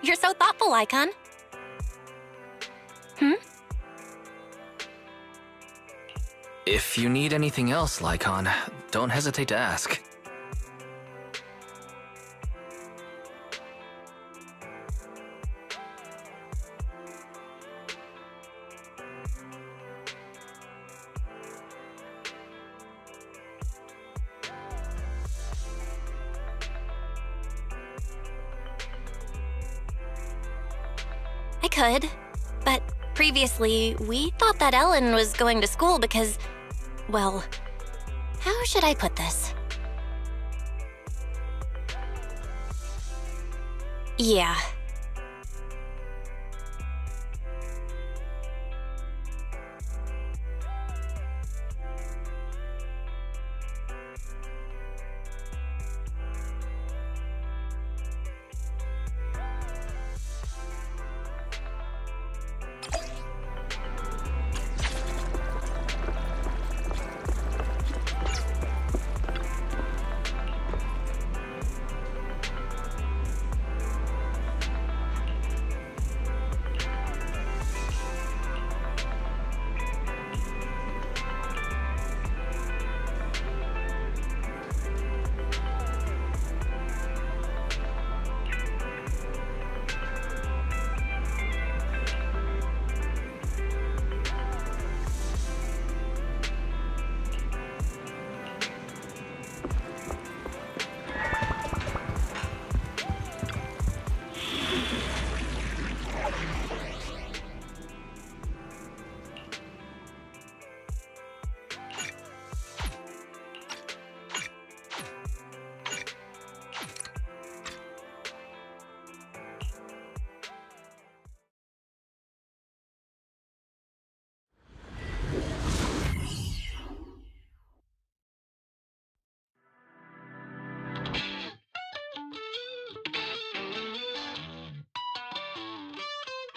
You're so thoughtful, Icon. If you need anything else, Lycon, don't hesitate to ask. I could, but previously, we thought that Ellen was going to school because, well, how should I put this? Yeah.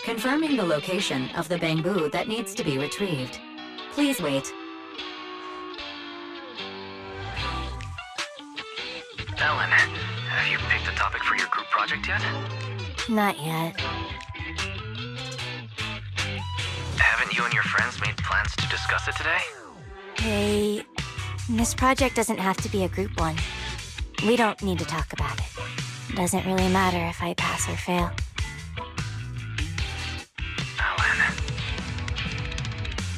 Confirming the location of the bamboo that needs to be retrieved. Please wait. Ellen, have you picked a topic for your group project yet? Not yet. Haven't you and your friends made plans to discuss it today? Hey, this project doesn't have to be a group one. We don't need to talk about it. Doesn't really matter if I pass or fail.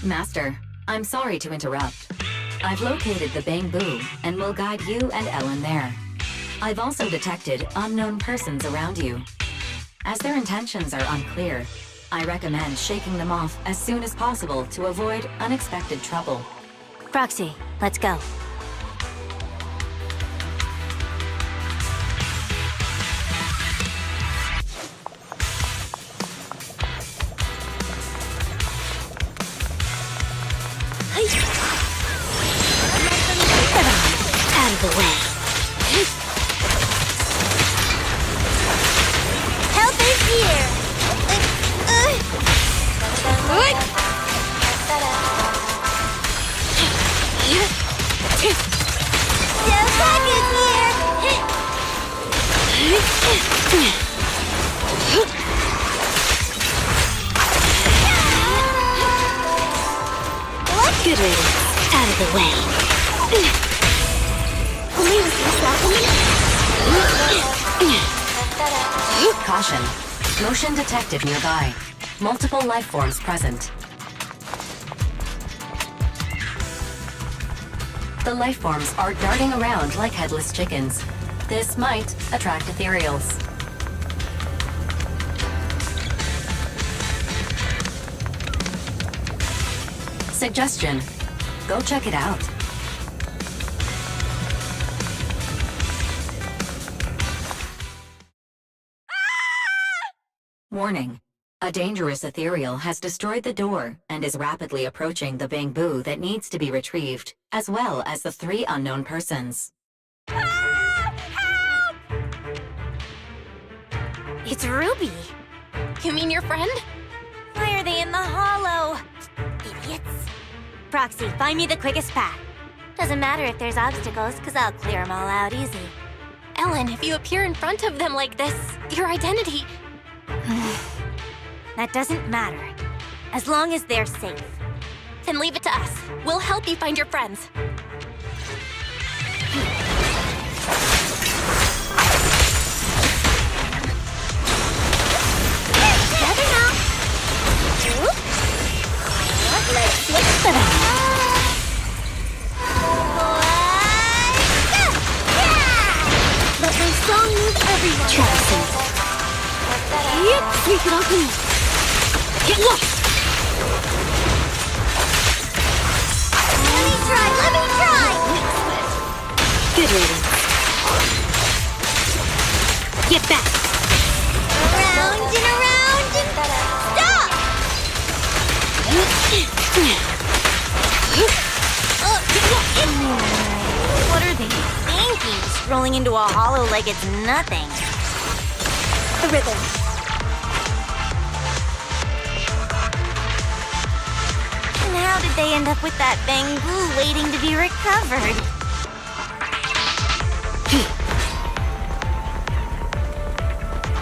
Master, I'm sorry to interrupt. I've located the bamboo and will guide you and Ellen there. I've also detected unknown persons around you. As their intentions are unclear, I recommend shaking them off as soon as possible to avoid unexpected trouble. Proxy, let's go. Out of the way. Help is here. Pack is here. What good riddance? Out of the way. Caution. Motion detected nearby. Multiple life forms present. The life forms are darting around like headless chickens. This might attract ethereals. Suggestion. Go check it out. Warning. A dangerous ethereal has destroyed the door and is rapidly approaching the bamboo that needs to be retrieved, as well as the 3 unknown persons. It's Ruby. You mean your friend? Why are they in the hollow? Idiots. Proxy, find me the quickest path. Doesn't matter if there's obstacles, because I'll clear them all out easy. Ellen, if you appear in front of them like this, your identity... That doesn't matter. As long as they're safe. Then leave it to us. We'll help you find your friends. Together now. Let's switch to them. Let my song move everyone. Travis. Yep, sweep it off me. Get lost. Let me try! Good reading. Get back! Around and around and... Stop! What are they thinking? Strolling into a hollow like it's nothing. The rhythm. And how did they end up with that bamboo waiting to be recovered?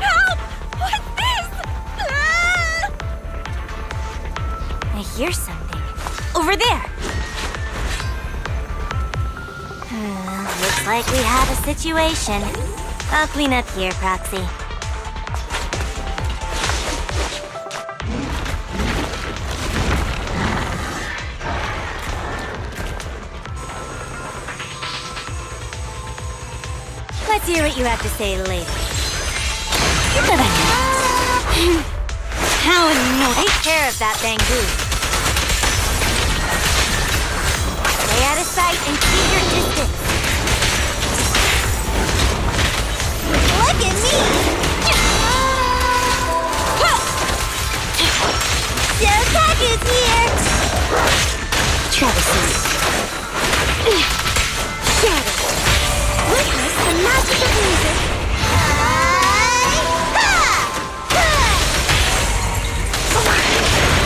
Help! What's this? Ah! I hear something. Over there! Looks like we have a situation. I'll clean up here, Proxy. Let's hear what you have to say later. How annoying! Take care of that bamboo. Stay out of sight and keep your distance. Look at me! Showtaka's here! Travis. Shadow. Witness the magic of music.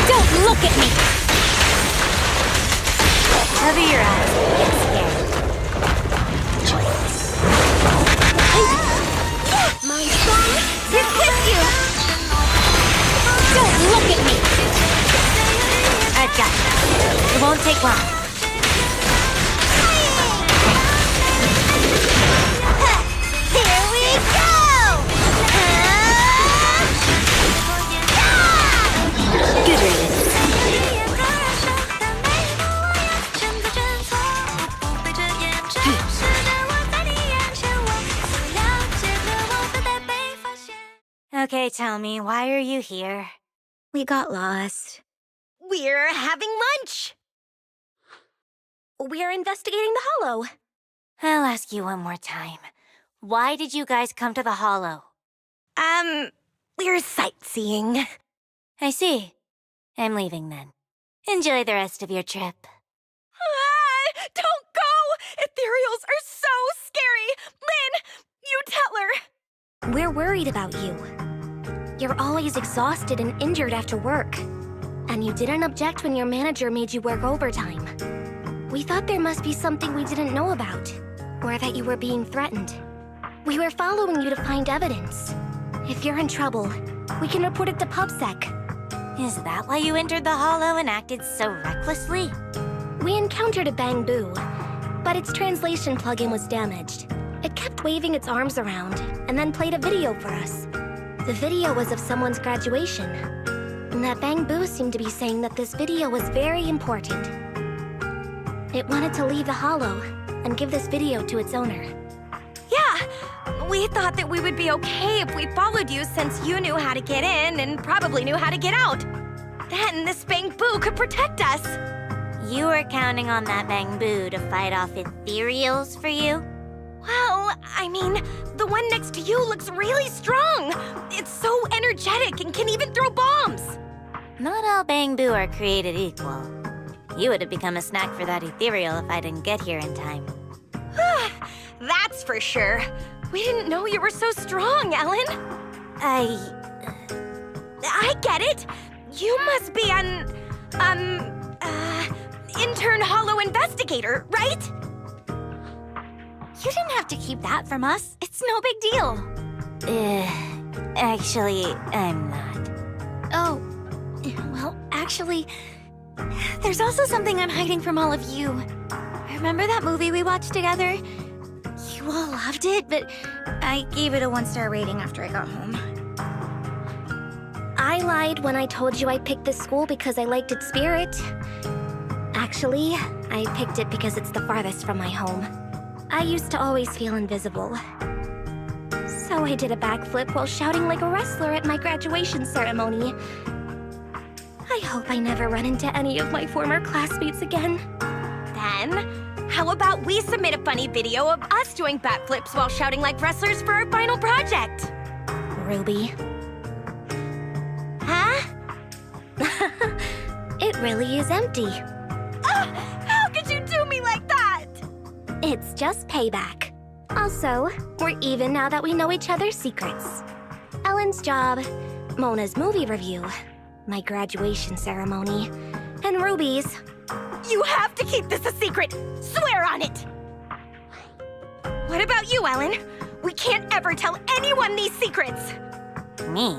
Don't look at me! Cover your eyes and get scared. My song Here with you! Don't look at me! I've got you. It won't take long. Here we go! Good riddance. Okay, tell me, why are you here? We got lost. We're having lunch. We're investigating the hollow. I'll ask you one more time. Why did you guys come to the Hollow? We're sightseeing. I see. I'm leaving then. Enjoy the rest of your trip. Ah, don't go! Ethereals are so scary! Lynn, you tell her! We're worried about you. You're always exhausted and injured after work. And you didn't object when your manager made you work overtime. We thought there must be something we didn't know about, or that you were being threatened. We were following you to find evidence. If you're in trouble, we can report it to PubSec. Is that why you entered the Hollow and acted so recklessly? We encountered a bamboo, but its translation plugin was damaged. It kept waving its arms around, and then played a video for us. The video was of someone's graduation. And that bamboo seemed to be saying that this video was very important. It wanted to leave the Hollow and give this video to its owner. Yeah, we thought that we would be okay if we followed you since you knew how to get in and probably knew how to get out. Then this bamboo could protect us. You were counting on that bamboo to fight off ethereals for you? Well, I mean, the one next to you looks really strong. It's so energetic and can even throw bombs. Not all bamboo are created equal. You would have become a snack for that ethereal if I didn't get here in time. That's for sure. We didn't know you were so strong, Ellen. I get it. You must be an, intern Hollow investigator, right? You didn't have to keep that from us. It's no big deal. Actually, I'm not. Oh, well, actually, there's also something I'm hiding from all of you. Remember that movie we watched together? You all loved it, but I gave it a 1-star rating after I got home. I lied when I told you I picked this school because I liked its spirit. Actually, I picked it because it's the farthest from my home. I used to always feel invisible. So I did a backflip while shouting like a wrestler at my graduation ceremony. I hope I never run into any of my former classmates again. Then, how about we submit a funny video of us doing backflips while shouting like wrestlers for our final project? Ruby. Huh? It really is empty. How could you do me like that? It's just payback. Also, we're even now that we know each other's secrets. Ellen's job, Mona's movie review, my graduation ceremony, and Ruby's. You have to keep this a secret! Swear on it! What about you, Ellen? We can't ever tell anyone these secrets! Me?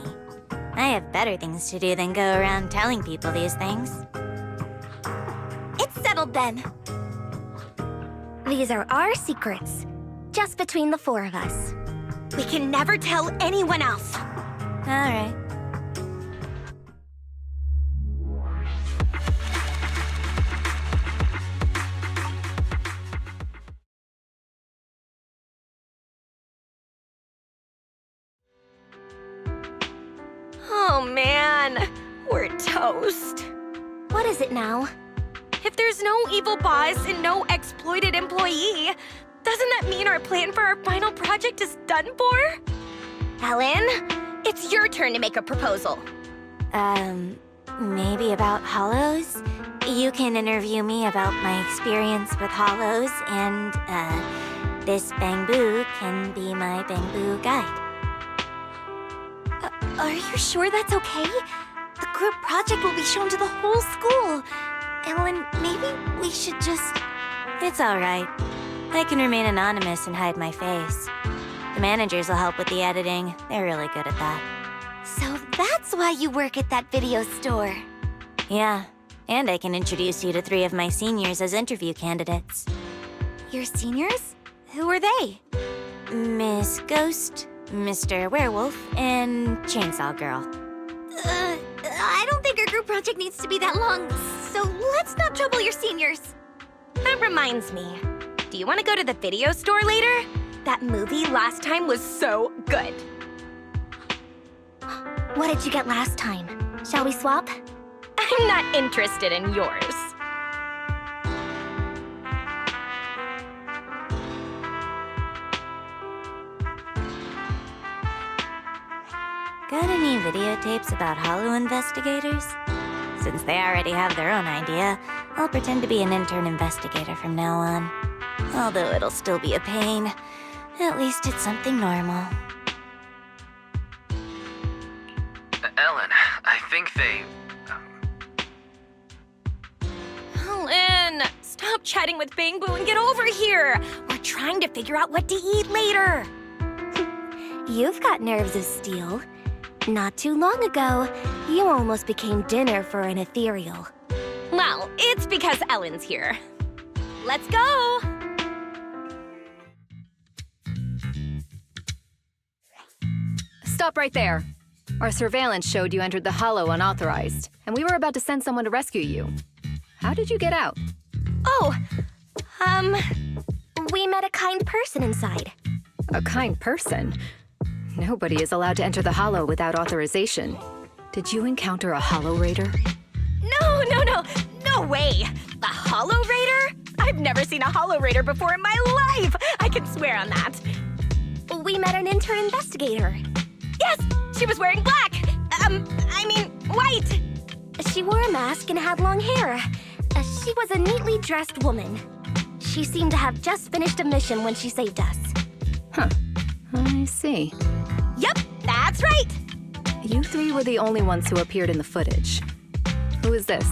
I have better things to do than go around telling people these things. It's settled then. These are our secrets, just between the 4 of us. We can never tell anyone else. All right. Oh man, we're toast. What is it now? If there's no evil boss and no exploited employee, doesn't that mean our plan for our final project is done for? Ellen, it's your turn to make a proposal. Maybe about hollows? You can interview me about my experience with hollows, and, this Bangboo can be my Bangboo guide. Are you sure that's okay? The group project will be shown to the whole school. Ellen, maybe we should just... It's all right. I can remain anonymous and hide my face. The managers will help with the editing. They're really good at that. So that's why you work at that video store. Yeah, and I can introduce you to 3 of my seniors as interview candidates. Your seniors? Who are they? Miss Ghost, Mr. Werewolf, and Chainsaw Girl. I don't think our group project needs to be that long, so let's not trouble your seniors. That reminds me. Do you want to go to the video store later? That movie last time was so good. What did you get last time? Shall we swap? I'm not interested in yours. Got any videotapes about Hollow investigators? Since they already have their own idea, I'll pretend to be an intern investigator from now on. Although it'll still be a pain. At least it's something normal. Ellen, I think they... Ellen, stop chatting with Bangboo and get over here. We're trying to figure out what to eat later. You've got nerves of steel. Not too long ago, you almost became dinner for an ethereal. Well, it's because Ellen's here. Let's go! Stop right there. Our surveillance showed you entered the Hollow unauthorized, and we were about to send someone to rescue you. How did you get out? Oh, we met a kind person inside. A kind person? Nobody is allowed to enter the Hollow without authorization. Did you encounter a Hollow Raider? No way! A Hollow Raider? I've never seen a Hollow Raider before in my life! I can swear on that. We met an intern investigator. Yes! She was wearing black! White! She wore a mask and had long hair. She was a neatly dressed woman. She seemed to have just finished a mission when she saved us. Huh. I see. Yep, that's right! You 3 were the only ones who appeared in the footage. Who is this?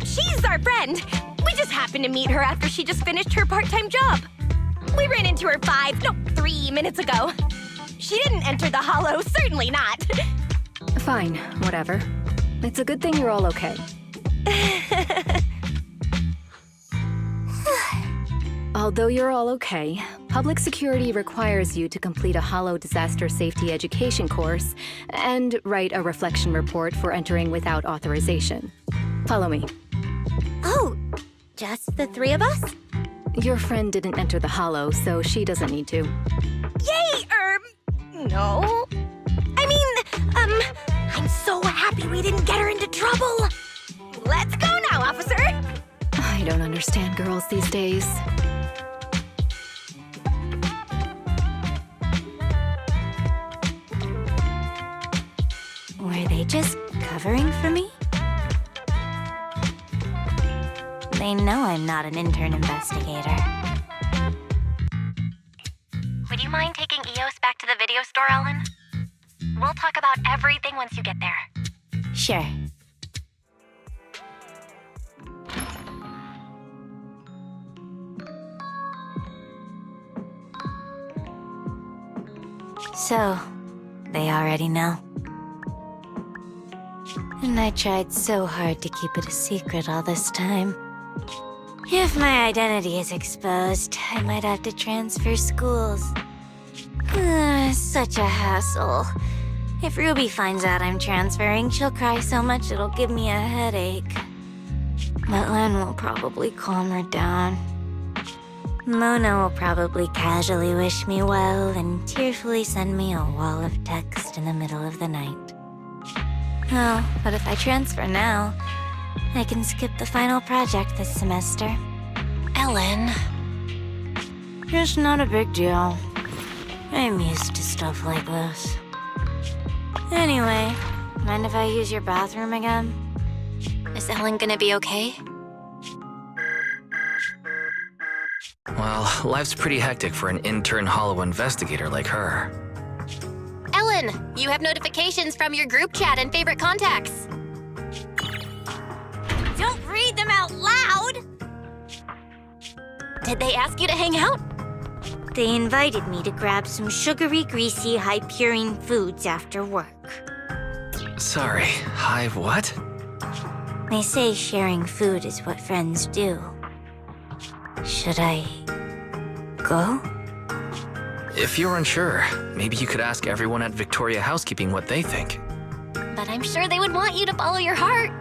She's our friend! We just happened to meet her after she just finished her part-time job. We ran into her 3 minutes ago. She didn't enter the hollow, certainly not. Fine, whatever. It's a good thing you're all okay. Although you're all okay, public security requires you to complete a Hollow Disaster Safety Education course and write a reflection report for entering without authorization. Follow me. Oh, just the three of us? Your friend didn't enter the Hollow, so she doesn't need to. Yay, no. I mean, I'm so happy we didn't get her into trouble. Let's go now, officer. I don't understand girls these days. Were they just covering for me? They know I'm not an intern investigator. Would you mind taking Eos back to the video store, Ellen? We'll talk about everything once you get there. Sure. So, they already know. And I tried so hard to keep it a secret all this time. If my identity is exposed, I might have to transfer schools. Such a hassle. If Ruby finds out I'm transferring, she'll cry so much it'll give me a headache. But Len will probably calm her down. Mona will probably casually wish me well and tearfully send me a wall of text in the middle of the night. Oh, but if I transfer now, I can skip the final project this semester. Ellen. It's not a big deal. I'm used to stuff like this. Anyway, mind if I use your bathroom again? Is Ellen gonna be okay? Well, life's pretty hectic for an intern Hollow investigator like her. Ellen, you have notifications from your group chat and favorite contacts. Don't read them out loud! Did they ask you to hang out? They invited me to grab some sugary, greasy, high-purine foods after work. Sorry, hi what? They say sharing food is what friends do. Should I go? If you're unsure, maybe you could ask everyone at Victoria Housekeeping what they think. But I'm sure they would want you to follow your heart.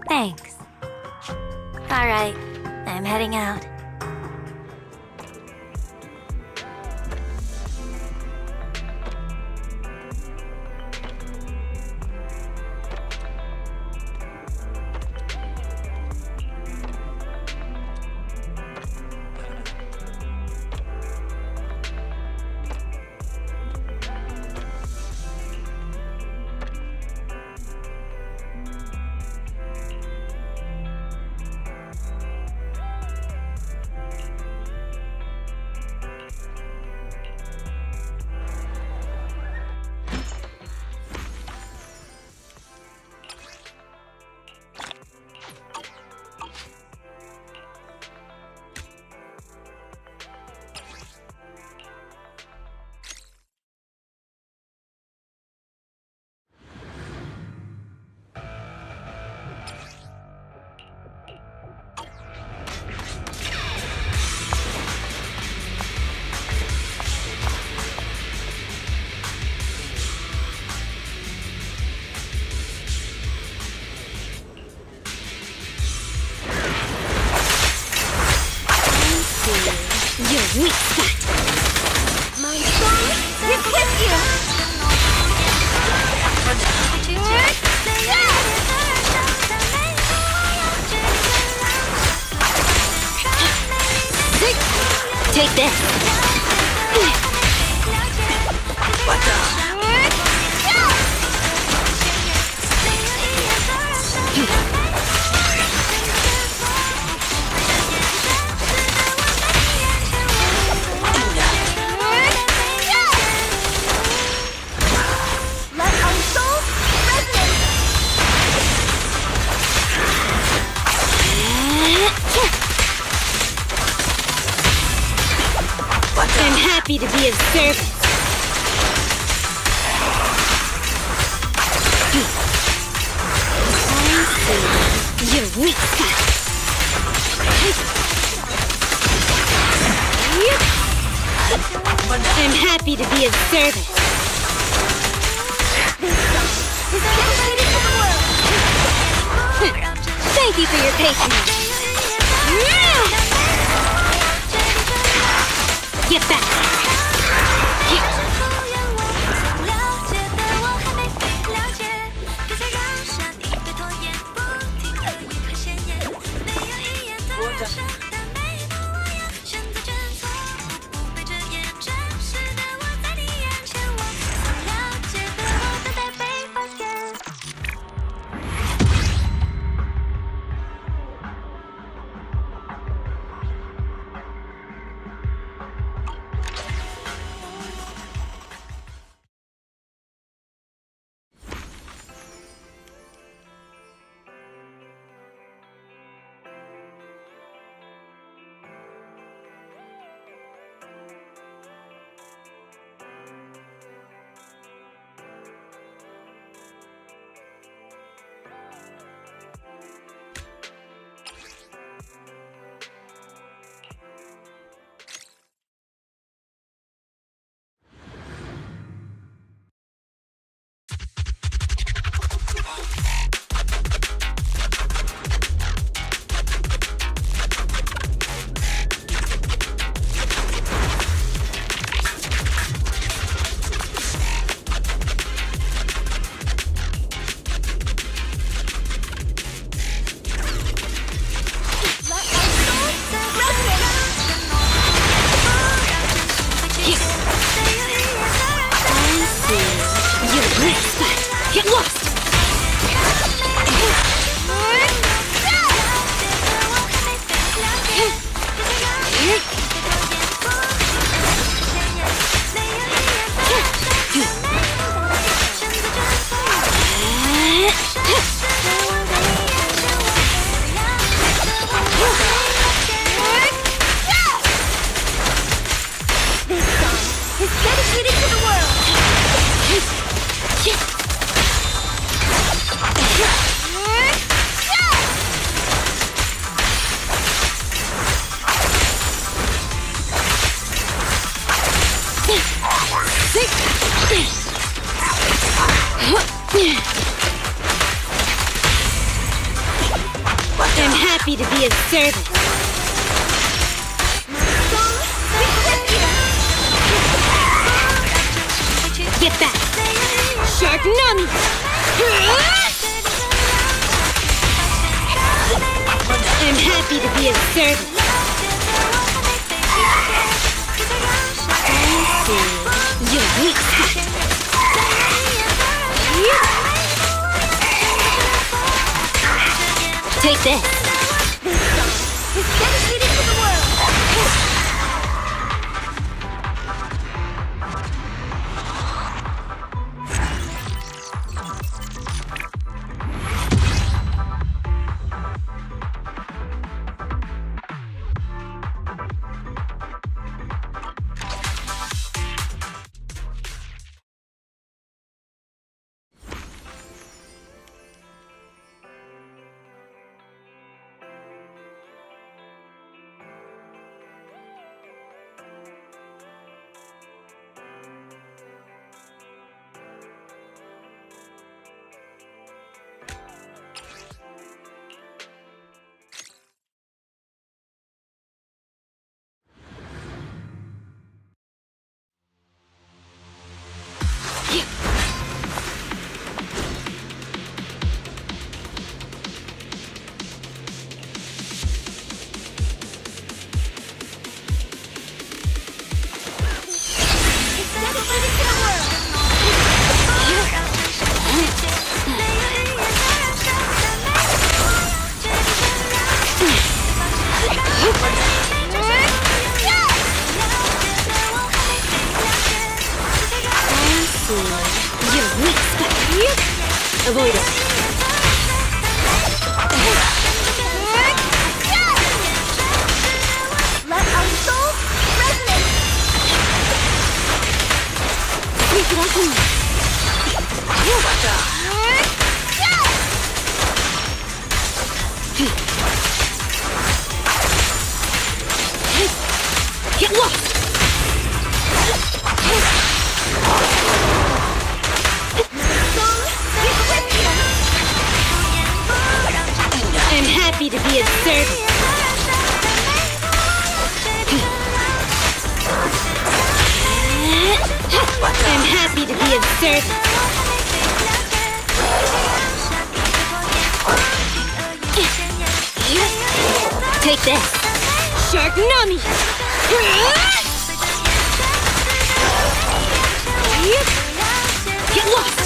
Thanks. All right, I'm heading out. Weak spot. My song will kiss you. Take this. What the? happy to be of service. Your weak spot. I'm happy to be of service. Thank you for your patience. Get back. Get lost! This song is dedicated to the world! I'm happy to be of service. Get back! Shark Nami! I'm happy to be of service. Your weak spot. Take this. This song is dedicated to the world! Avoid it. Let our souls resonate! service. Take this. Shark Nami! Get lost!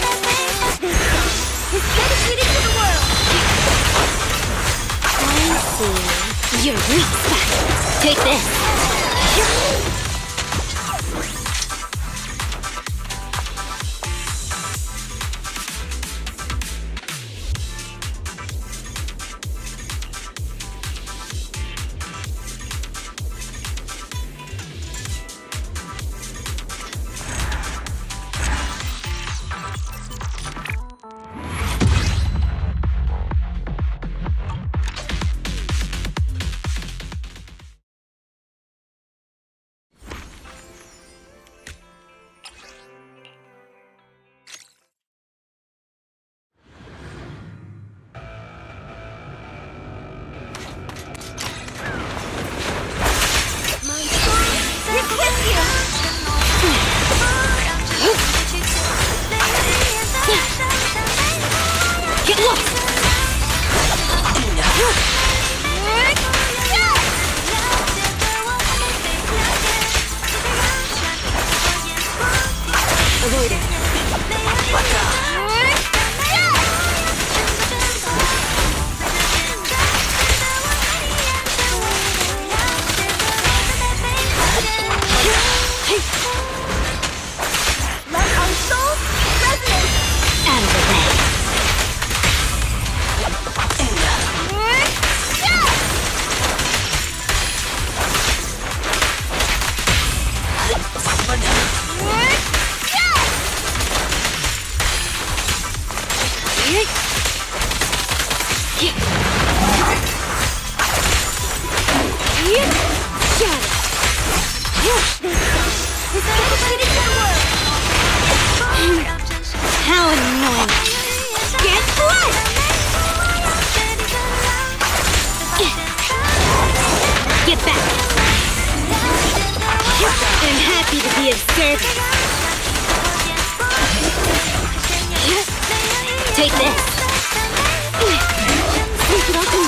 It's dedicated to the world! I see. Your weak spot. Take this. Get lost! Avoid it. Let our souls resonate! Out of the way. How annoying! Get crushed! Get back! I'm happy to be of service. Take this. Take it off me.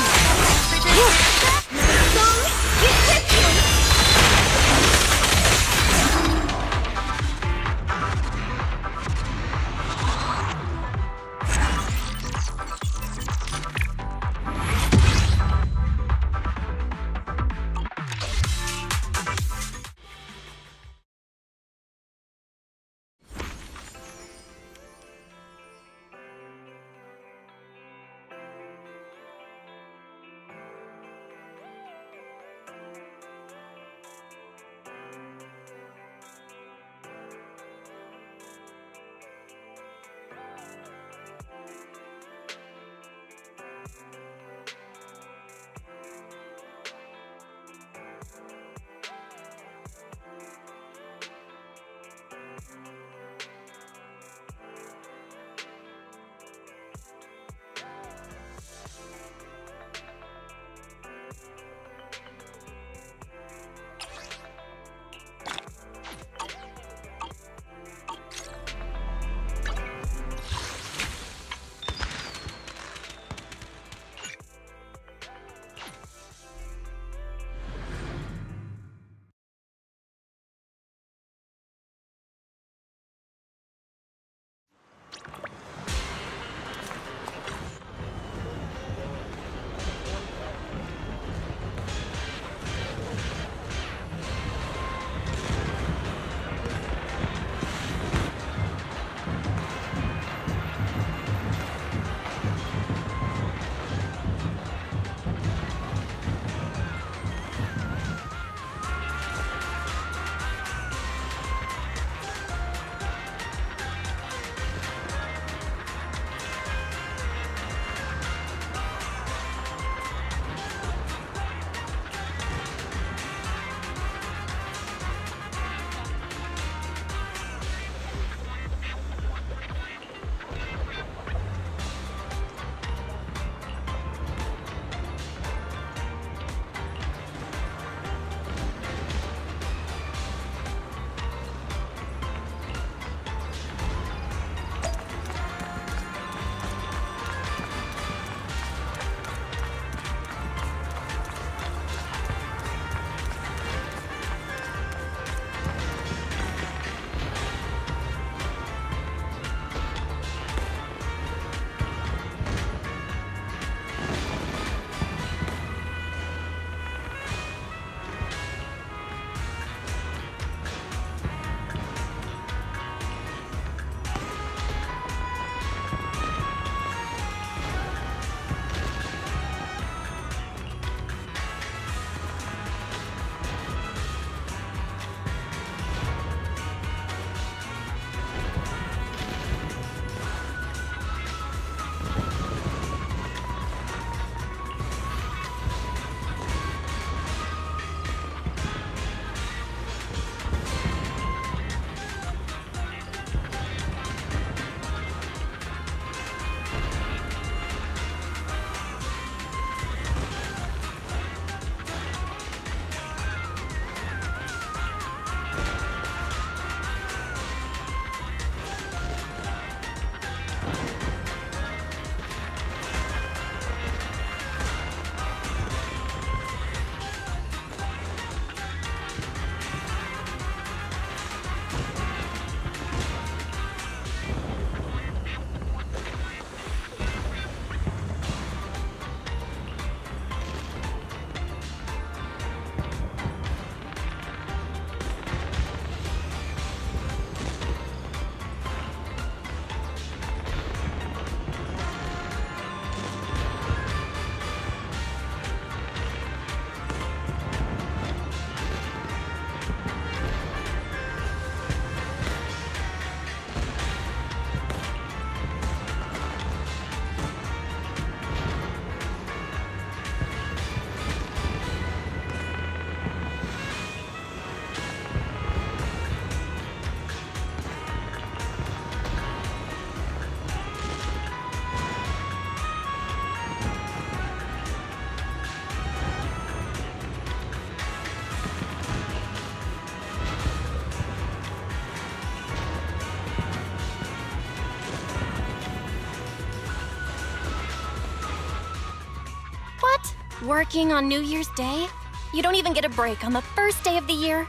Working on New Year's Day? You don't even get a break on the first day of the year?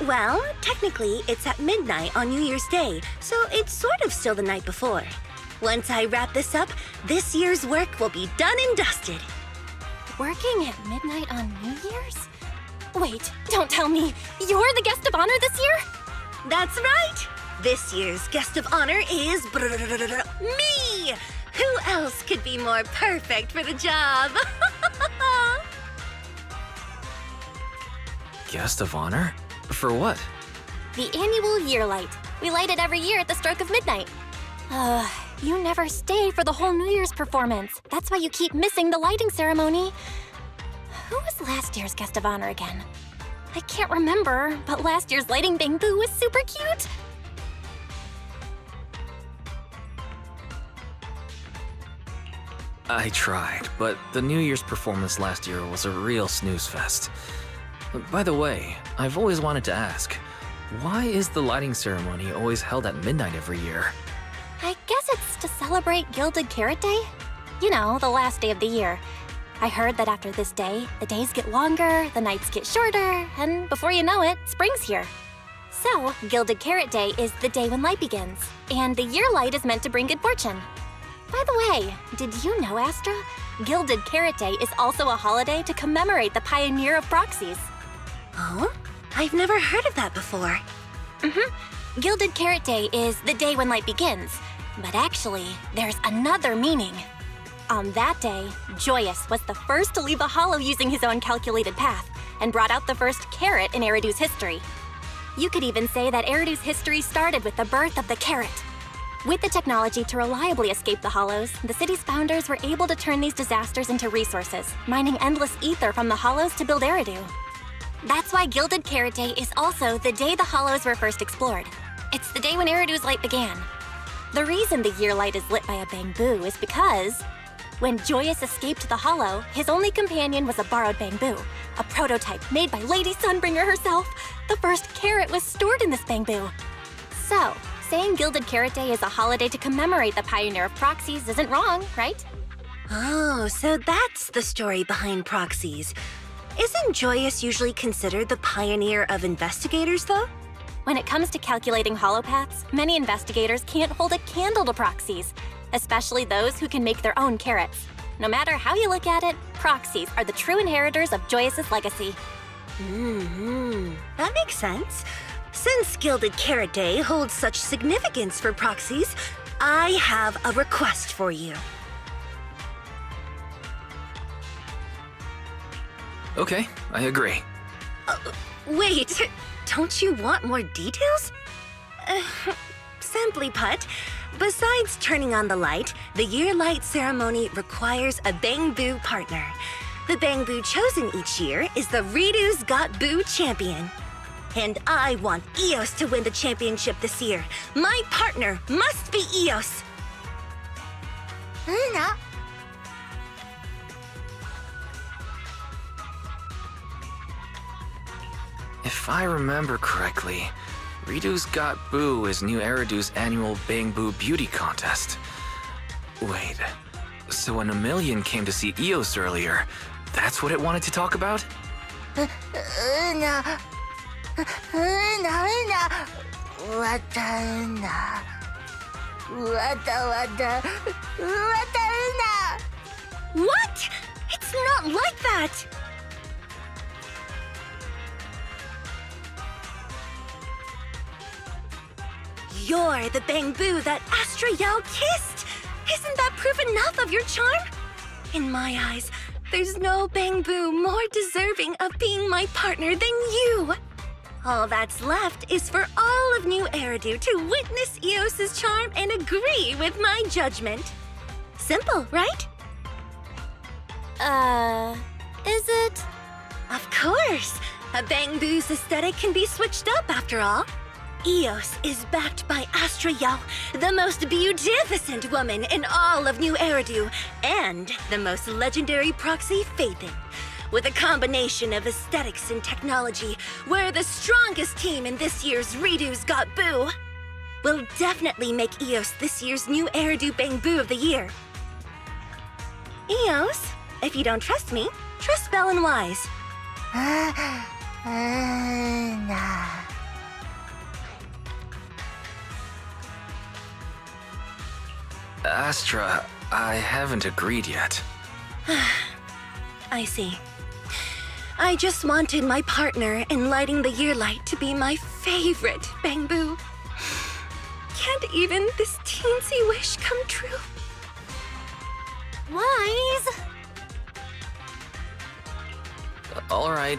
Well, technically, it's at midnight on New Year's Day, so it's sort of still the night before. Once I wrap this up, this year's work will be done and dusted. Working at midnight on New Year's? Wait, don't tell me. You're the guest of honor this year? That's right! This year's guest of honor is me! Who else could be more perfect for the job? Guest of honor? For what? The annual year light. We light it every year at the stroke of midnight. You never stay for the whole New Year's performance. That's why you keep missing the lighting ceremony. Who was last year's guest of honor again? I can't remember, but last year's lighting Bangboo was super cute. I tried, but the New Year's performance last year was a real snooze fest. By the way, I've always wanted to ask, why is the lighting ceremony always held at midnight every year? I guess it's to celebrate Gilded Carrot Day. You know, the last day of the year. I heard that after this day, the days get longer, the nights get shorter, and before you know it, spring's here. So, Gilded Carrot Day is the day when light begins, and the year light is meant to bring good fortune. By the way, did you know, Astra? Gilded Carrot Day is also a holiday to commemorate the pioneer of proxies. Oh? I've never heard of that before. Gilded Carrot Day is the day when light begins, but actually, there's another meaning. On that day, Joyous was the first to leave a hollow using his own calculated path, and brought out the first carrot in Eridu's history. You could even say that Eridu's history started with the birth of the carrot. With the technology to reliably escape the hollows, the city's founders were able to turn these disasters into resources, mining endless ether from the hollows to build Eridu. That's why Gilded Carrot Day is also the day the hollows were first explored. It's the day when Eridu's light began. The reason the year light is lit by a Bangboo is because when Joyous escaped the hollow, his only companion was a borrowed Bangboo, a prototype made by Lady Sunbringer herself. The first carrot was stored in this Bangboo. So, saying Gilded Carrot Day is a holiday to commemorate the pioneer of proxies isn't wrong, right? Oh, so that's the story behind proxies. Isn't Joyous usually considered the pioneer of investigators, though? When it comes to calculating holopaths, many investigators can't hold a candle to proxies, especially those who can make their own carrots. No matter how you look at it, proxies are the true inheritors of Joyous's legacy. That makes sense. Since Gilded Carrot Day holds such significance for proxies, I have a request for you. Okay, I agree. Wait, don't you want more details? Simply put, besides turning on the light, the year light ceremony requires a Bangboo partner. The Bangboo chosen each year is the Ridu's Got Boo champion. And I want Eos to win the championship this year. My partner must be Eos. Luna. If I remember correctly, Ridu's Got Boo is New Eridu's annual Bangboo Beauty Contest. Wait, so when Emilian came to see Eos earlier, that's what it wanted to talk about? Una. What? It's not like that! You're the Bangboo that Astra Yao kissed! Isn't that proof enough of your charm? In my eyes, there's no Bangboo more deserving of being my partner than you! All that's left is for all of New Eridu to witness Eos's charm and agree with my judgment. Simple, right? Is it? Of course! A Bangboo's aesthetic can be switched up after all. Eos is backed by Astra Yao, the most beautificent woman in all of New Eridu, and the most legendary proxy Phaethon. With a combination of aesthetics and technology, we're the strongest team in this year's Ridu's Got Boo. We'll definitely make Eos this year's New Eridu Bangboo of the Year. Eos, if you don't trust me, Trust Belle and Wise. Nah. Astra, I haven't agreed yet. I see. I just wanted my partner in lighting the year light to be my favorite Bangbu. Can't even this teensy wish come true? Wise! All right.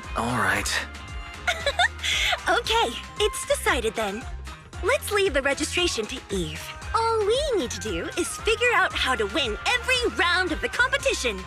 Okay, it's decided then. Let's leave the registration to Eve. All we need to do is figure out how to win every round of the competition.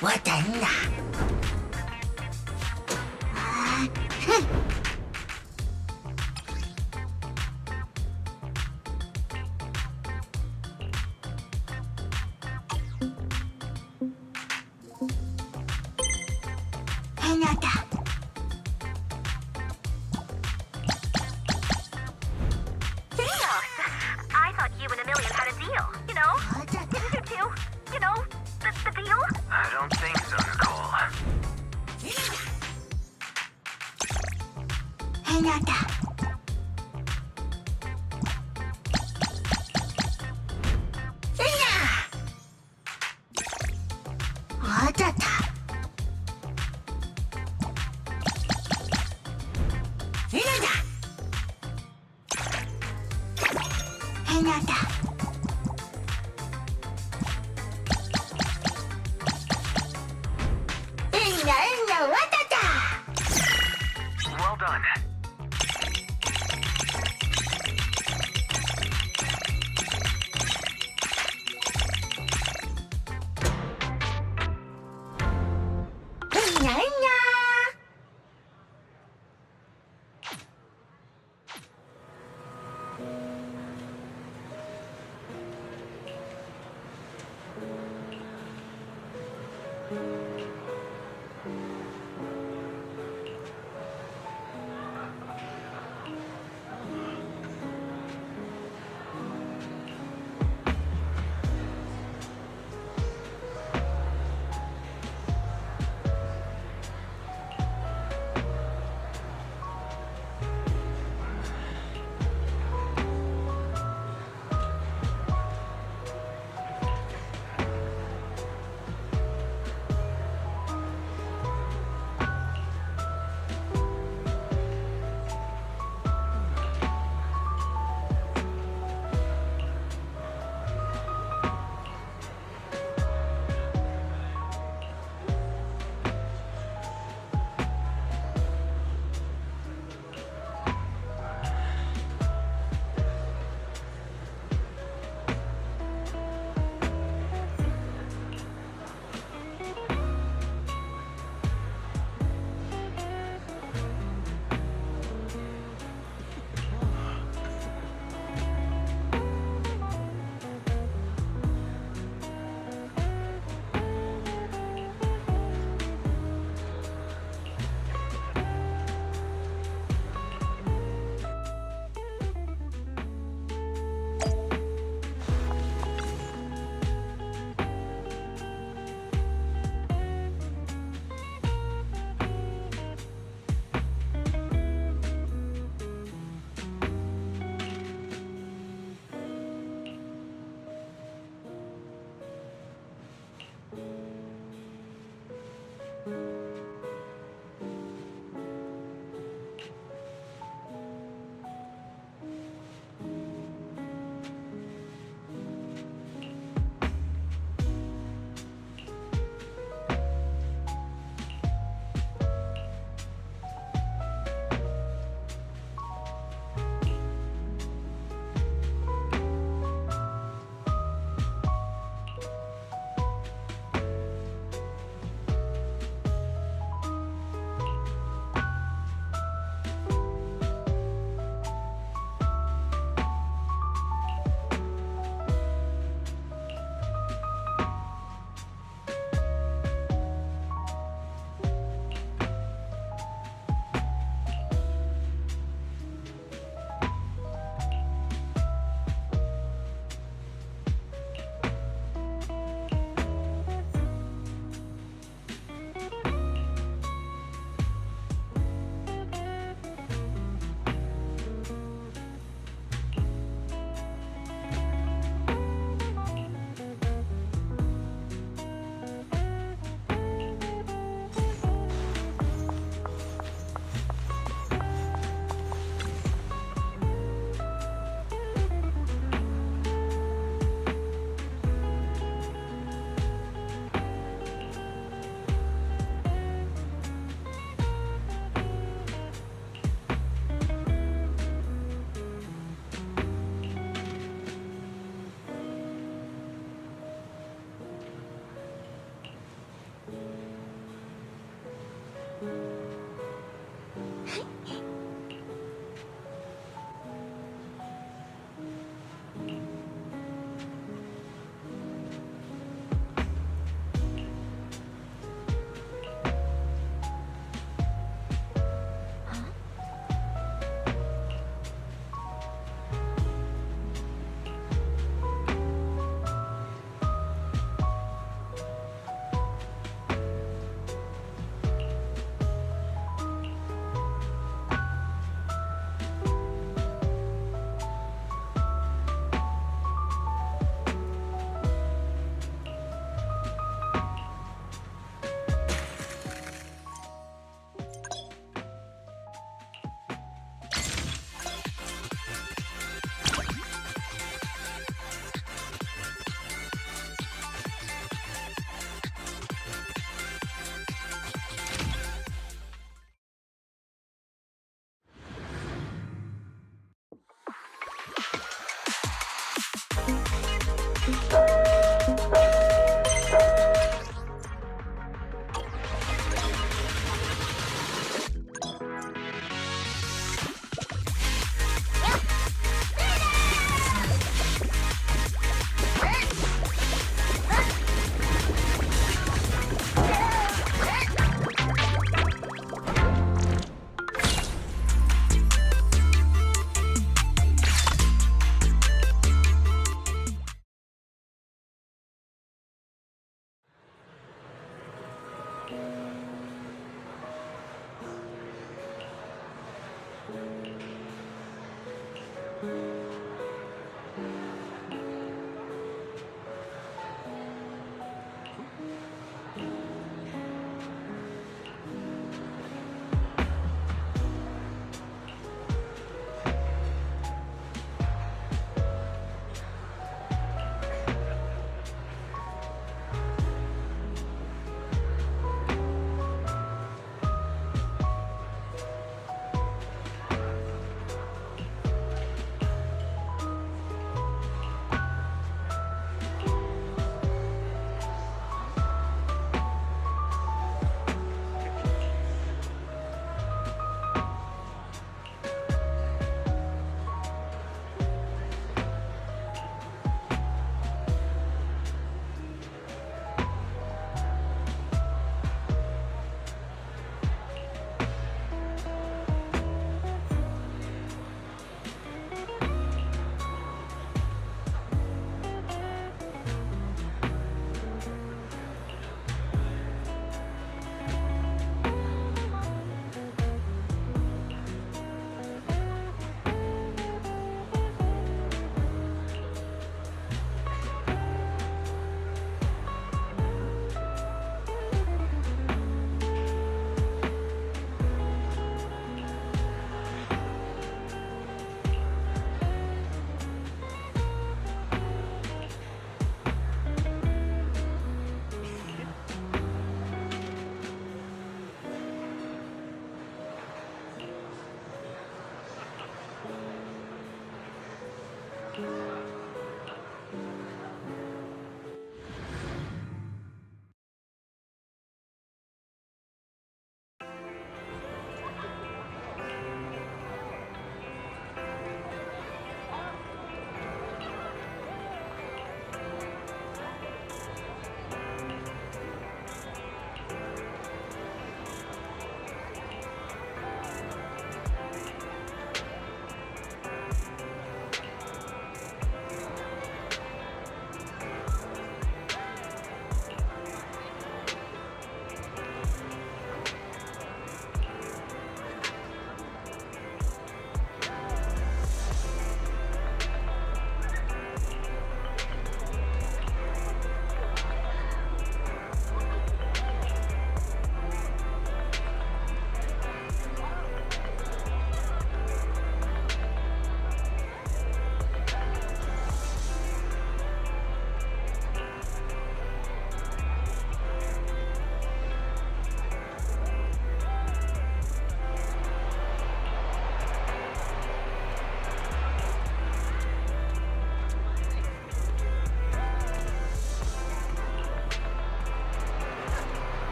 와닿나? 해나다. I thought you and Amelia had a deal, you know? Didn't you two? You know, the deal? I don't think so, Nicole. 해나다. 와닿다. 해나다. 해나다. 와닿다. Well done.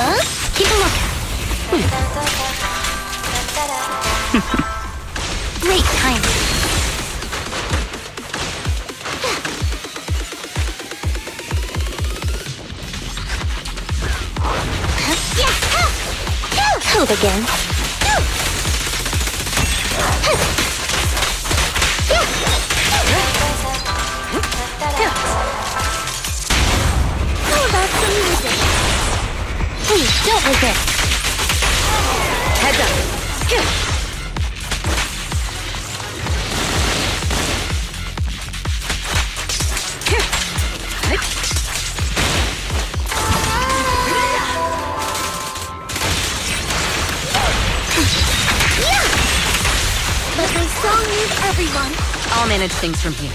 Huh? Keep a lookout. Great timing. Move again. How about some music? Please, don't resist. Heads up. Let my song move everyone. I'll manage things from here.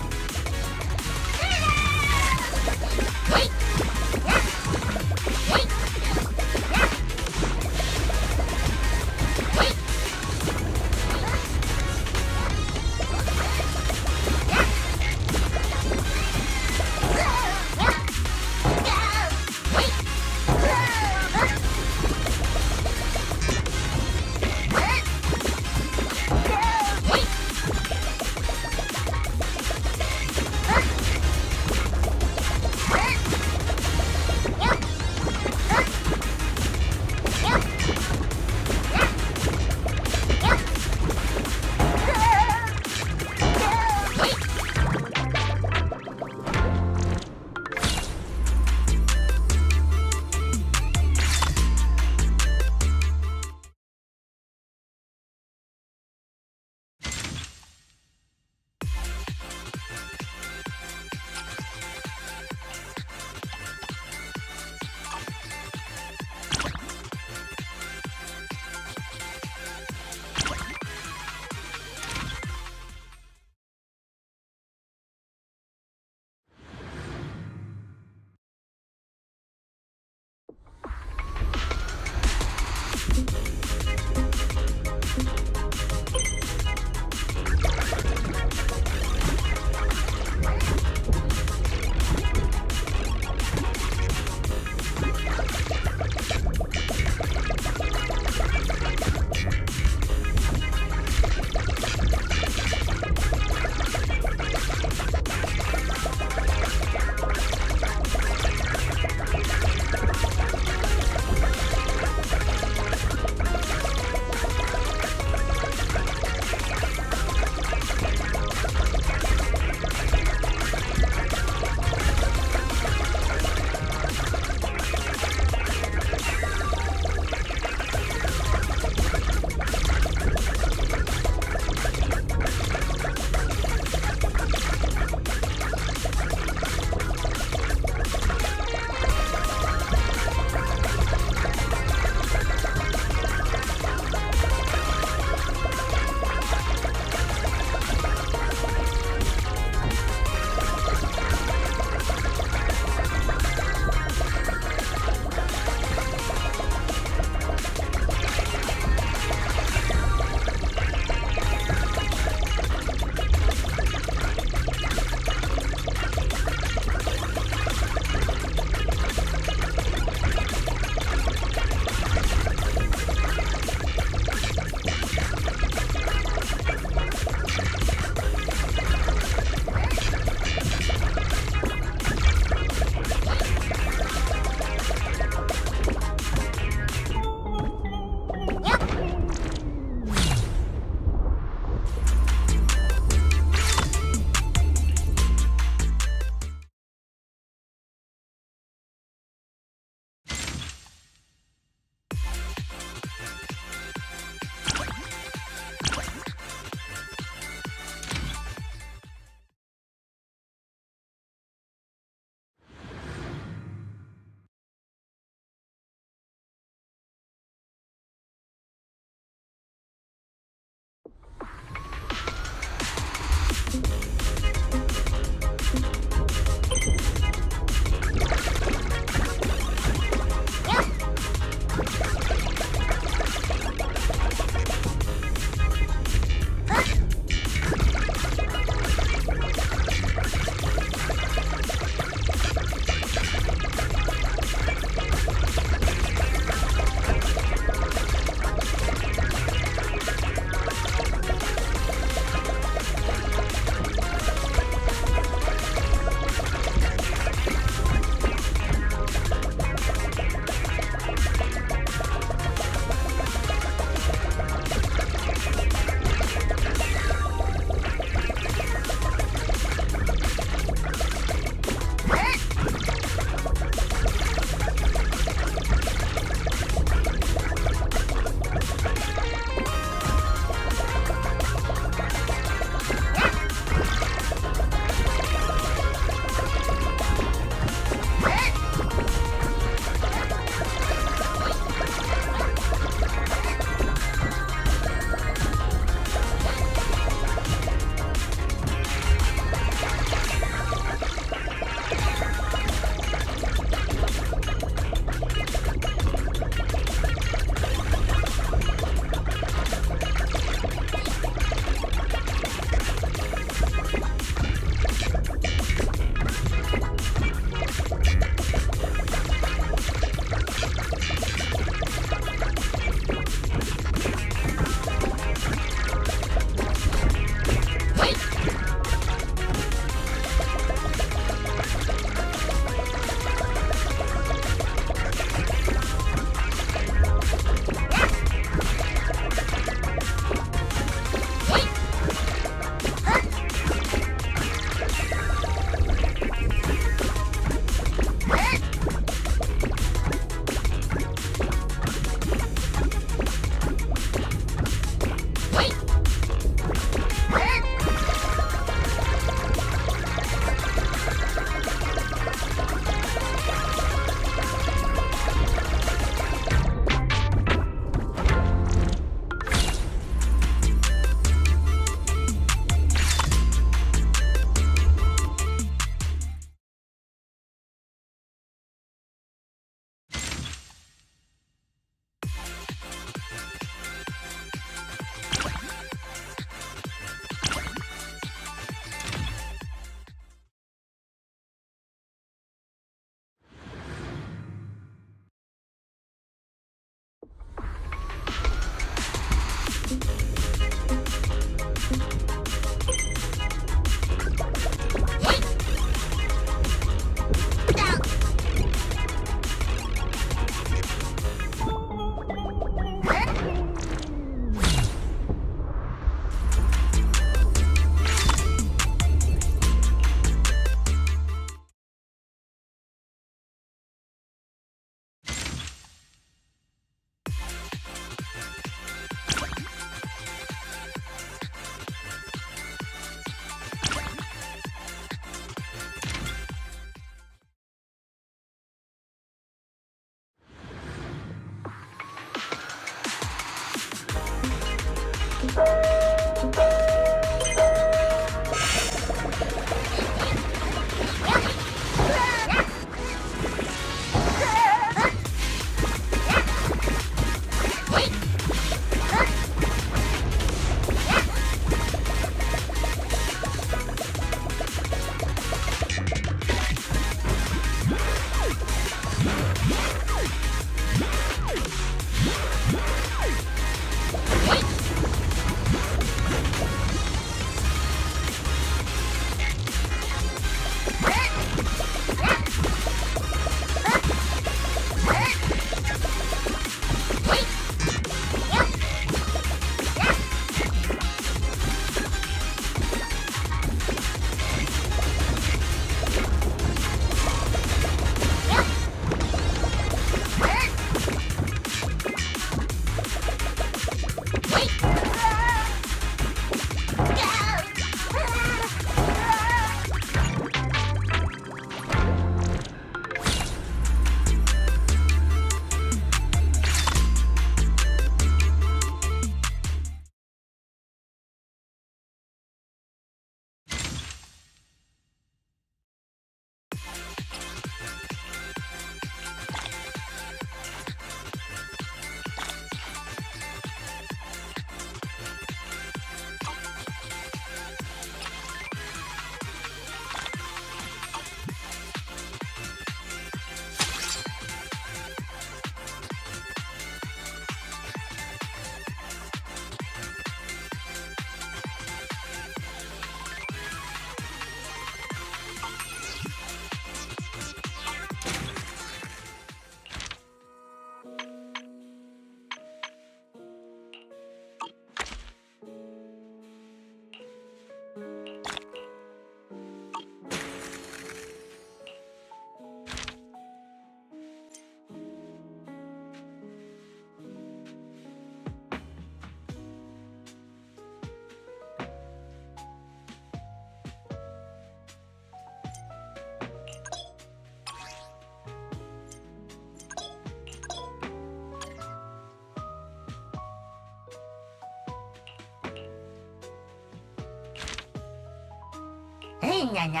いにゃにゃ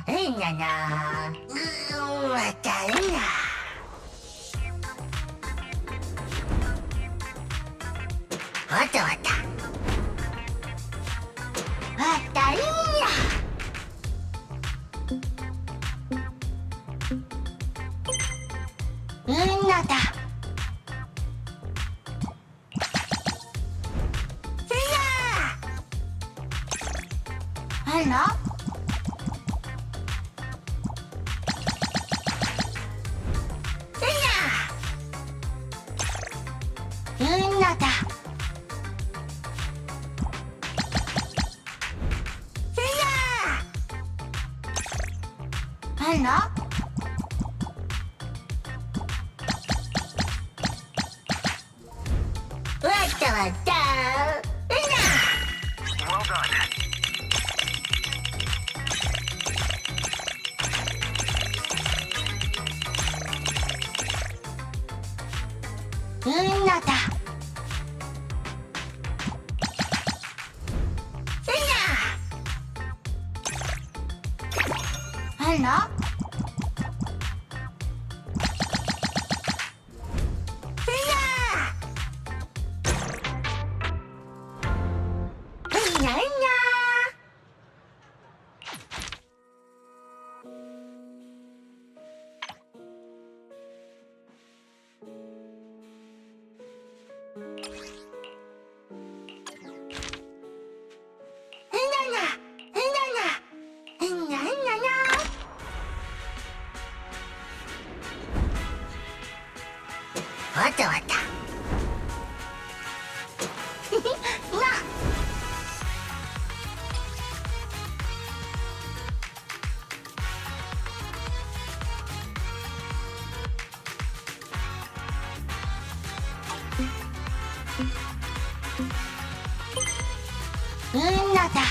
いにゃにゃわかるな。わたわたわたいやうんなだせやあらのだ。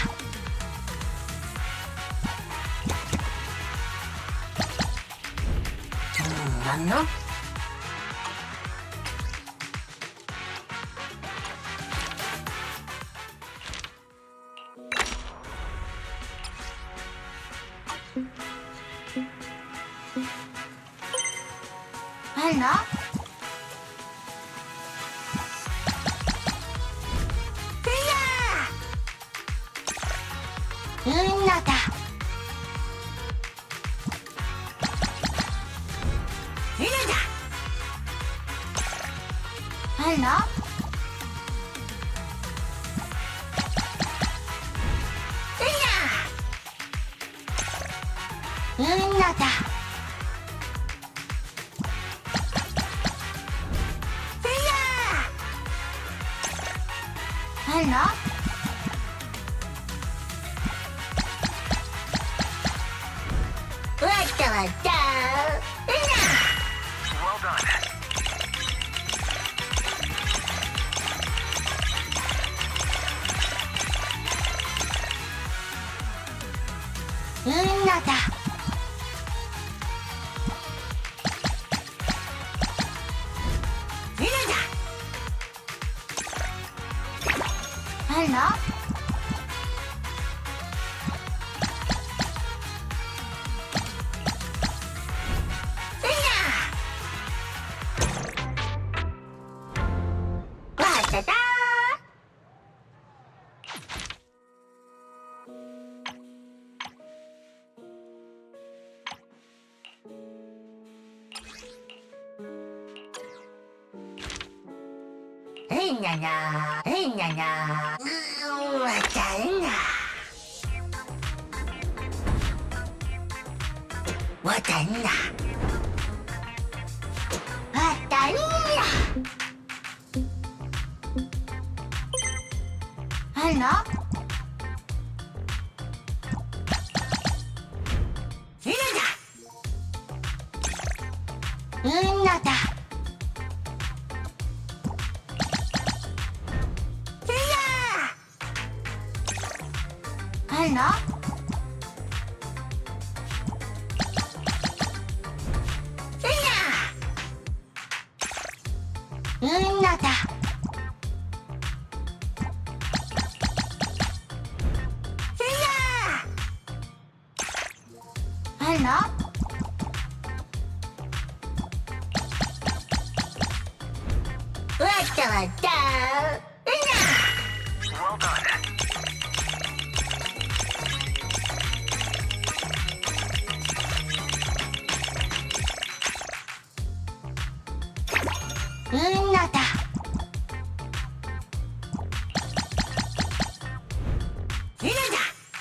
なんの？なんの？のだ。なんの？のだ。なんの？わったわった。Well done. のだ。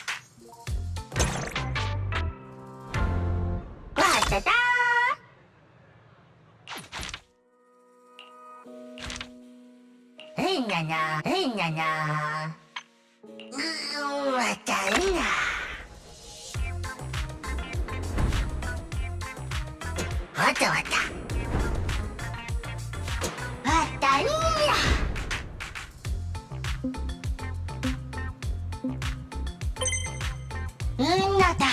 なんの？Well done. のだ。Well done. のだ。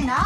の？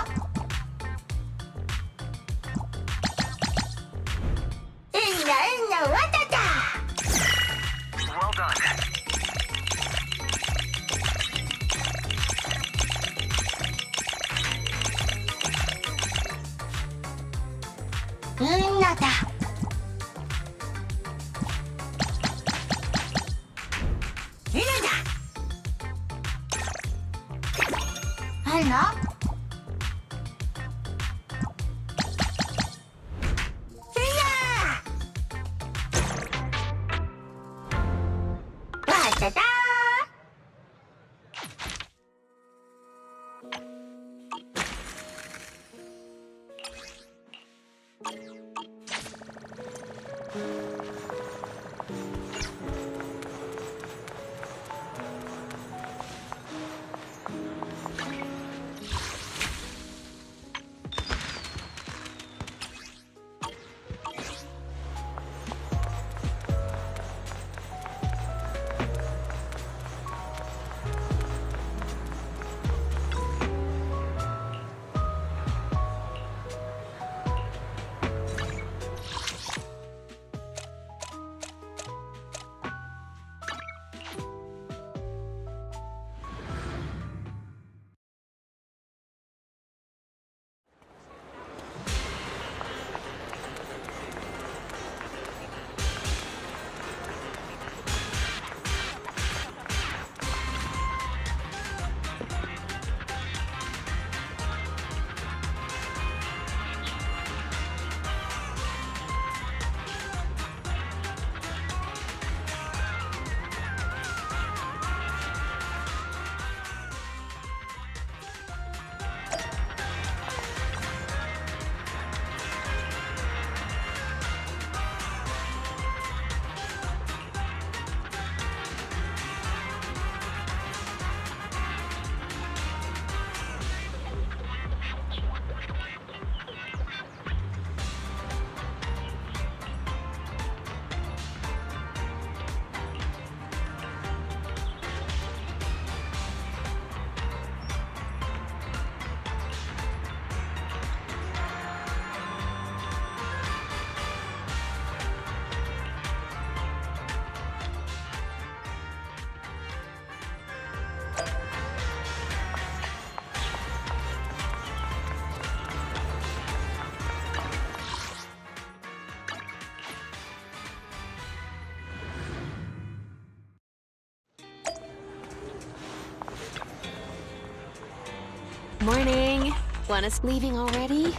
Morning. Want us leaving already?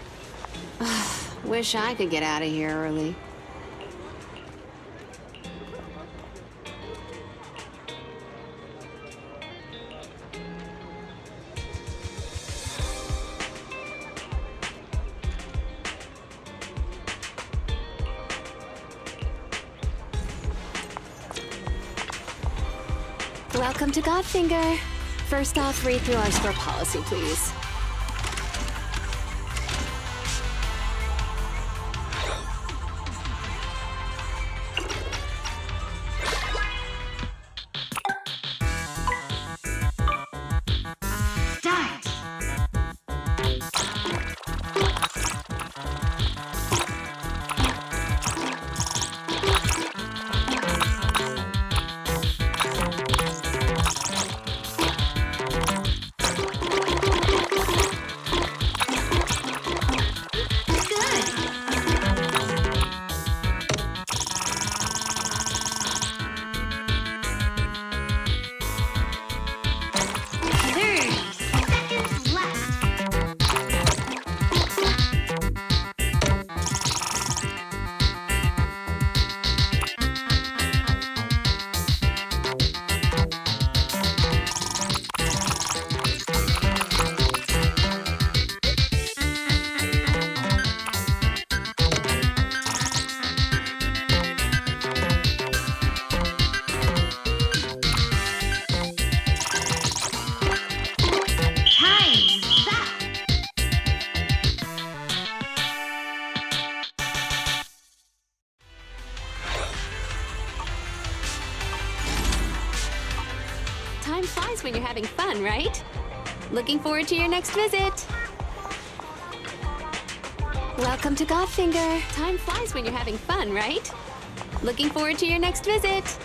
Wish I could get out of here early. Welcome to Godfinger. First off, read through our store policy, please. Time flies when you're having fun, right? Looking forward to your next visit. Welcome to Godfinger. Time flies when you're having fun, right? Looking forward to your next visit.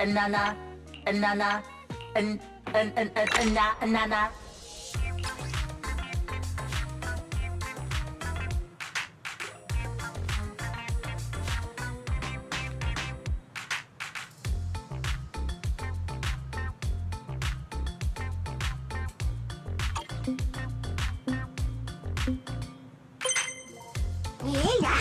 Nana, nana, nana. Yeah.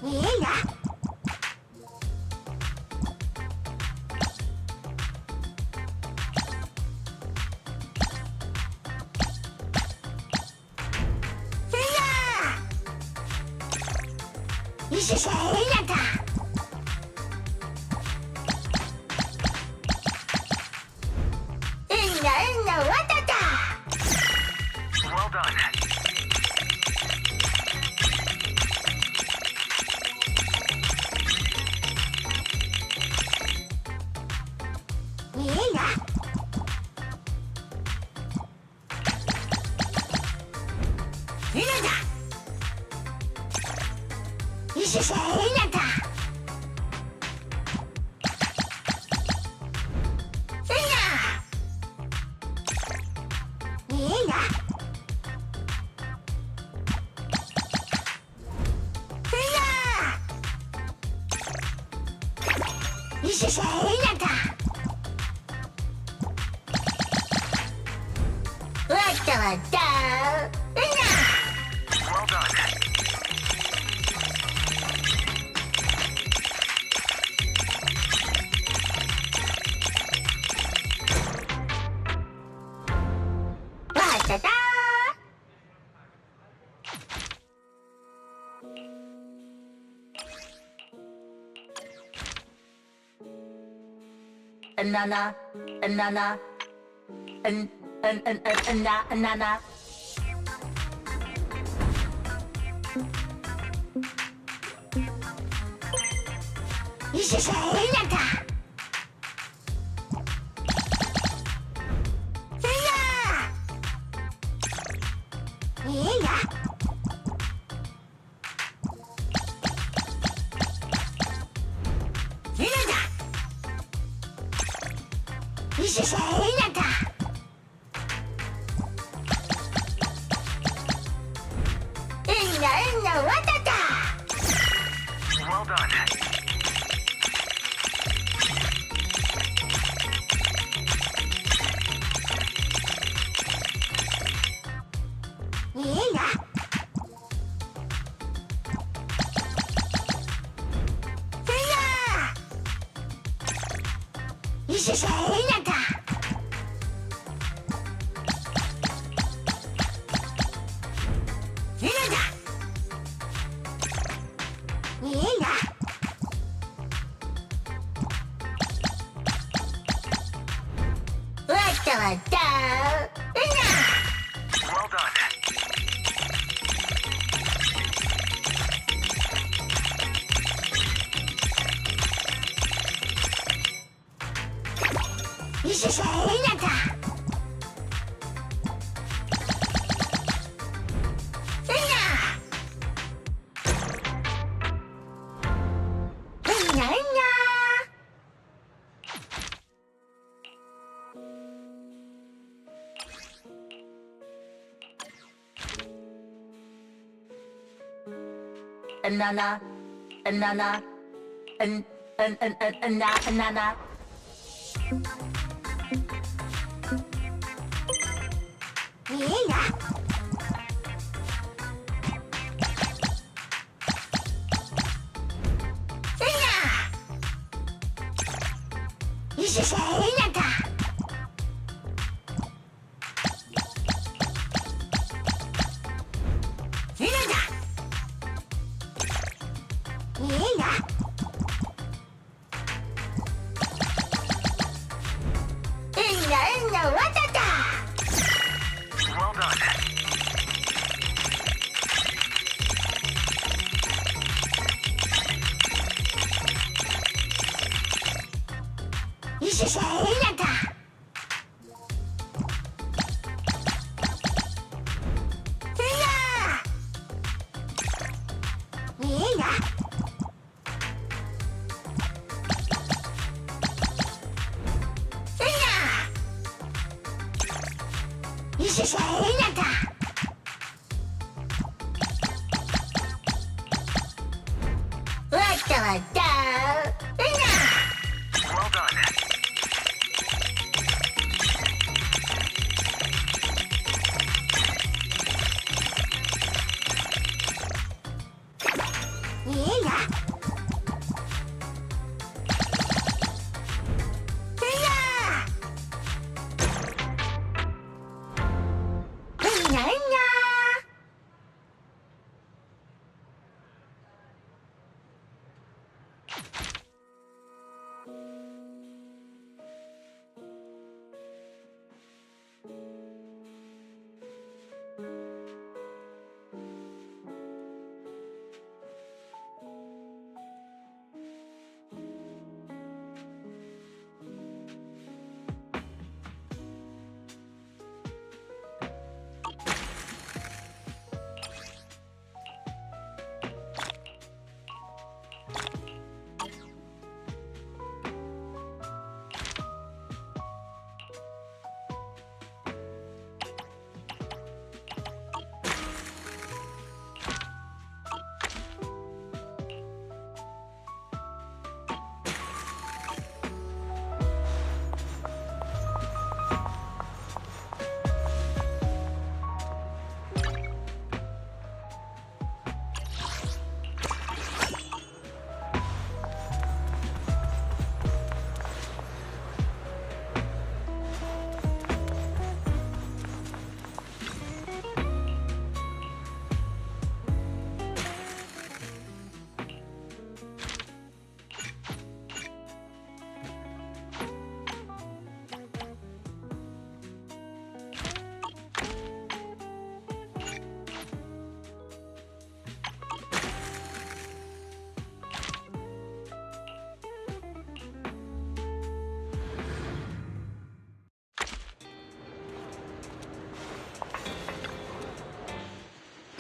Well done. Well done. Nana, nana, nana. Well done. Well done. Nana, nana, nana. Yeah. Well done. Well done.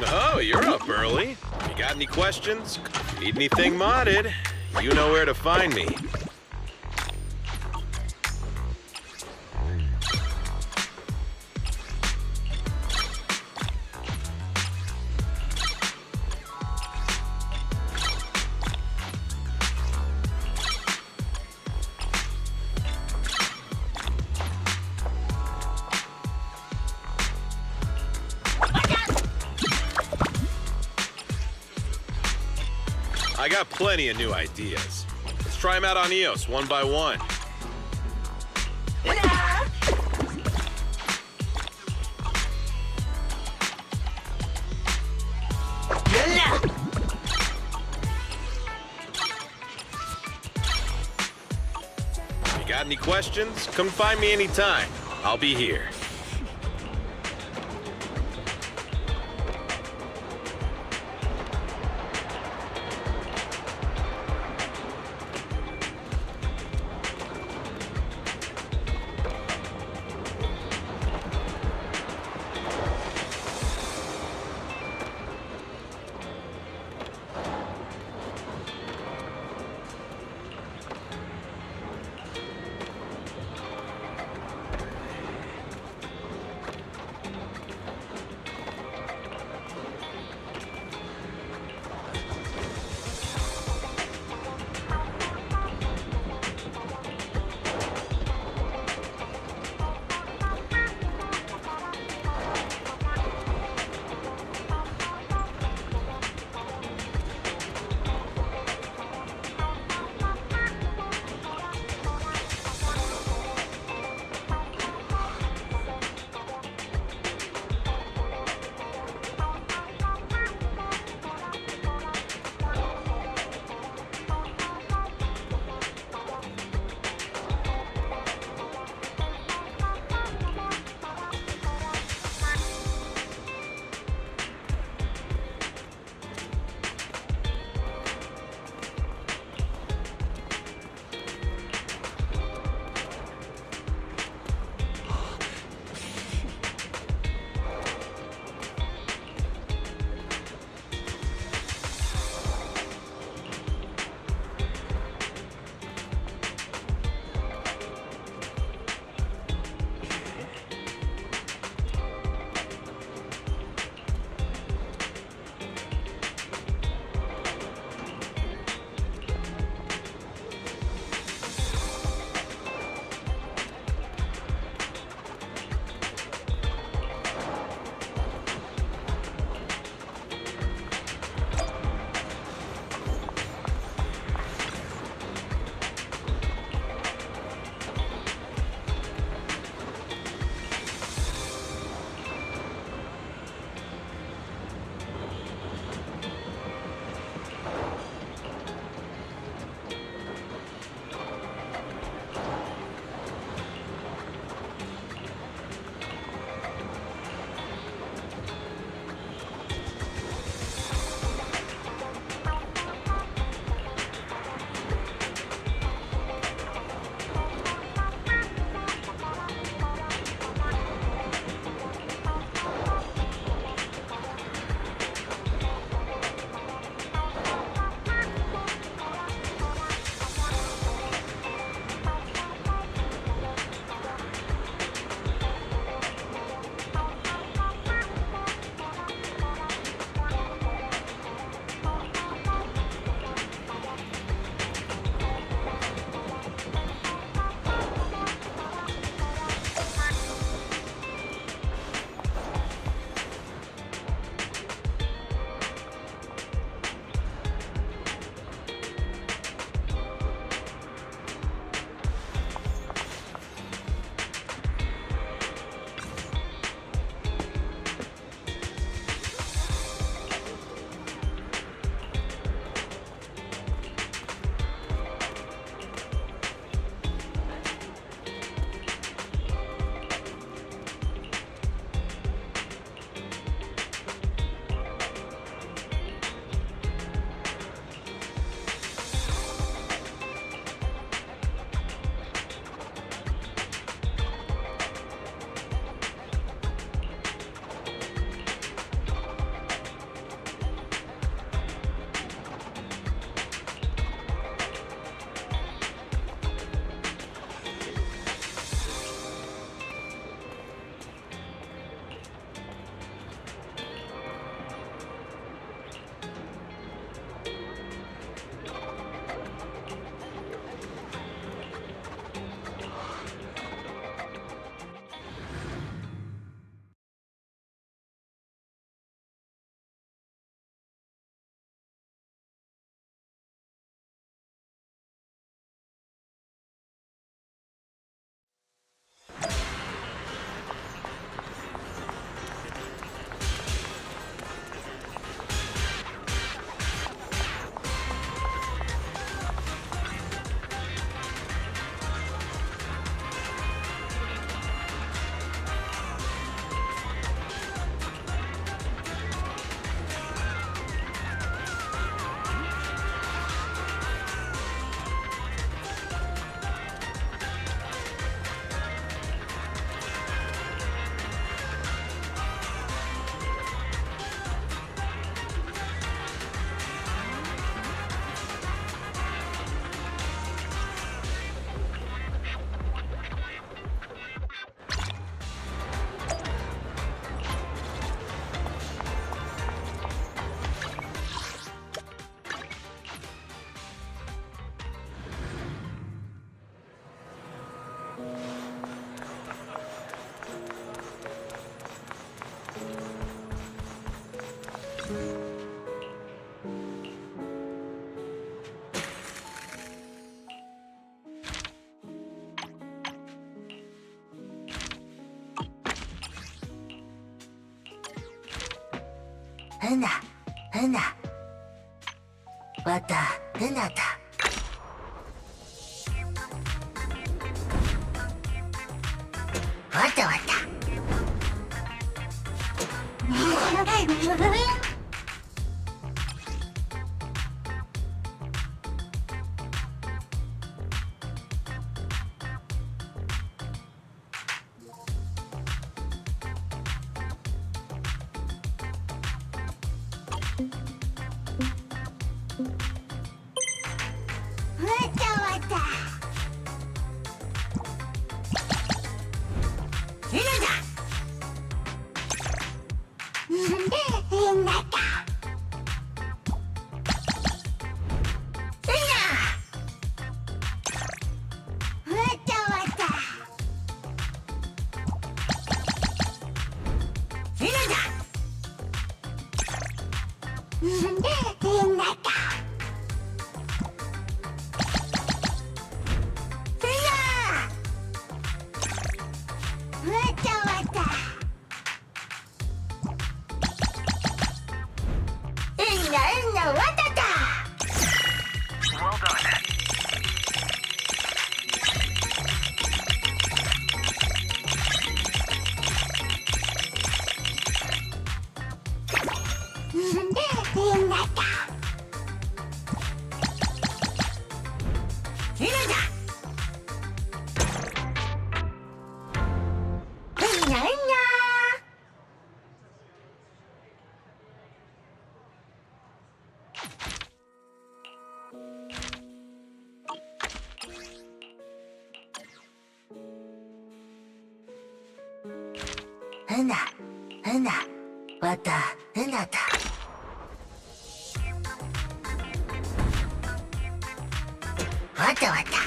Oh, you're up early. You got any questions? Need anything modded? You know where to find me. I got plenty of new ideas. Let's try them out on EOS one by one. You got any questions? Come find me anytime. I'll be here. ふなふなわたふなたわたわたふなふなわたふなたわたわた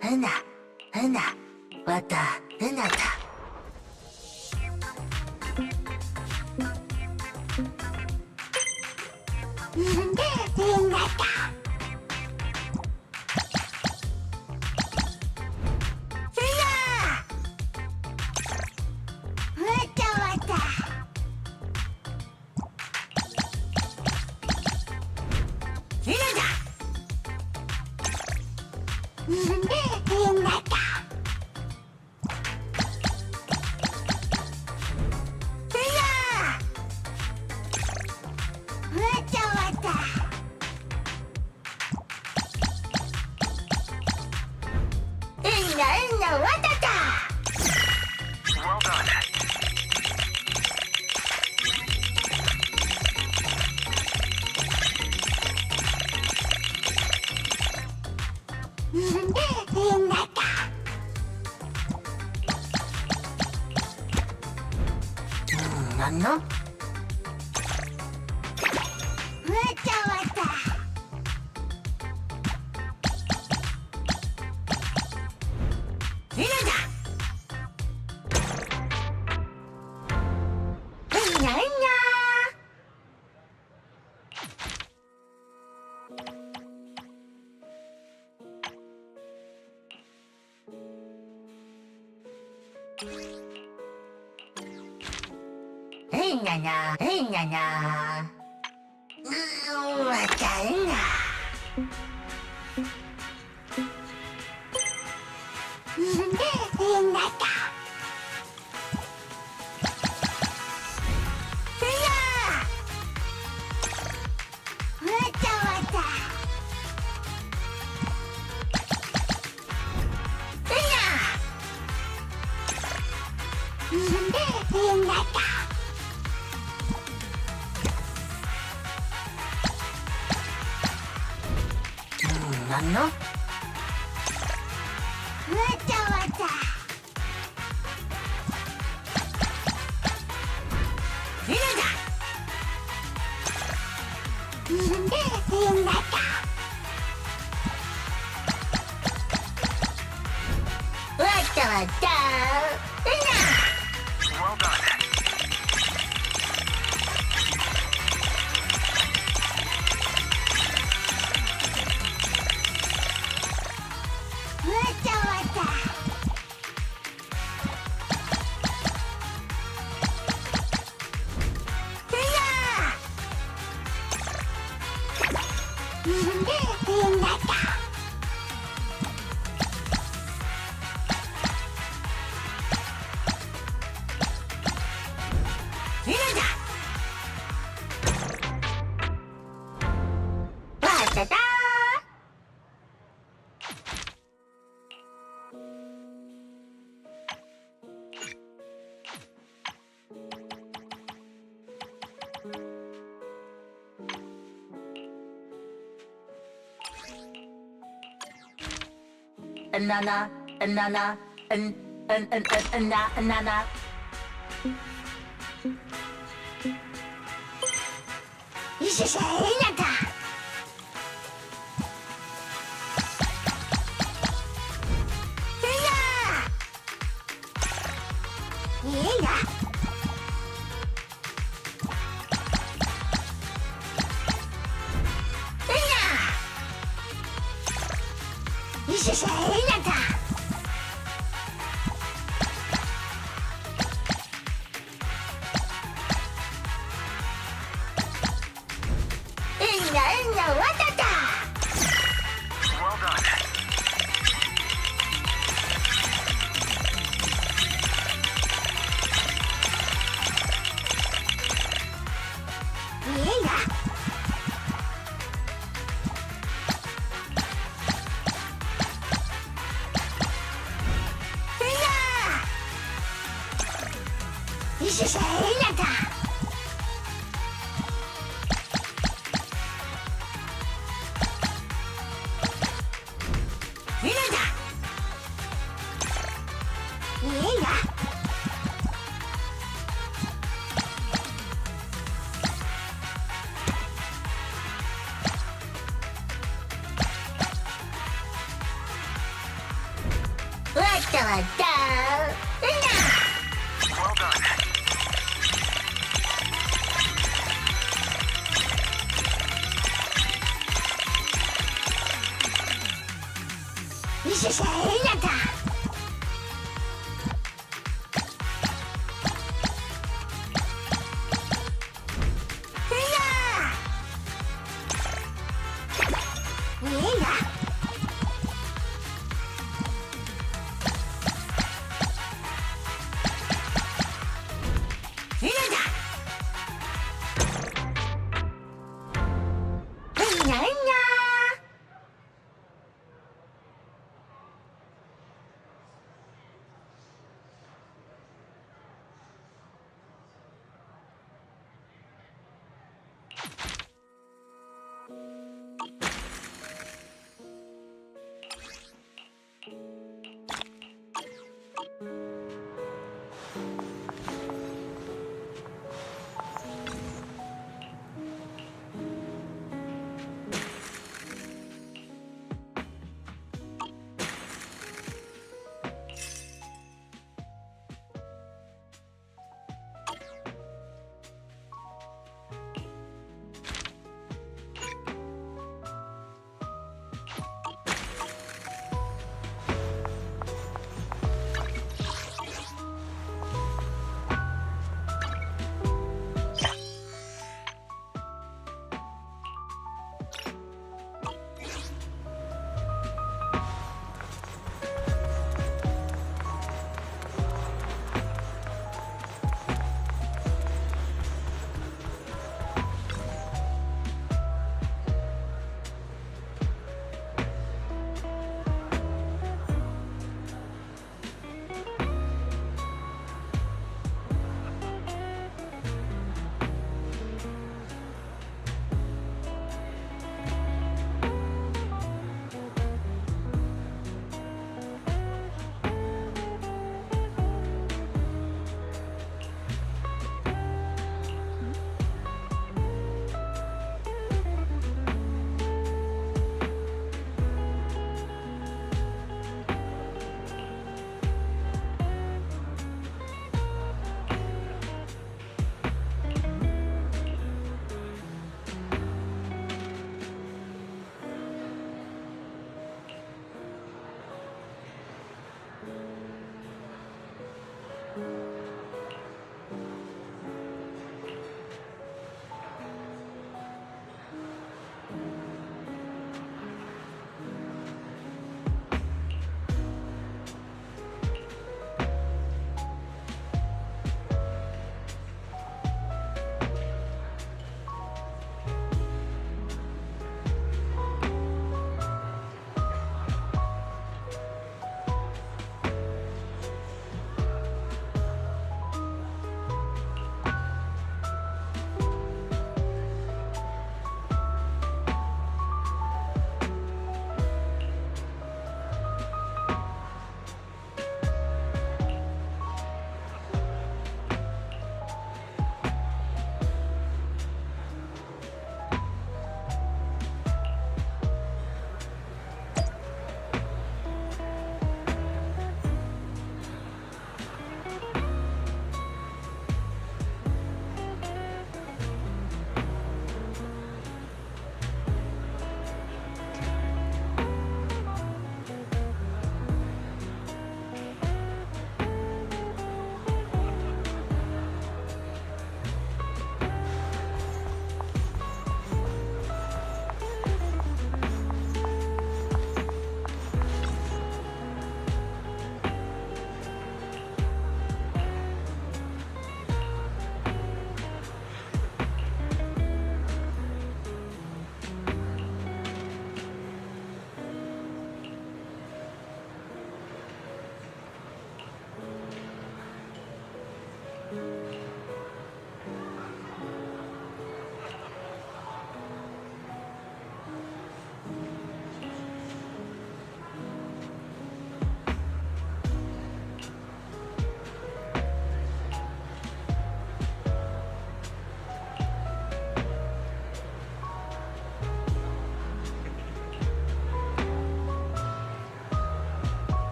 ふなふなわたふなたなんの Banana, banana, banana.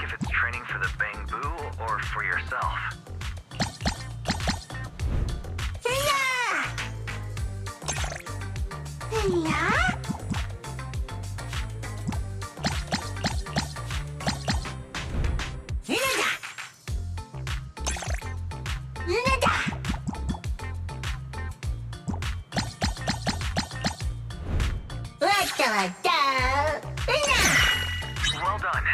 if it's training for the Bang-Boo or for yourself. Well done.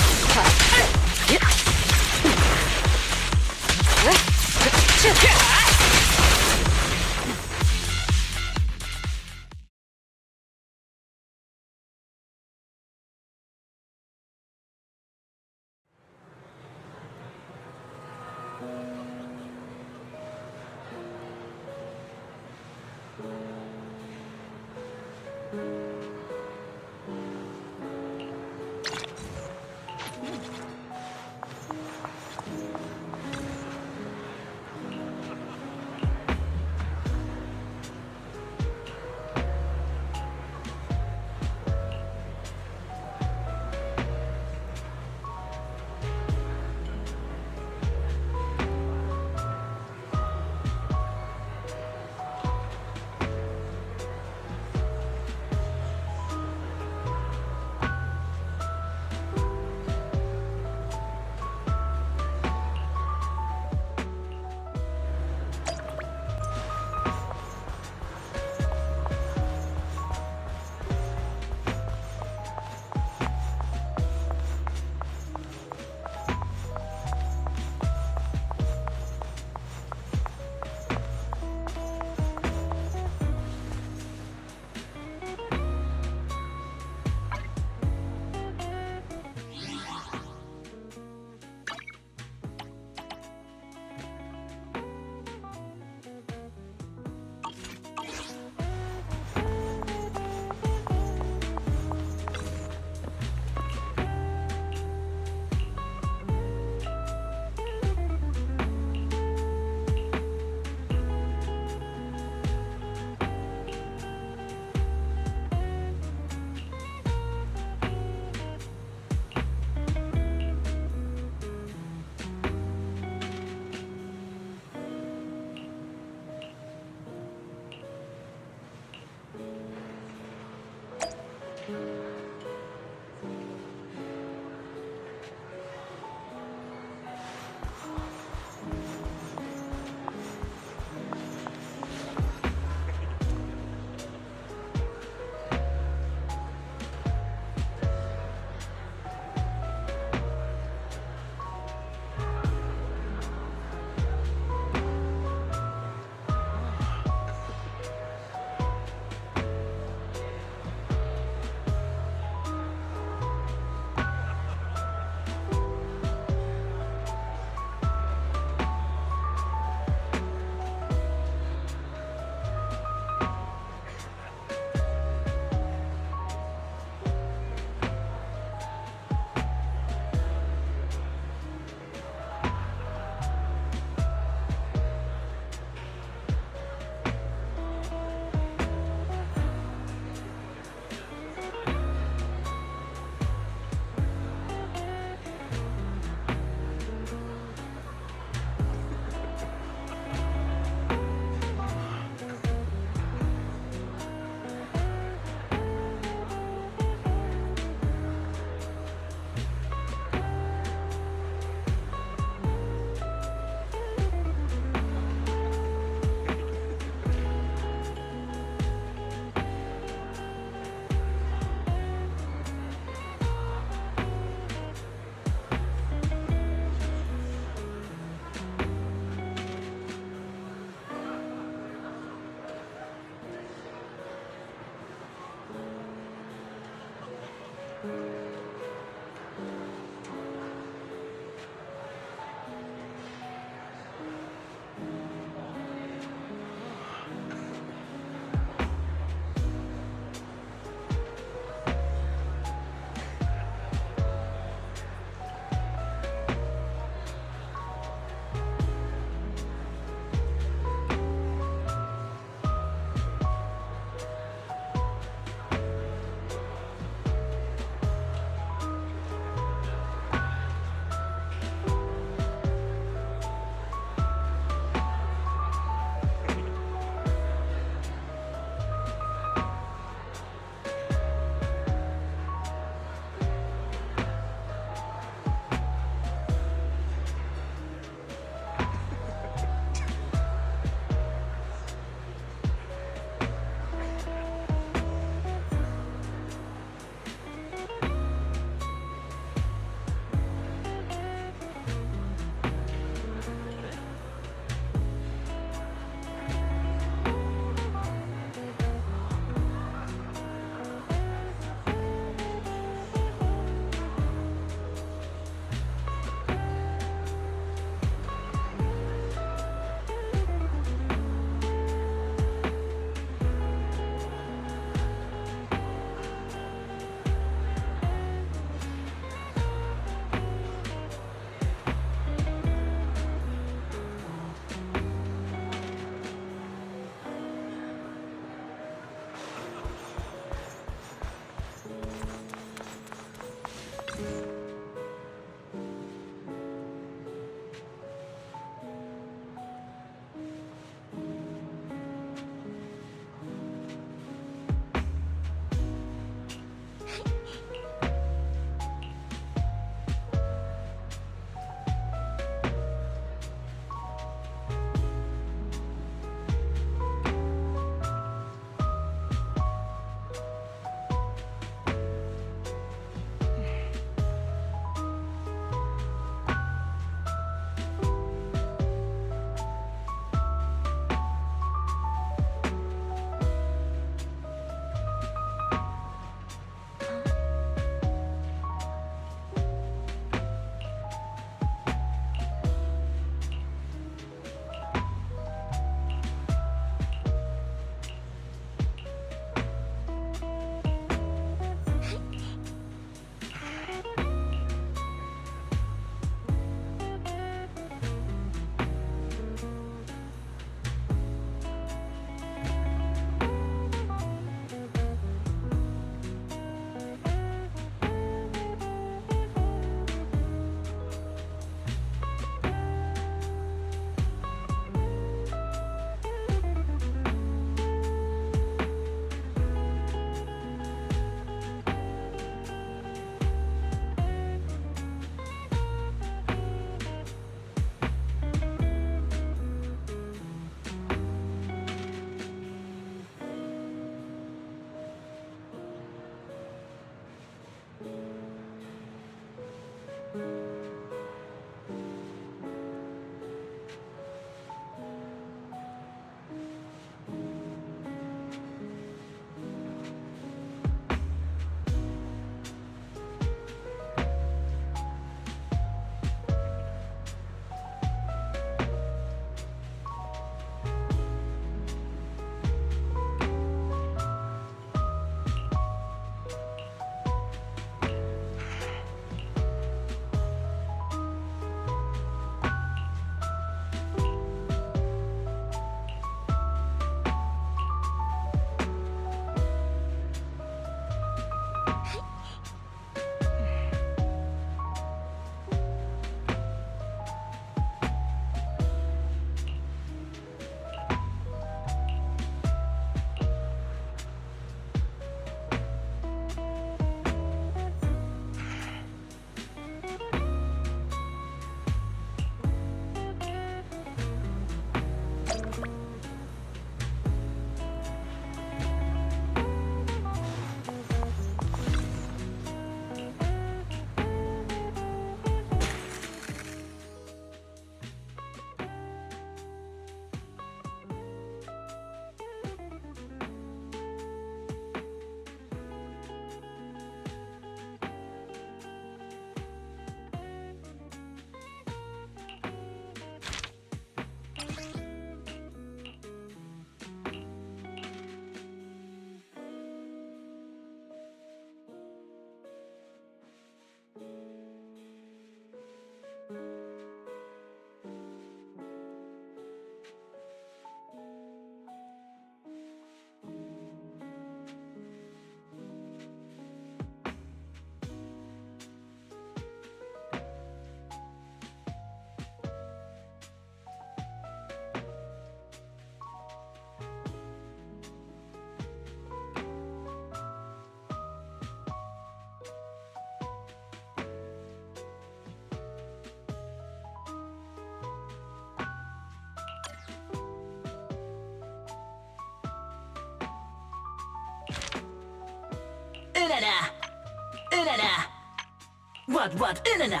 What, Elena?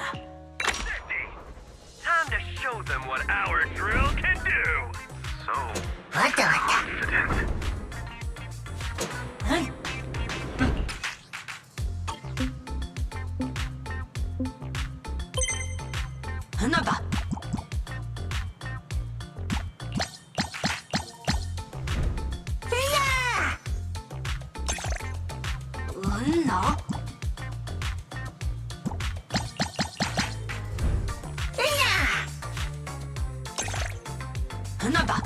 Time to show them what our drill can do. So confident. 하나봐. 야! 너? 하나봐.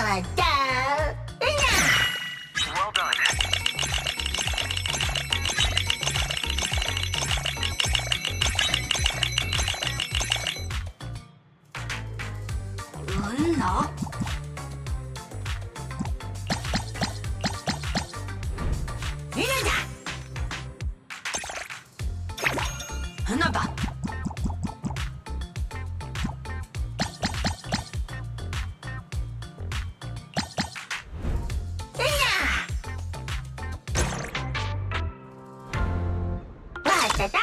왔다. Well done. 너? 이러자. 하나봐. 왔다.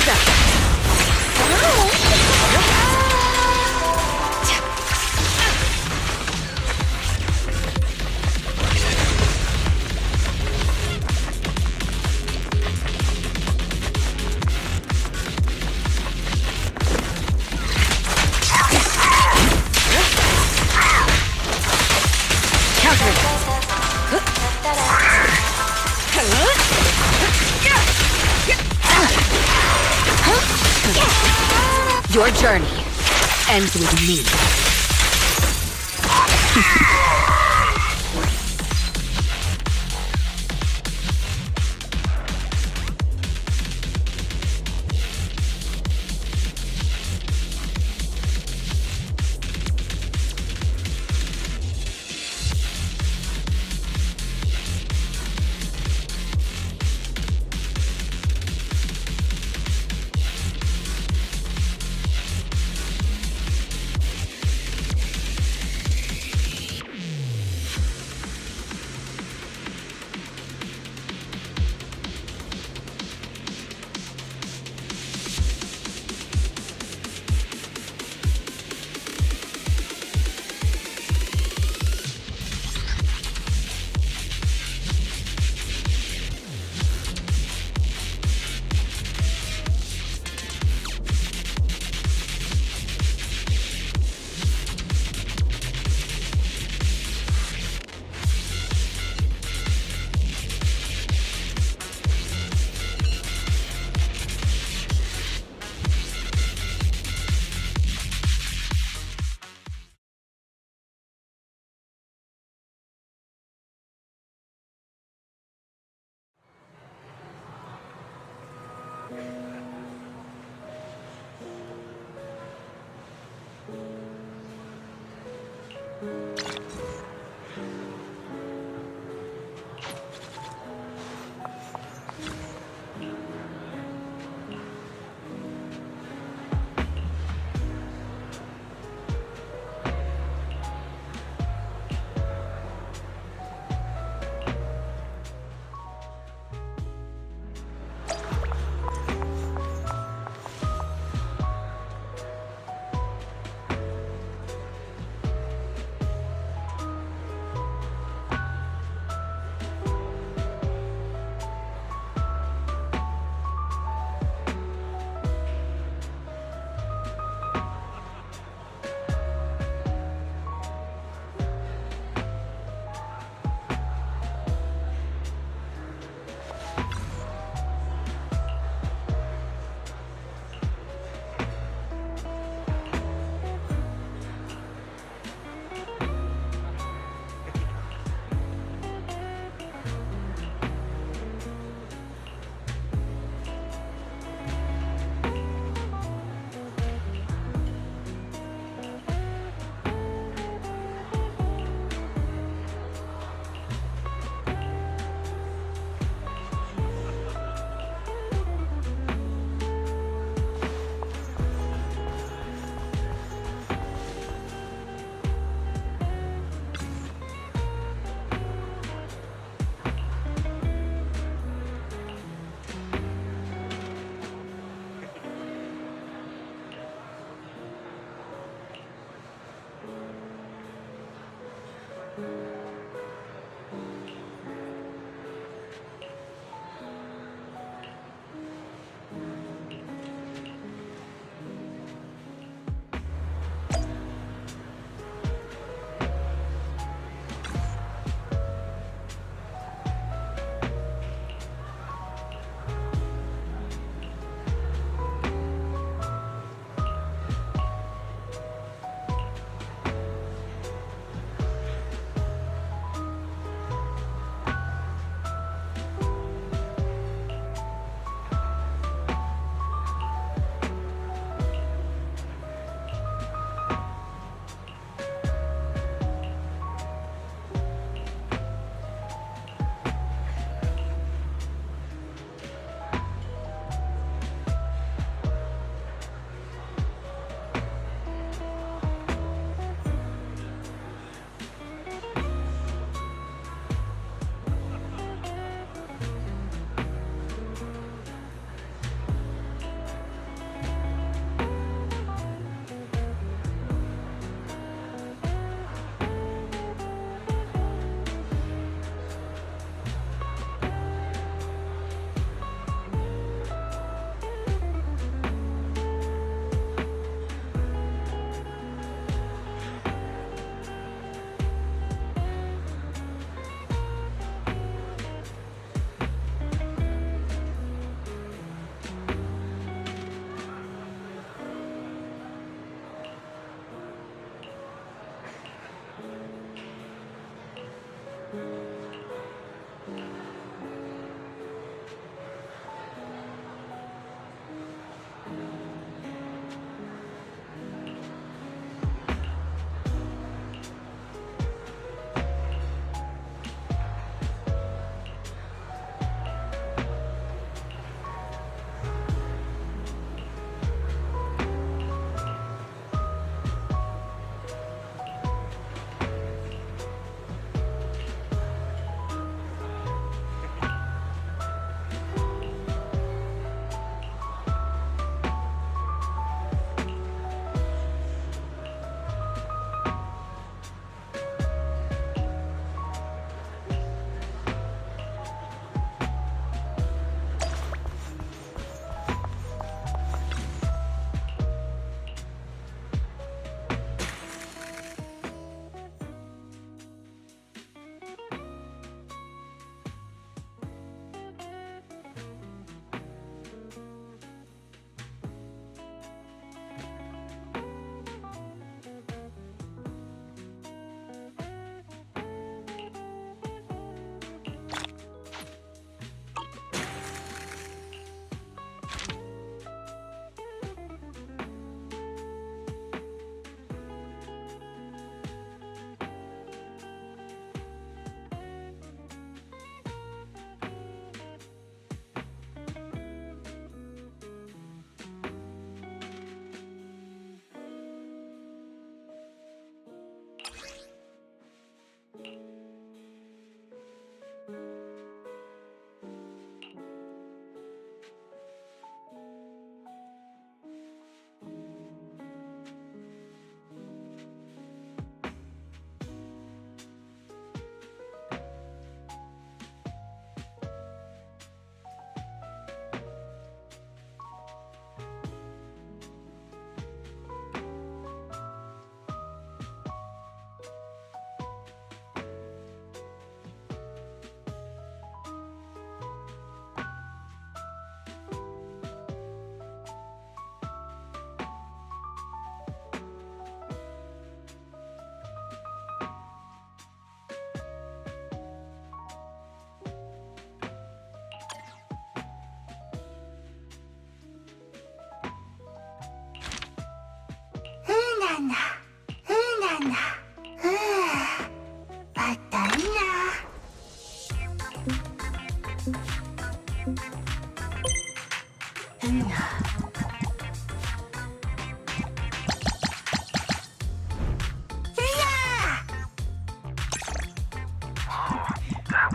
Heads up. Your journey ends with me.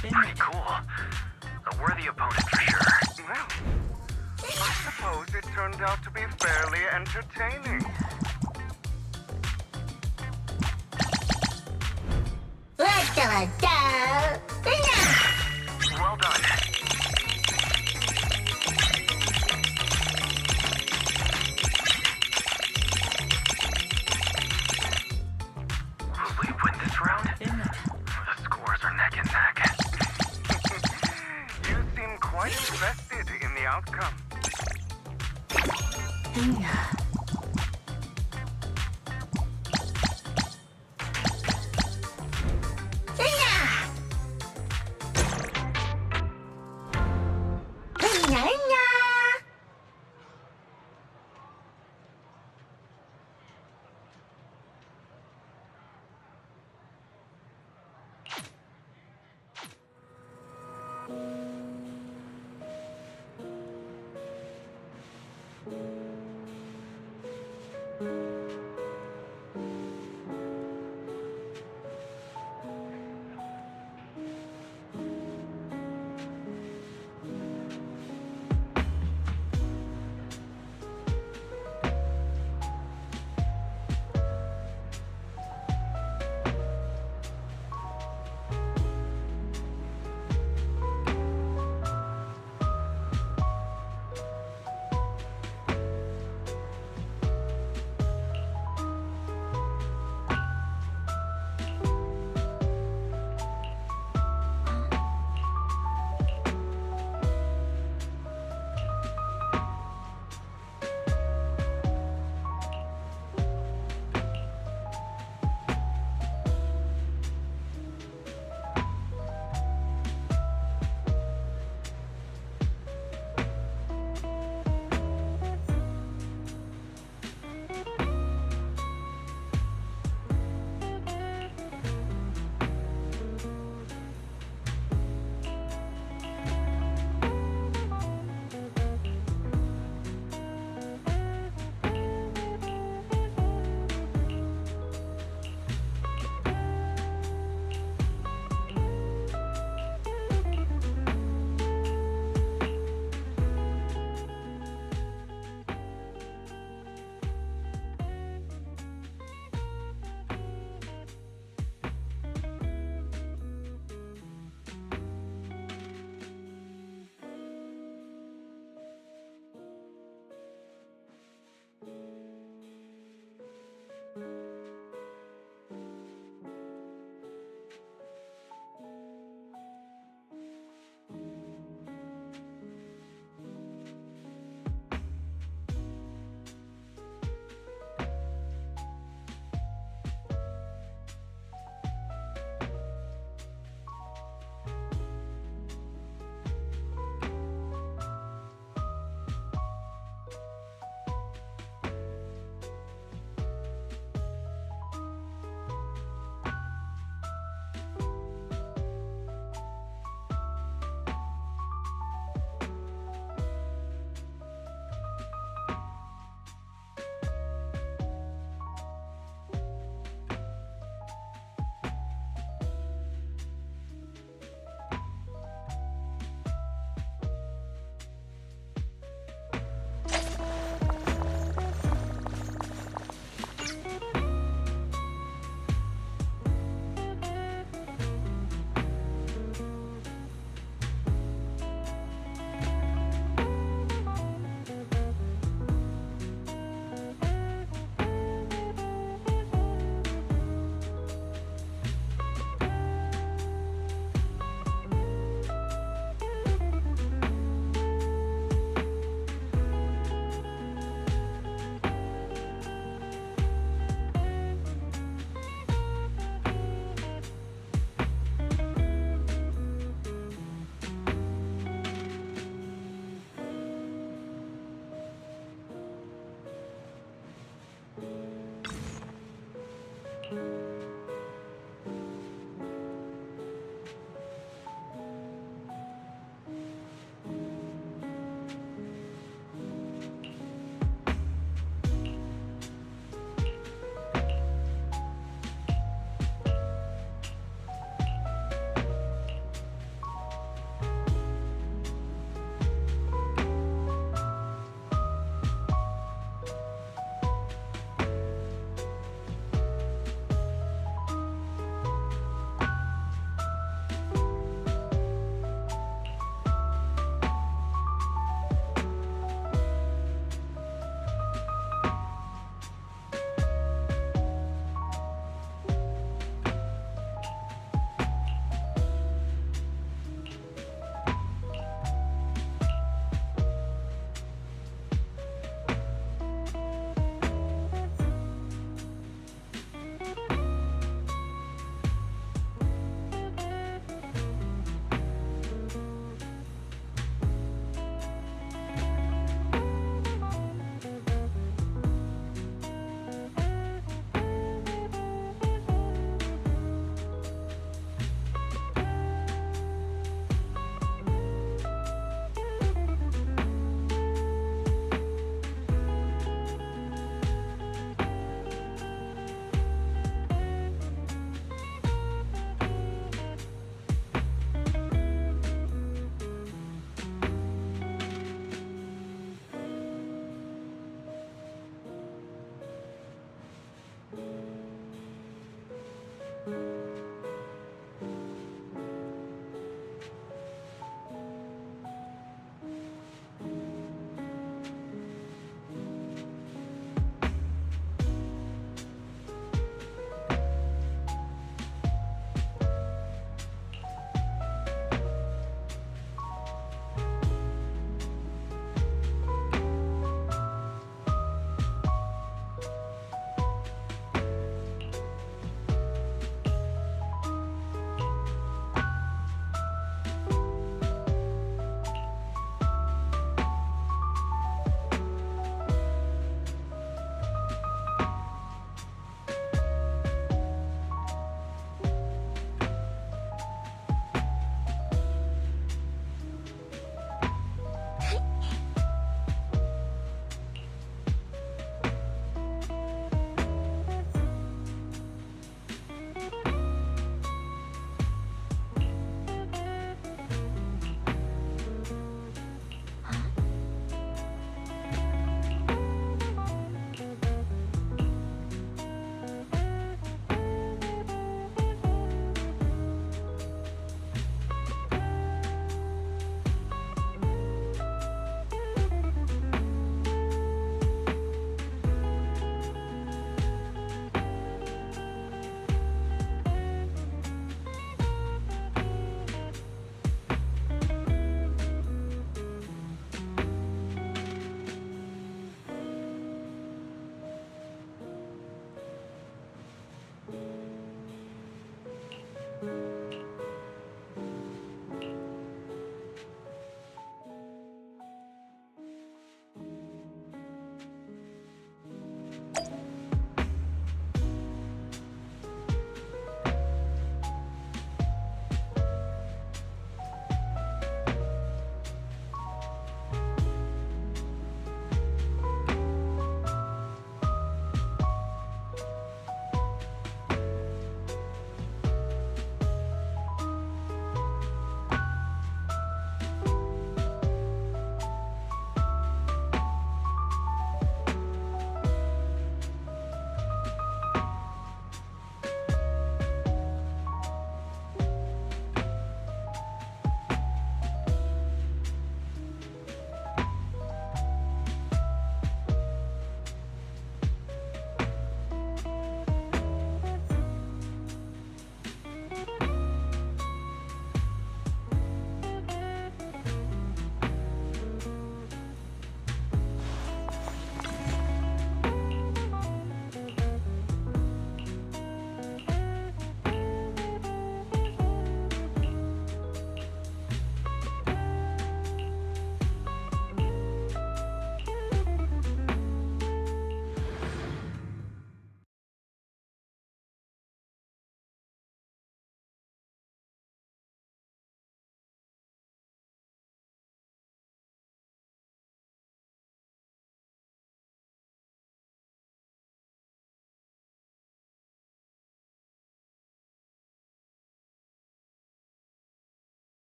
Pretty cool. A worthy opponent for sure. Well, I suppose it turned out to be fairly entertaining. Well done. Will we win this round? The scores are neck and neck. You seem quite invested in the outcome.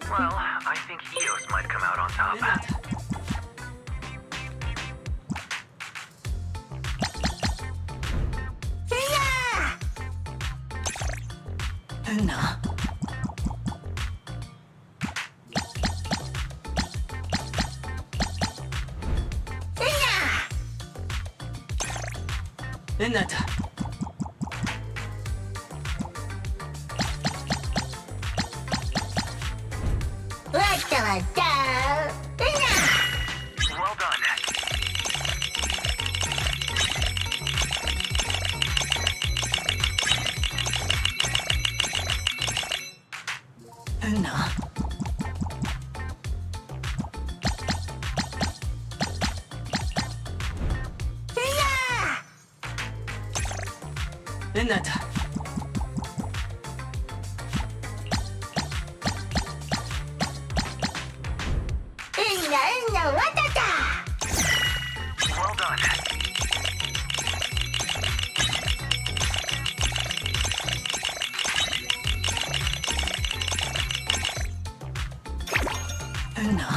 Well, I think Eos might come out on top. No. Nata. Well done. No. Nata. Well done. No.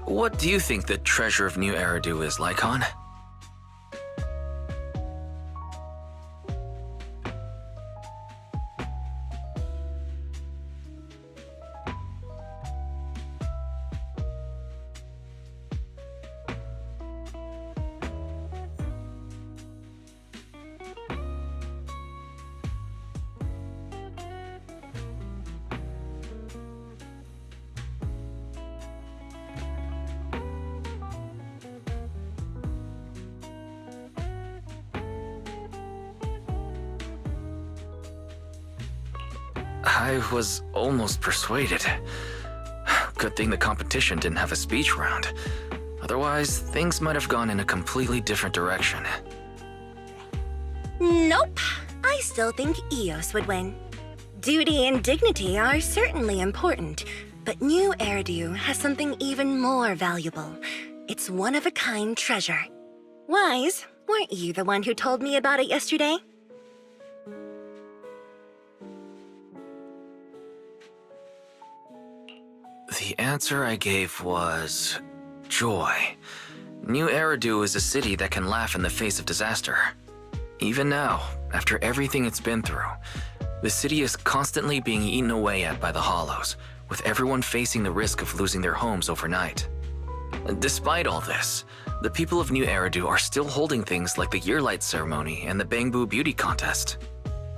What do you think the treasure of New Eridu is, Lycon? I was almost persuaded. Good thing the competition didn't have a speech round. Otherwise, things might have gone in a completely different direction. Nope. I still think Eos would win. Duty and dignity are certainly important, but New Eridu has something even more valuable. It's one-of-a-kind treasure. Wise, weren't you the one who told me about it yesterday? The answer I gave was joy. New Eridu is a city that can laugh in the face of disaster. Even now, after everything it's been through, the city is constantly being eaten away at by the Hollows, with everyone facing the risk of losing their homes overnight. Despite all this, the people of New Eridu are still holding things like the Yearlight Ceremony and the Bangbu Beauty Contest.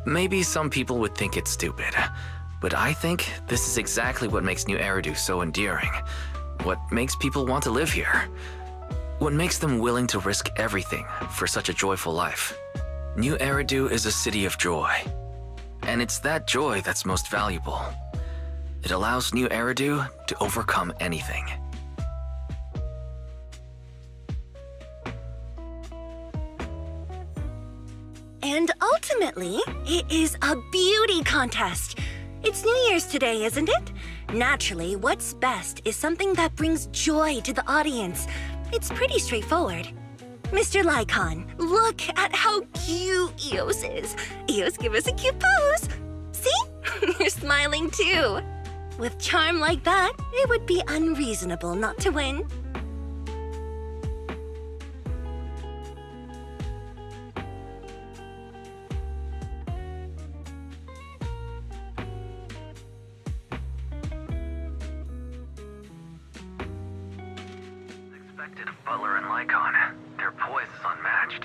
Maybe some people would think it's stupid, but I think this is exactly what makes New Eridu so endearing. What makes people want to live here. What makes them willing to risk everything for such a joyful life. New Eridu is a city of joy. And it's that joy that's most valuable. It allows New Eridu to overcome anything. And ultimately, it is a beauty contest. It's New Year's today, isn't it? Naturally, what's best is something that brings joy to the audience. It's pretty straightforward. Mr. Lycon, look at how cute Eos is. Eos, give us a cute pose. See? You're smiling too. With charm like that, it would be unreasonable not to win. expected of Butler and Lycon. Their poise is unmatched.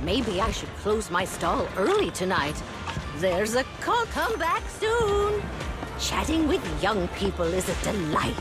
Maybe I should close my stall early tonight. There's a call. Come back soon. Chatting with young people is a delight.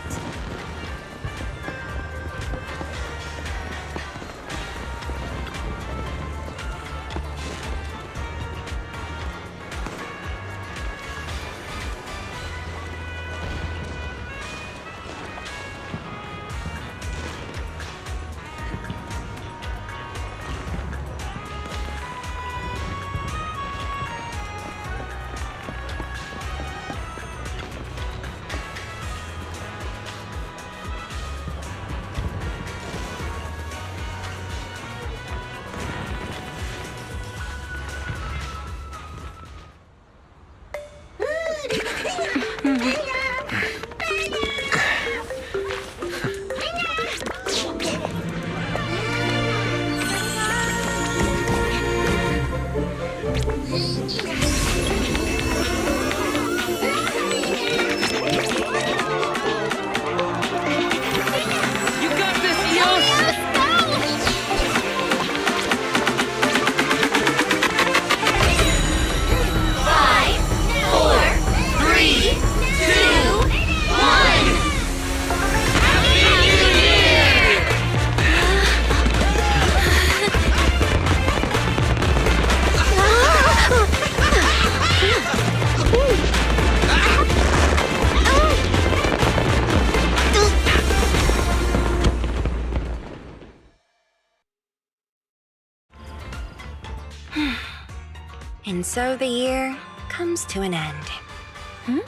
so the year comes to an end.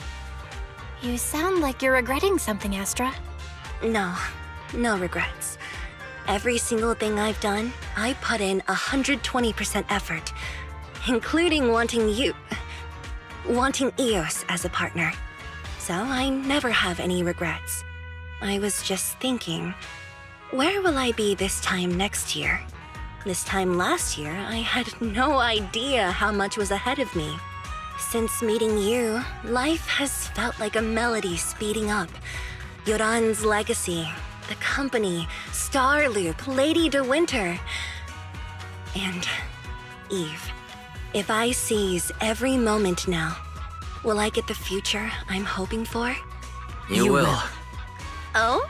You sound like you're regretting something, Astra. No regrets. Every single thing I've done, I put in 120% effort, including wanting Eos as a partner. So I never have any regrets. I was just thinking, where will I be this time next year? This time last year, I had no idea how much was ahead of me. Since meeting you, life has felt like a melody speeding up. Yoran's legacy, the company, Starloop, Lady de Winter, and Eve. If I seize every moment now, will I get the future I'm hoping for? You will. Oh?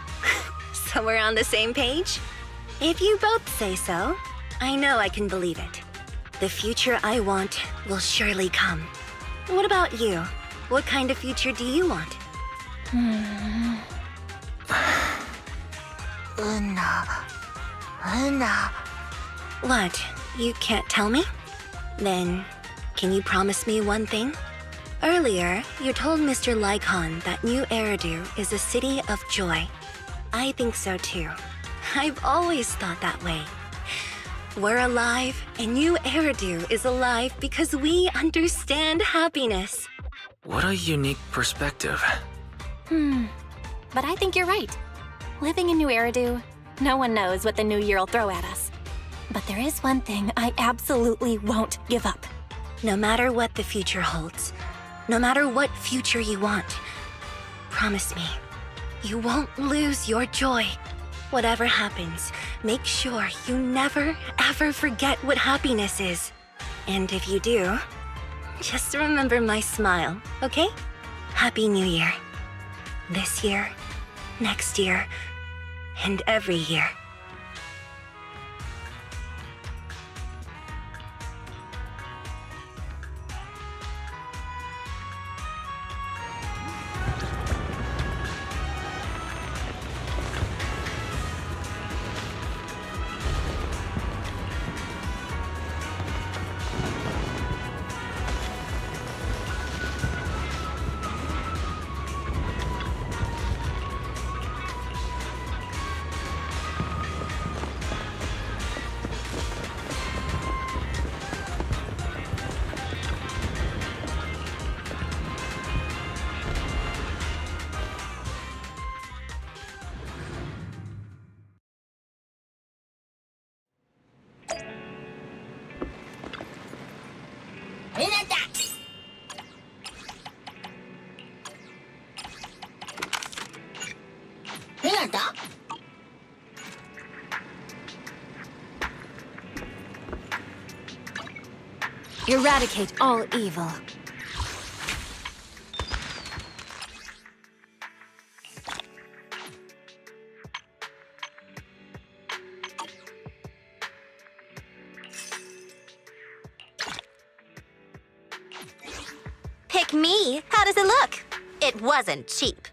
So we're on the same page? If you both say so, I know I can believe it. The future I want will surely come. What about you? What kind of future do you want? Una. What? You can't tell me? Then, can you promise me one thing? Earlier, you told Mr. Lycon that New Eridu is a city of joy. I think so too. I've always thought that way. We're alive, and New Eridu is alive because we understand happiness. What a unique perspective. But I think you're right. Living in New Eridu, no one knows what the new year will throw at us. But there is one thing I absolutely won't give up. No matter what the future holds, no matter what future you want, promise me, you won't lose your joy. Whatever happens, make sure you never, ever forget what happiness is. And if you do, just remember my smile, okay? Happy New Year. This year, next year, and every year. Eradicate all evil. Pick me? How does it look? It wasn't cheap.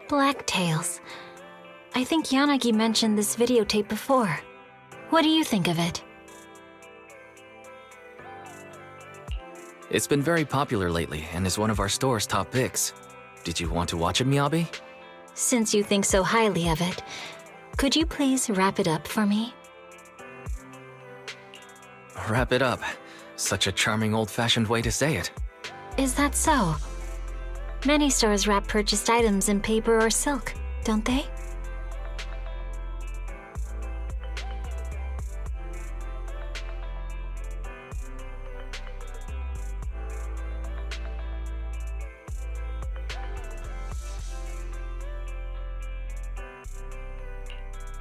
Blacktails. I think Yanagi mentioned this videotape before. What do you think of it? It's been very popular lately and is one of our store's top picks. Did you want to watch it, Miyabi? Since you think so highly of it, could you please wrap it up for me? Wrap it up. Such a charming old-fashioned way to say it. Is that so? Many stores wrap purchased items in paper or silk, don't they?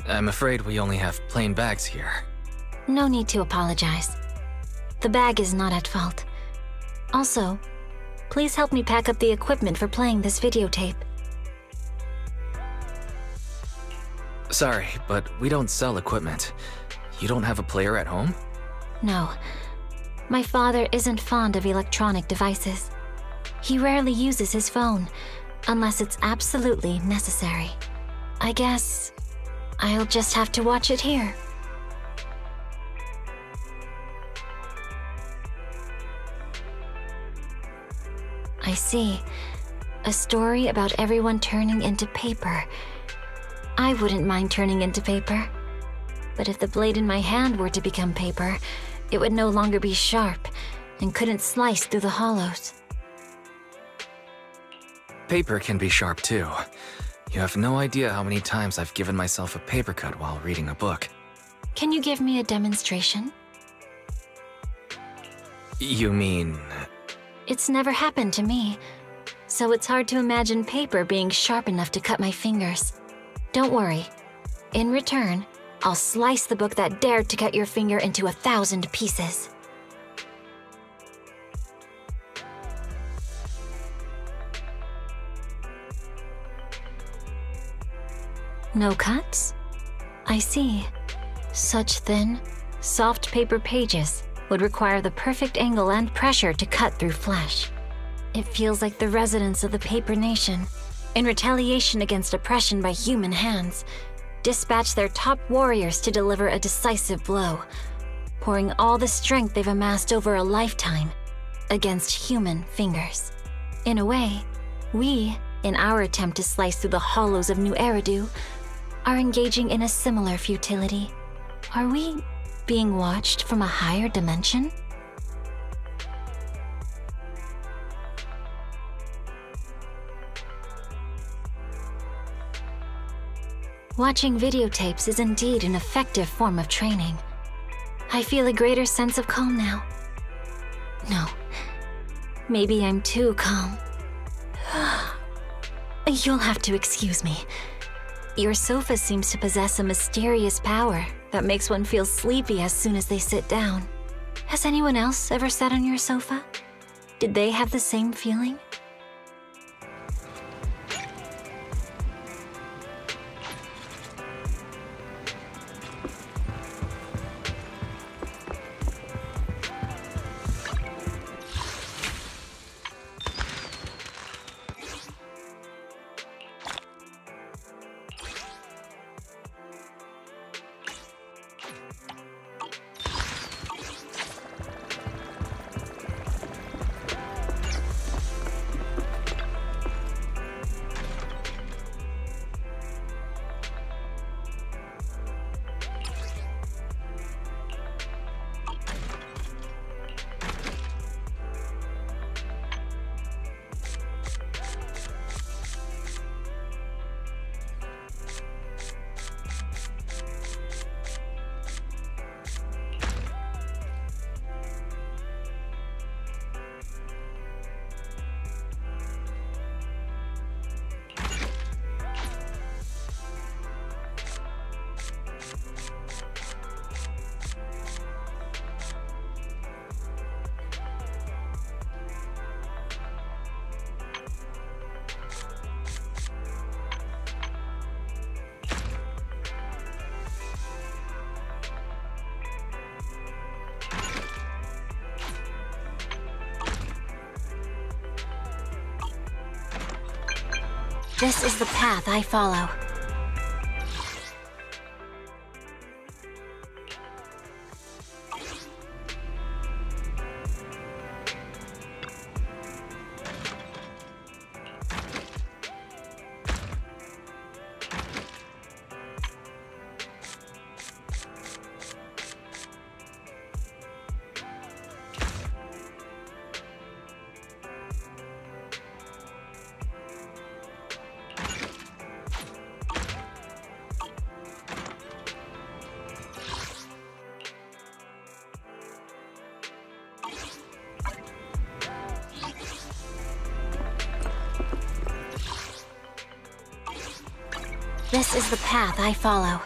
I'm afraid we only have plain bags here. No need to apologize. The bag is not at fault. Also, please help me pack up the equipment for playing this videotape. Sorry, but we don't sell equipment. You don't have a player at home? No. My father isn't fond of electronic devices. He rarely uses his phone, unless it's absolutely necessary. I guess I'll just have to watch it here. I see. A story about everyone turning into paper. I wouldn't mind turning into paper. But if the blade in my hand were to become paper, it would no longer be sharp and couldn't slice through the hollows. Paper can be sharp too. You have no idea how many times I've given myself a paper cut while reading a book. Can you give me a demonstration? You mean... It's never happened to me, so it's hard to imagine paper being sharp enough to cut my fingers. Don't worry. In return, I'll slice the book that dared to cut your finger into 1,000 pieces. No cuts? I see. Such thin, soft paper pages would require the perfect angle and pressure to cut through flesh. It feels like the residents of the Paper Nation, in retaliation against oppression by human hands, dispatch their top warriors to deliver a decisive blow, pouring all the strength they've amassed over a lifetime against human fingers. In a way, we, in our attempt to slice through the hollows of New Eridu, are engaging in a similar futility. Are we being watched from a higher dimension? Watching videotapes is indeed an effective form of training. I feel a greater sense of calm now. No, maybe I'm too calm. You'll have to excuse me. Your sofa seems to possess a mysterious power that makes one feel sleepy as soon as they sit down. Has anyone else ever sat on your sofa? Did they have the same feeling? This is the path I follow. This is the path I follow.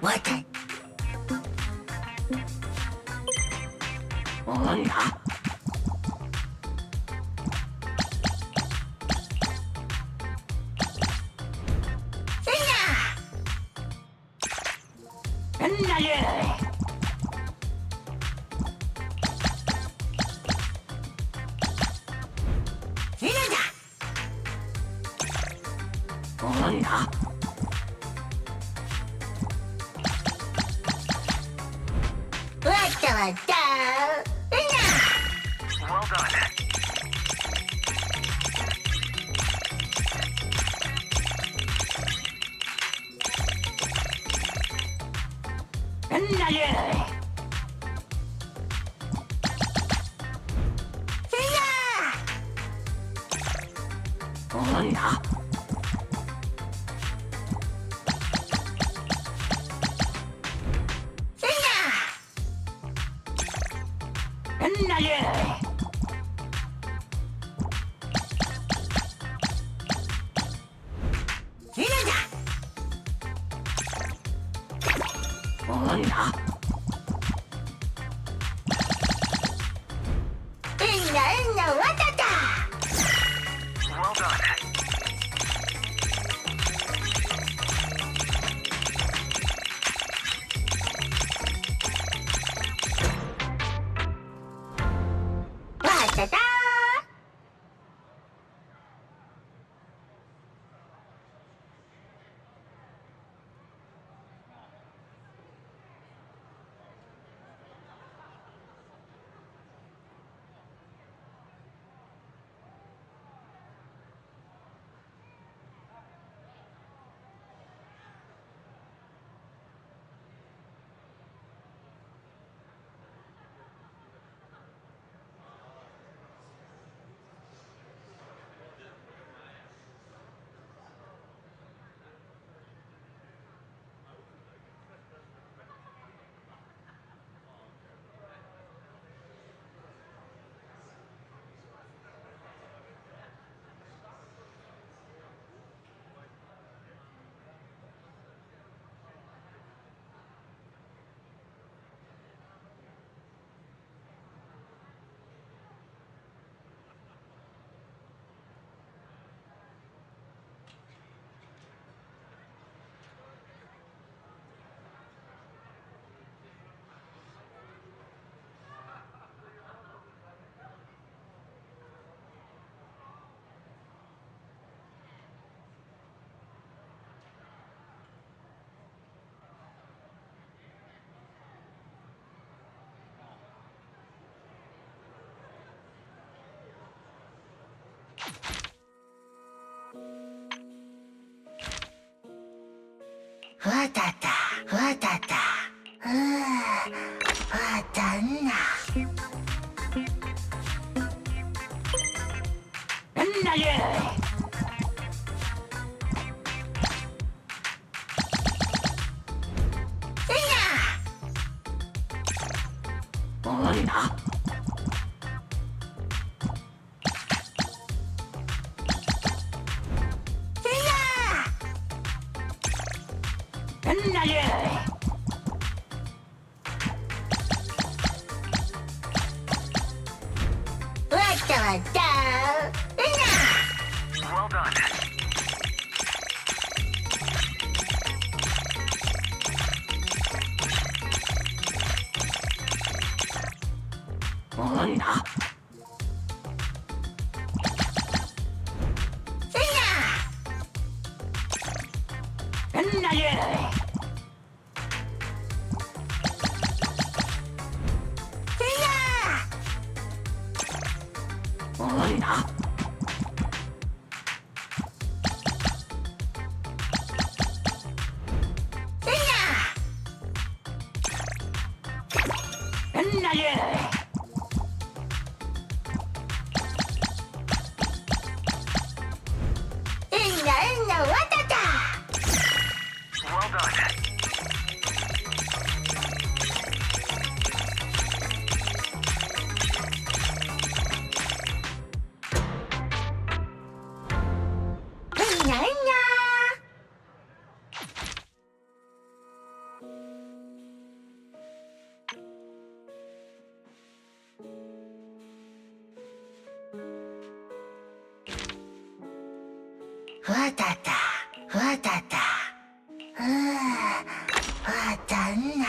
What? Oh, no. Well done. Well done. Well done. Well done. わたたわたたわたんな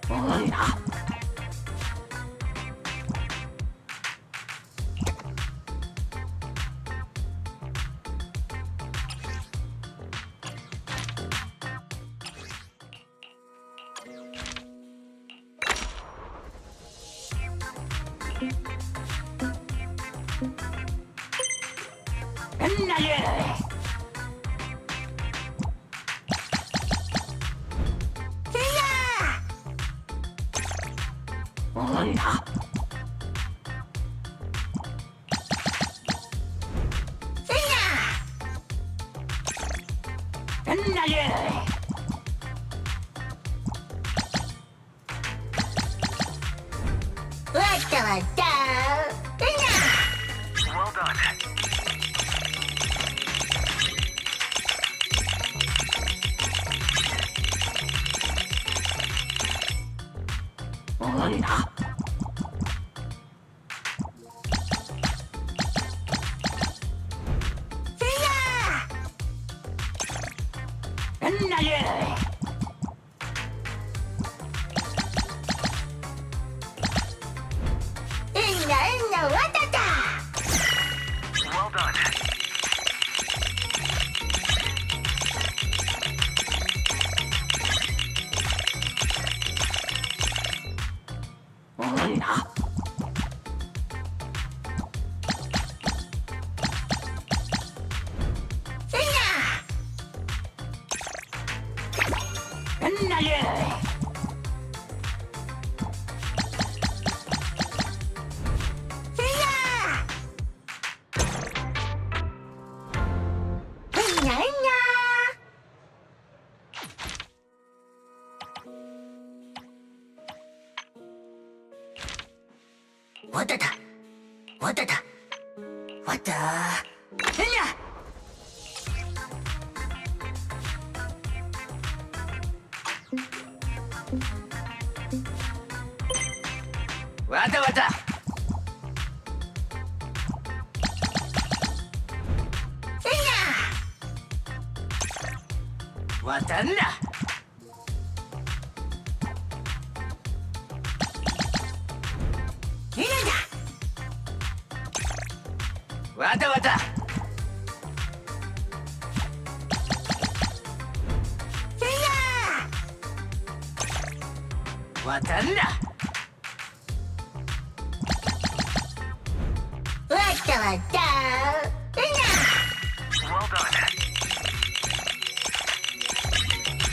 女Well done. Well done.わたたわたたわたわたわたわたんなわたわたわたんなわたわた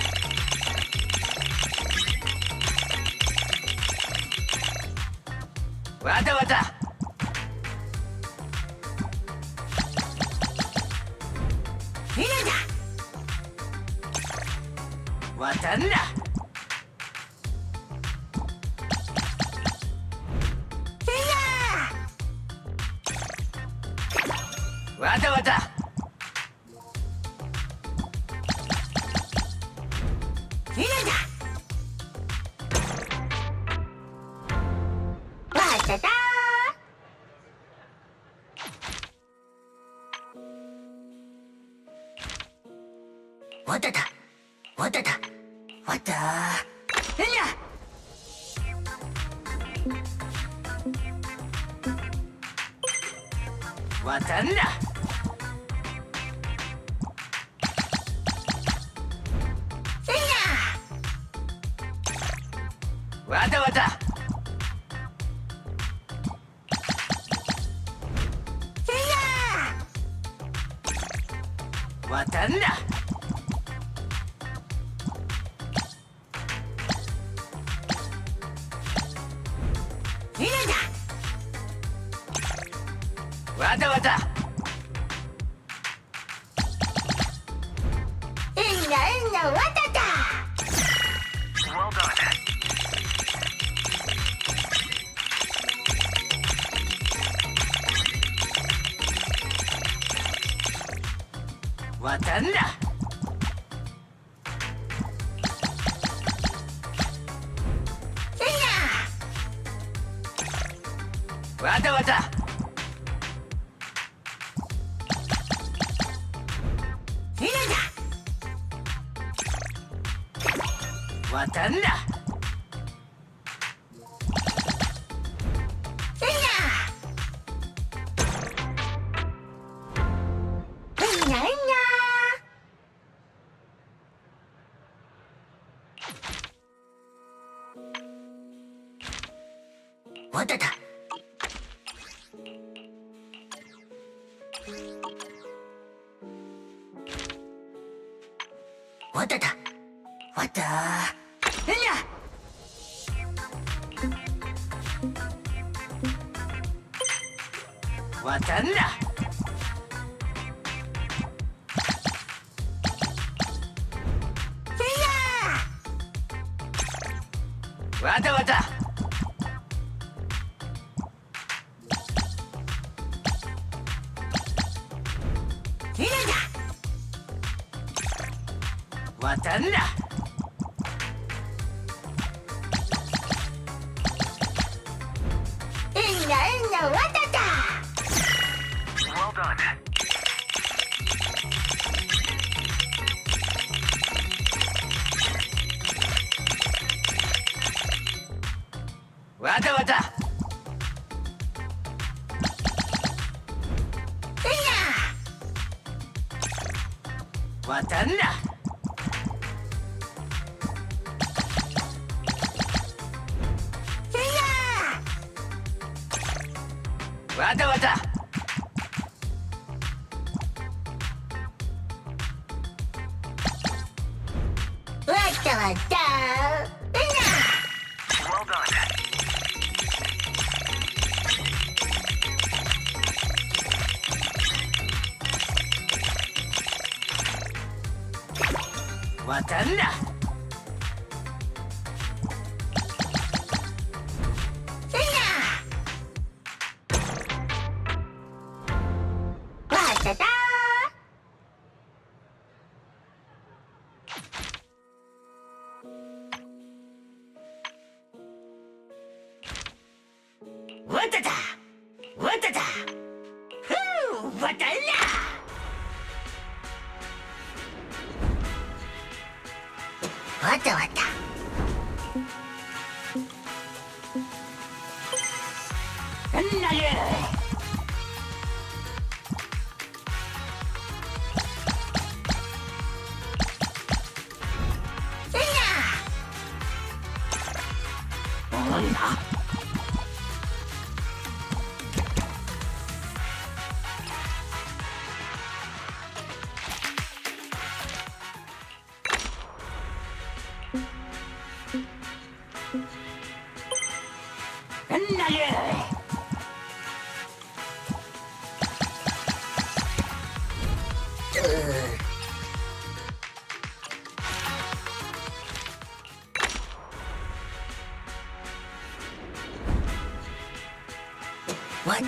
Well done. わたわたわたんなわたわたわたたわたたわたたわたわたんなわたわたわたんなわたわたわたた Well done. わたんなわたわた。ひなだ。わたんだ。わたた。わたた。わた。えにゃ。わたんだ。わたわた。ひなだ。わたんだ。えんなえんなわたた。Well done. わたわた。わたんだ。わたわた。わたわた。Well done. わたんだ。わたた。わたた。わたた。ふう、わたんだ。わたわた。なる。なんだ。なる。What?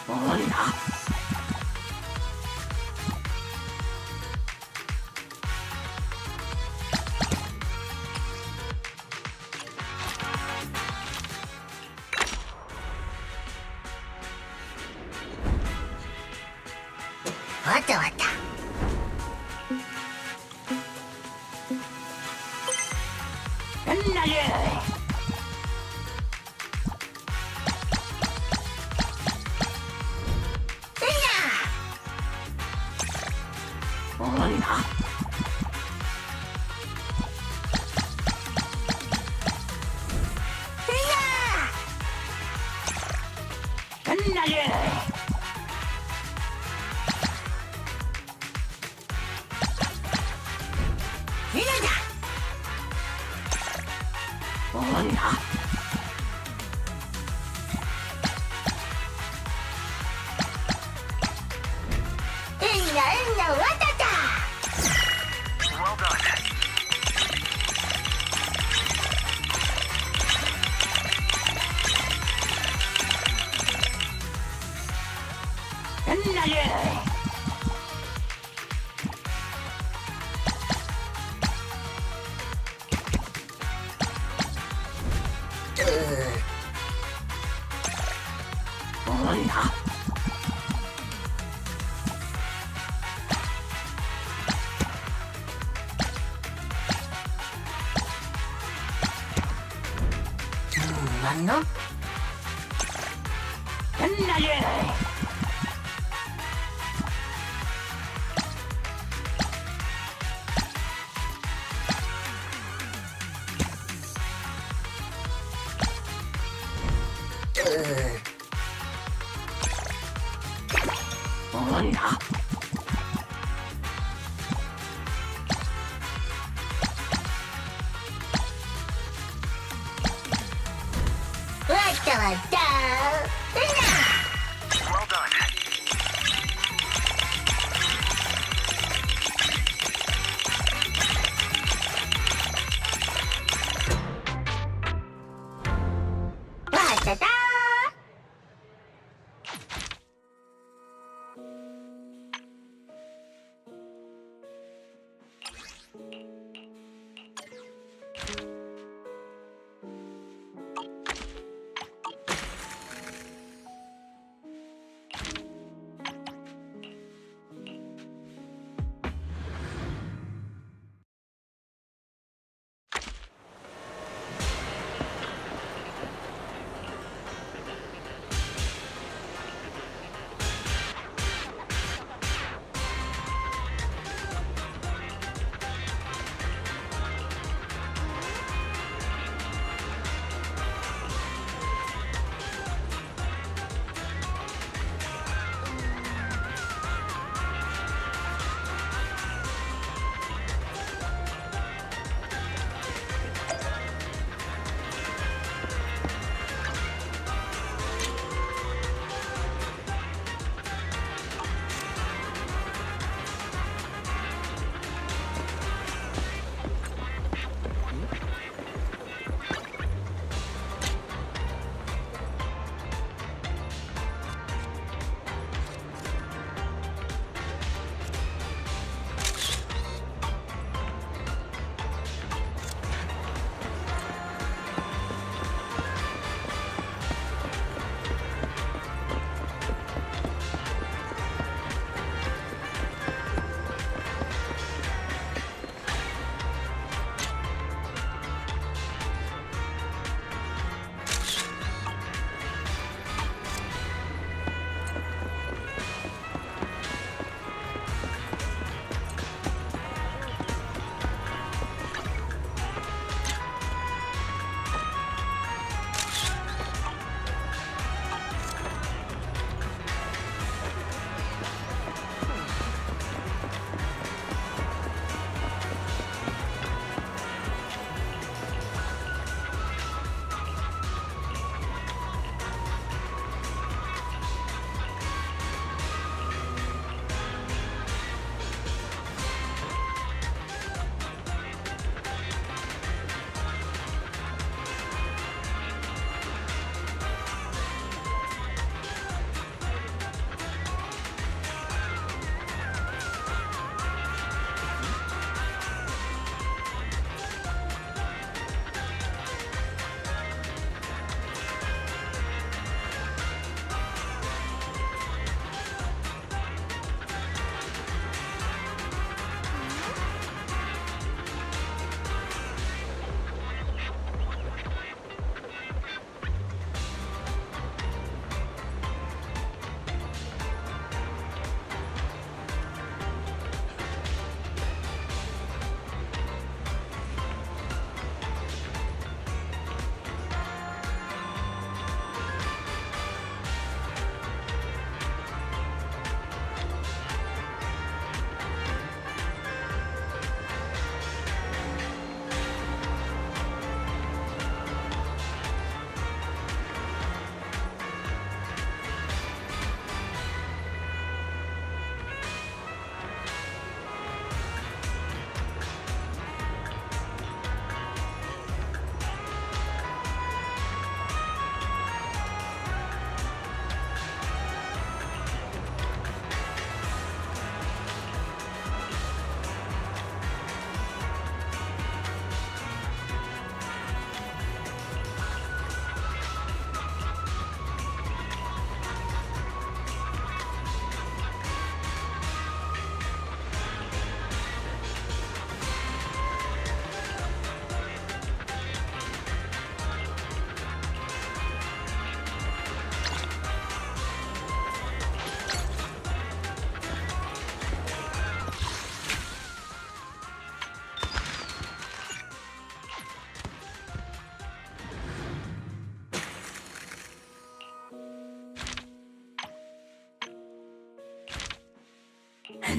なんだ。わたわた。なる。なんだ。なる。ひなだ。なんだ。えんなえんなわたた。Well done. なる。 맞나? 끝나게! 온다. 왔다 왔다. Well done. 왔다.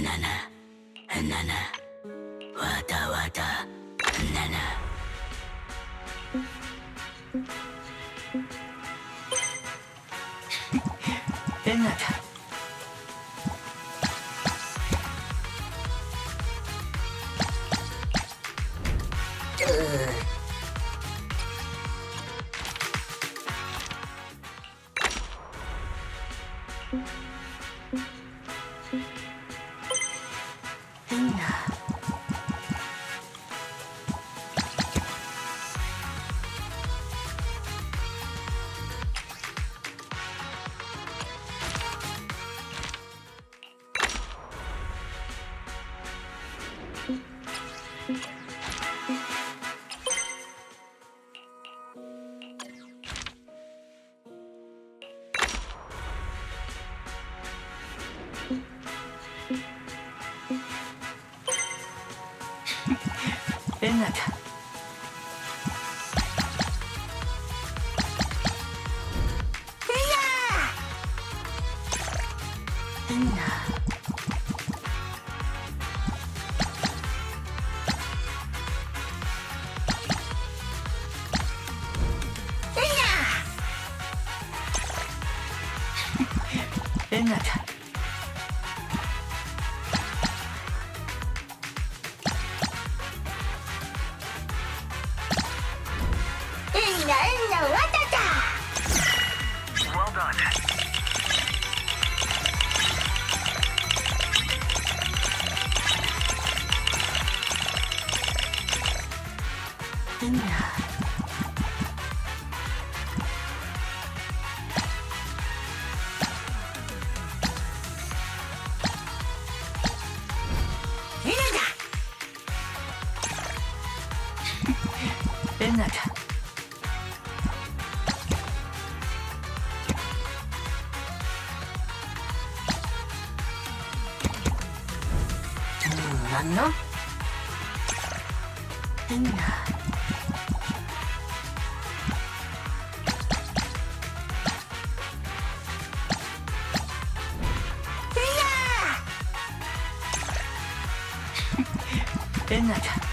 nana, nana, wada wada, nana. Nada. Nada. Nada. Well done. Nada. No. Nada. Well done.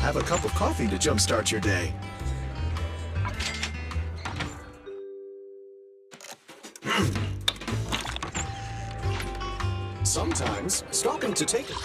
have a cup of coffee to jumpstart your day. Sometimes, stopping to take it.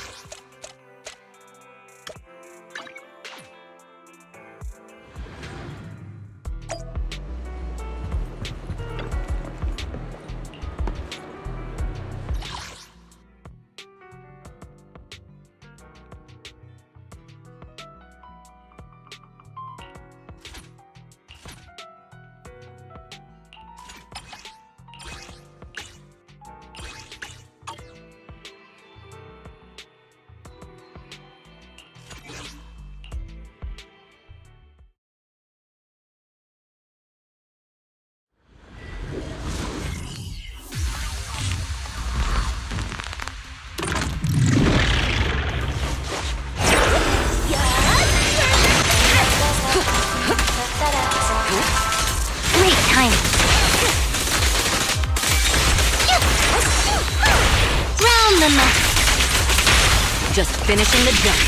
Great timing. Round the mat. Just finishing the jump.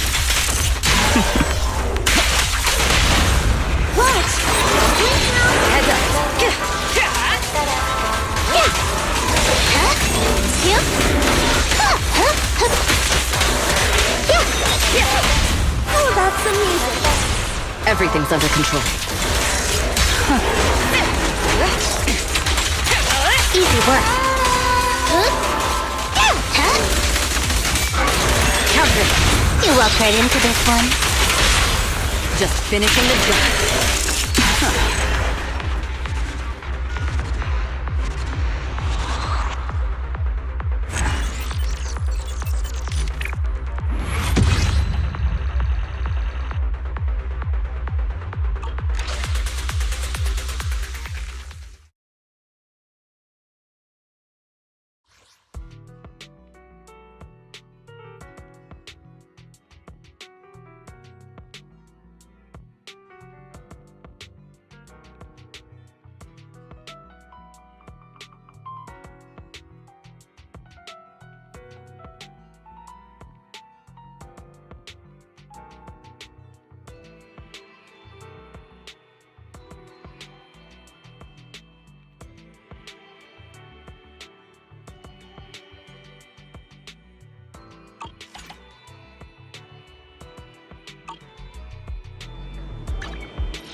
What? Heads up. Oh, that's the music. Everything's under control. Easy work. Counter. You walked right into this one. Just finishing the jump.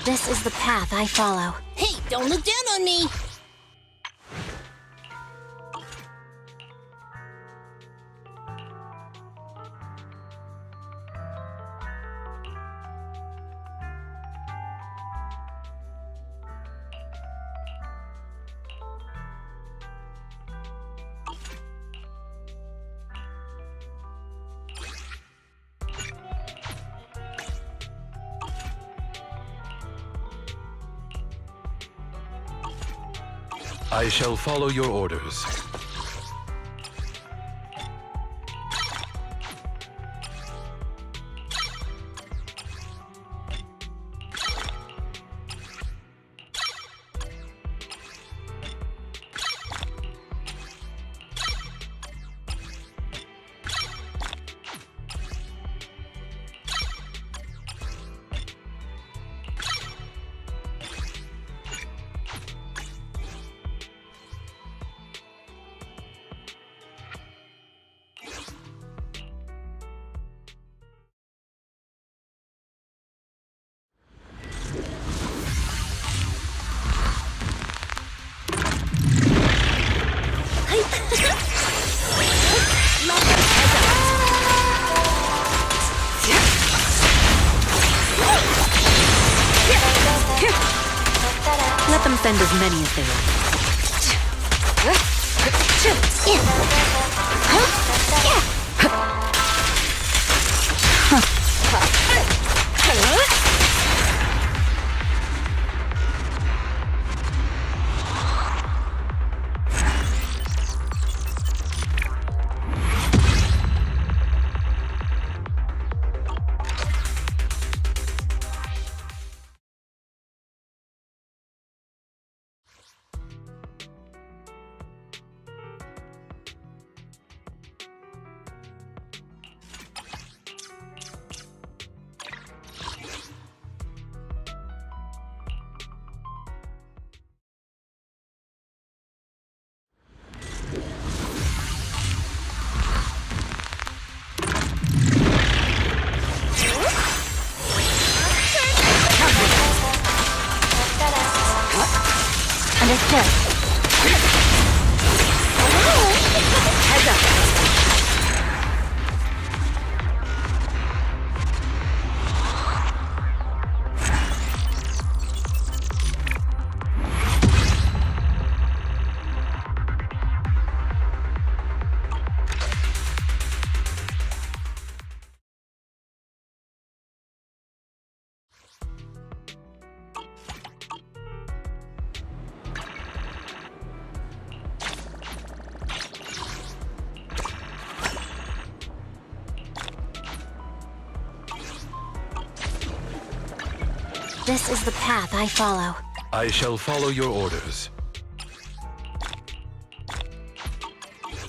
This is the path I follow. Hey, don't look down on me! I shall follow your orders. Let them send as many as they Understood. Heads up. This is the path I follow. I shall follow your orders.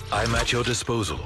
I'm at your disposal.